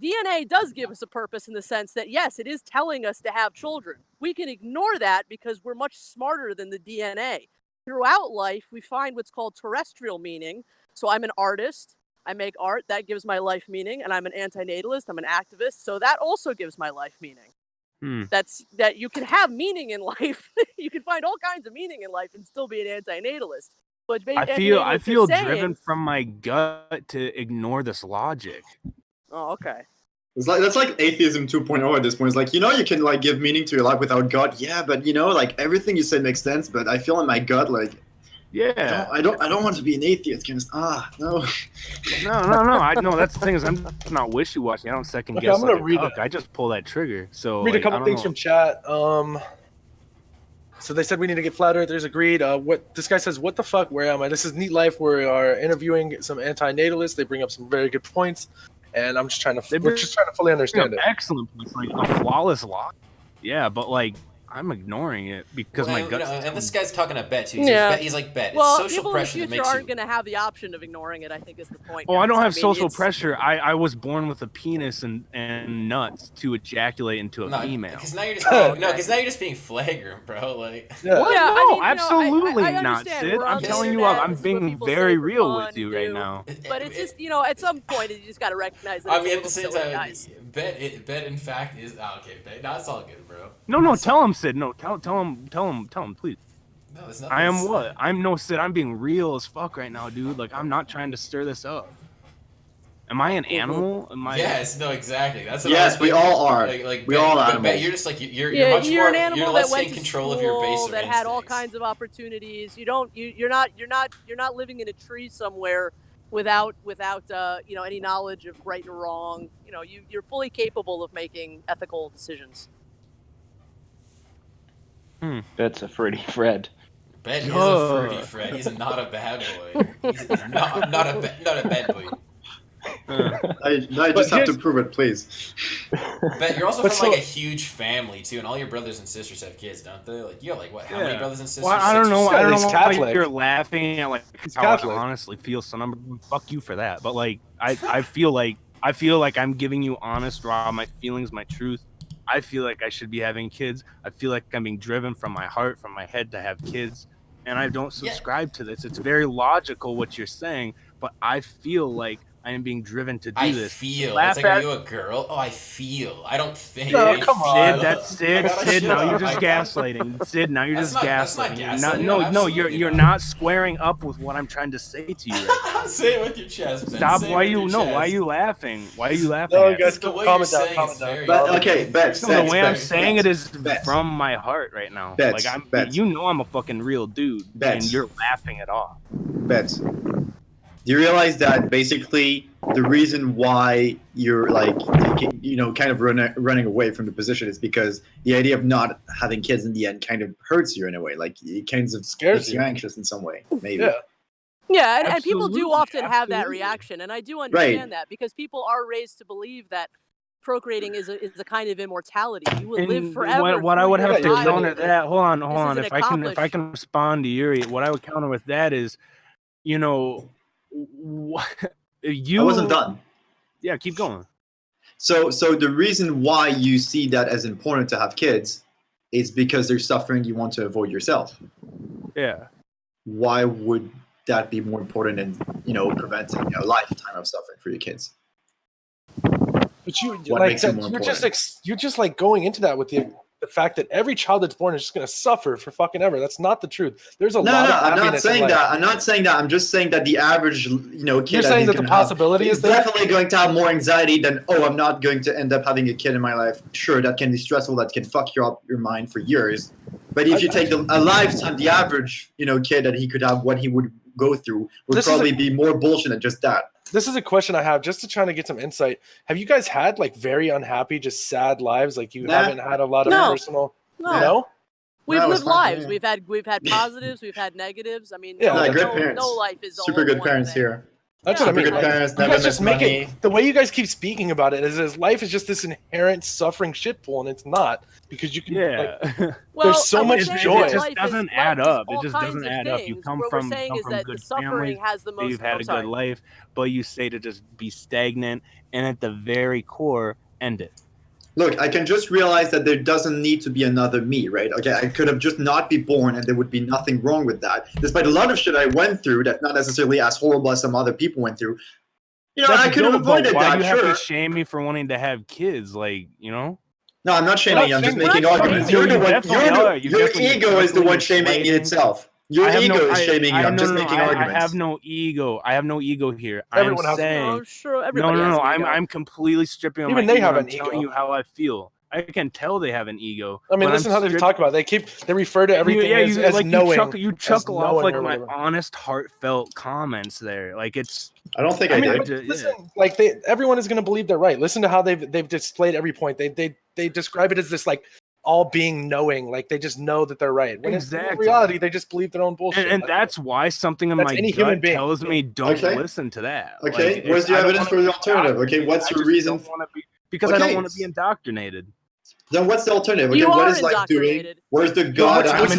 DNA does give us a purpose in the sense that, yes, it is telling us to have children. We can ignore that because we're much smarter than the DNA. Throughout life, we find what's called terrestrial meaning. So I'm an artist. I make art. That gives my life meaning. And I'm an anti-natalist. I'm an activist. So that also gives my life meaning. That you can have meaning in life. You can find all kinds of meaning in life and still be an anti-natalist. But I feel driven from my gut to ignore this logic. Oh, okay. That's like atheism 2.0 at this point. It's like, you can like give meaning to your life without God. Yeah, but like everything you say makes sense, but I feel in my gut like, yeah, I don't want to be an atheist. No. No. I know that's the thing is I'm not wishy-washy. I don't second guess. I just pull that trigger. So read a couple things from chat. So they said we need to get flat earthers. Agreed. What this guy says, what the fuck? Where am I? This is Neat Life. We are interviewing some anti-natalists. They bring up some very good points, and we're just trying to fully understand it. Excellent points, like a flawless lock. Yeah, but like I'm ignoring it because my gut. And this guy's talking to Bet too. He's like Bet. Well, it's social people pressure in the that future makes aren't going to have the option of ignoring it. I think is the point. Oh, I don't have social pressure. I was born with a penis and nuts to ejaculate into a female. Because now you're just being flagrant, bro. Like, absolutely not, Sid. I'm telling you, I'm being very real with you right now. But it's just at some point you just got to recognize that. I mean, at the same time, Bet in fact is okay. Bet, no, it's all good, bro. No, tell him, Sid. No, tell him, please. No, there's nothing. I am what? Sid. I'm being real as fuck right now, dude. Like, I'm not trying to stir this up. Am I an animal? Yes, no, exactly. That's what yes, we all are. We all are. Bet, you're just like you're much more. An animal you're less that went in to control school, of your base that had all kinds of opportunities. You're not living in a tree somewhere without any knowledge of right and wrong. You're fully capable of making ethical decisions. That's a fruity Fred. Bet is a fruity Fred. He's not a bad boy. He's not a bad boy. I just have to prove it, please. Bet you're also from like a huge family too, and all your brothers and sisters have kids, don't they? Like you have like what? How many brothers and sisters? Well, I don't know why you're laughing at how Catholic. I honestly feel. So fuck you for that. But like I feel like I'm giving you honest, raw, my feelings, my truth. I feel like I should be having kids. I feel like I'm being driven from my heart, from my head to have kids. And I don't subscribe to this. It's very logical what you're saying, but I feel like I am being driven to do this. I feel. It's like, are you a girl? Oh, I feel. I don't think. No, come on. Sid, now you're just gaslighting. Sid, now you're just gaslighting. No, you're not squaring up with what I'm trying to say to you right now. Say it with your chest, Ben. Stop. Why are you laughing? Why are you laughing? No, guys, calm down. The way I'm saying it is from my heart right now. Bets, like bets. I'm a fucking real dude, and you're laughing it off. Bets. Do you realize that basically the reason why you're like, kind of running away from the position is because the idea of not having kids in the end kind of hurts you in a way. Like it kind of makes you anxious in some way, maybe. Yeah, and people do often have that reaction, and I do understand that because people are raised to believe that procreating is a kind of immortality. You will live forever. What I would have to counter that, hold on. If I can respond to Yuri, what I would counter with that is, I wasn't done. Yeah, keep going. So the reason why you see that as important to have kids is because there's suffering you want to avoid yourself. Yeah. Why would that be more important than preventing a lifetime of suffering for your kids? But you're just like going into that with the fact that every child that's born is just going to suffer for fucking ever. That's not the truth. There's a lot of happiness. I'm not saying that. I'm just saying that the average, kid. You're saying that the possibility is definitely going to have more anxiety than, I'm not going to end up having a kid in my life. Sure, that can be stressful. That can fuck your mind for years. But if you take a lifetime, the average, kid that he could have, what he would go through would probably be more bullshit than just that. This is a question I have just to try to get some insight. Have you guys had like very unhappy, just sad lives? Like you haven't had a lot of personal. No. We've lived lives. We've had positives. We've had negatives. I mean, good parents. No life is super good parents here. That's what I mean. Super good parents. Never miss money. The way you guys keep speaking about it is life is just this inherent suffering shitpool, and it's not because you can. There's so much joy. It just doesn't add up. It just doesn't add up. You come from good families. You've had a good life, but you say to just be stagnant, and at the very core, end it. Look, I can just realize that there doesn't need to be another me, right? Okay, I could have just not be born and there would be nothing wrong with that. Despite a lot of shit I went through that's not necessarily as horrible as some other people went through. I could have avoided that, why do you have to shame me for wanting to have kids? No, I'm not shaming you. I'm just making arguments. Your ego is the one shaming itself. Your ego is shaming you. I'm just making arguments. I have no ego. I have no ego here. Everyone I'm has saying, I'm sure everybody has an ego. I'm completely stripping on Even my they ego. have an I'm ego. telling you how I feel. I can tell they have an ego. I mean, listen how they talk about it. They refer to everything as knowing. You chuckle off like my honest, heartfelt comments there. Like it's. I don't think I did. Listen, everyone is going to believe they're right. Listen to how they've displayed every point. They describe it as this like all being knowing, like they just know that they're right. When in reality, they just believe their own bullshit. And that's why something in my gut tells me don't listen to that. Okay, where's the evidence for the alternative? Okay, what's your reason? Because I don't want to be indoctrinated. Then what's the alternative? Okay, You what are is life doing? indoctrinated. Where's the God? I'm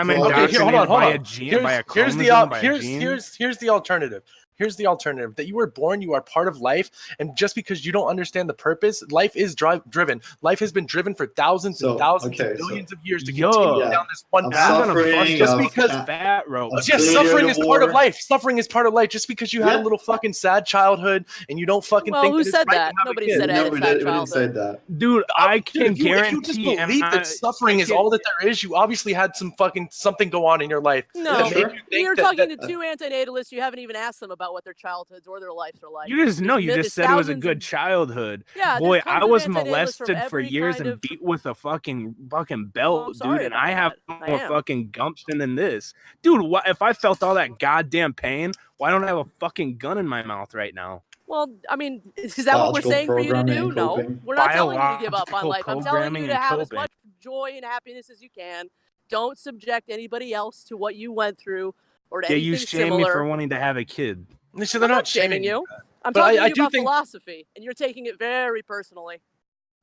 indoctrinated by a gene, by a chromosome, by a gene. Here's the alternative. Here's the alternative: that you were born, you are part of life, and just because you don't understand the purpose, life is driven. Life has been driven for thousands and thousands and billions of years to continue down this one path. Just because fat rope. Yes, suffering is part of life. Suffering is part of life. Just because you had a little fucking sad childhood and you don't fucking think who that said it's right that? to have Nobody a kid. said that. Nobody didn't say that. Dude, I can guarantee. If you just believe that suffering is all that there is, you obviously had some fucking something go on in your life. No, you're talking to two antinatalists. You haven't even asked them about what their childhoods or their lives are like. You just said it was a good childhood. Yeah, boy, I was molested for years and beat with a fucking belt, dude, and I have more fucking gumption than this. Dude, what if I felt all that goddamn pain? Why don't I have a fucking gun in my mouth right now? Well, I mean, is that what we're saying for you to do? No, we're not telling you to give up on life. I'm telling you to have as much joy and happiness as you can. Don't subject anybody else to what you went through or to anything you shame similar. me for wanting to have a kid. So they're not shaming you. I'm talking to you about philosophy, and you're taking it very personally.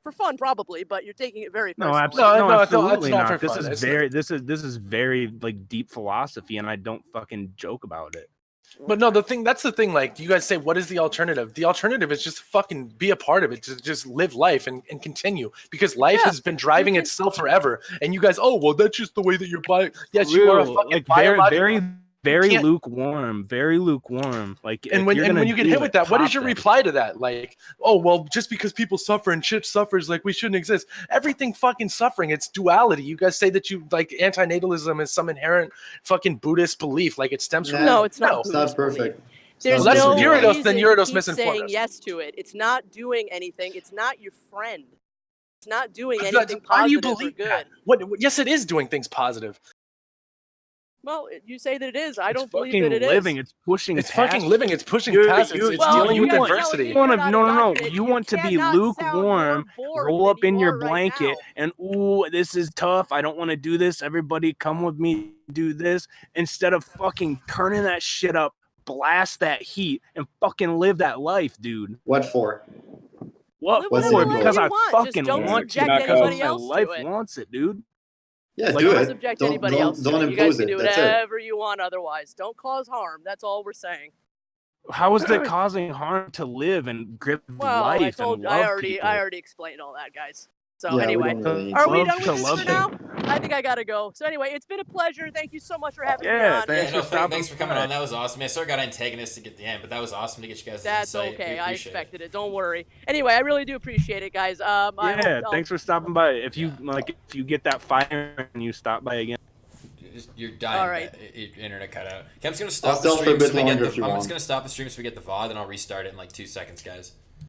For fun, probably, but you're taking it very personally. No, absolutely not. This is very like deep philosophy, and I don't fucking joke about it. But no, that's the thing. Like, you guys say, what is the alternative? The alternative is just fucking be a part of it, to just live life and continue, because life has been driving itself forever. And you guys, that's just the way that you're by. Yes, you are a fucking very lukewarm, very lukewarm. Like, and when you get hit with that, what is your reply to that? Like, just because people suffer and shit suffers, like we shouldn't exist. Everything fucking suffering. It's duality. You guys say that you like anti-natalism is some inherent fucking Buddhist belief, like it stems from. No, it's not. It's not perfect. There's no Eurydos, then Eurydos misinformed saying us. yes to it. It's not doing anything. It's not your friend. It's not doing anything positive. Why do you believe that? Yes, it is doing things positive. Well, you say that it is. I don't believe that it living. is. It's pushing. It's fucking living. It's pushing past. It's dealing with adversity. You want to be lukewarm, roll up in your blanket, and this is tough. I don't want to do this. Everybody, come with me. Do this instead of fucking turning that shit up, blast that heat, and fucking live that life, dude. What for? What for? Because I fucking want to. Because my life wants it, dude. Yeah, do it. Subject anybody else. Don't you guys impose can do it. That's whatever you want otherwise. Don't cause harm. That's all we're saying. How is it causing harm to live and grip life and love I already explained all that, guys. So anyway, are we done with this for now? I think I gotta go. So anyway, it's been a pleasure. Thank you so much for having me on. Thanks for coming on. That was awesome. I sort of got antagonistic at the end, but that was awesome to get you guys. That's okay. I expected it. Don't worry. Anyway, I really do appreciate it, guys. Thanks for stopping by. If you get that fire and you stop by again. You're dying. All right. Your internet cut out. Okay, I'm just gonna stop the stream. I'm just gonna stop the stream so we get the VOD, and I'll restart it in like 2 seconds, guys.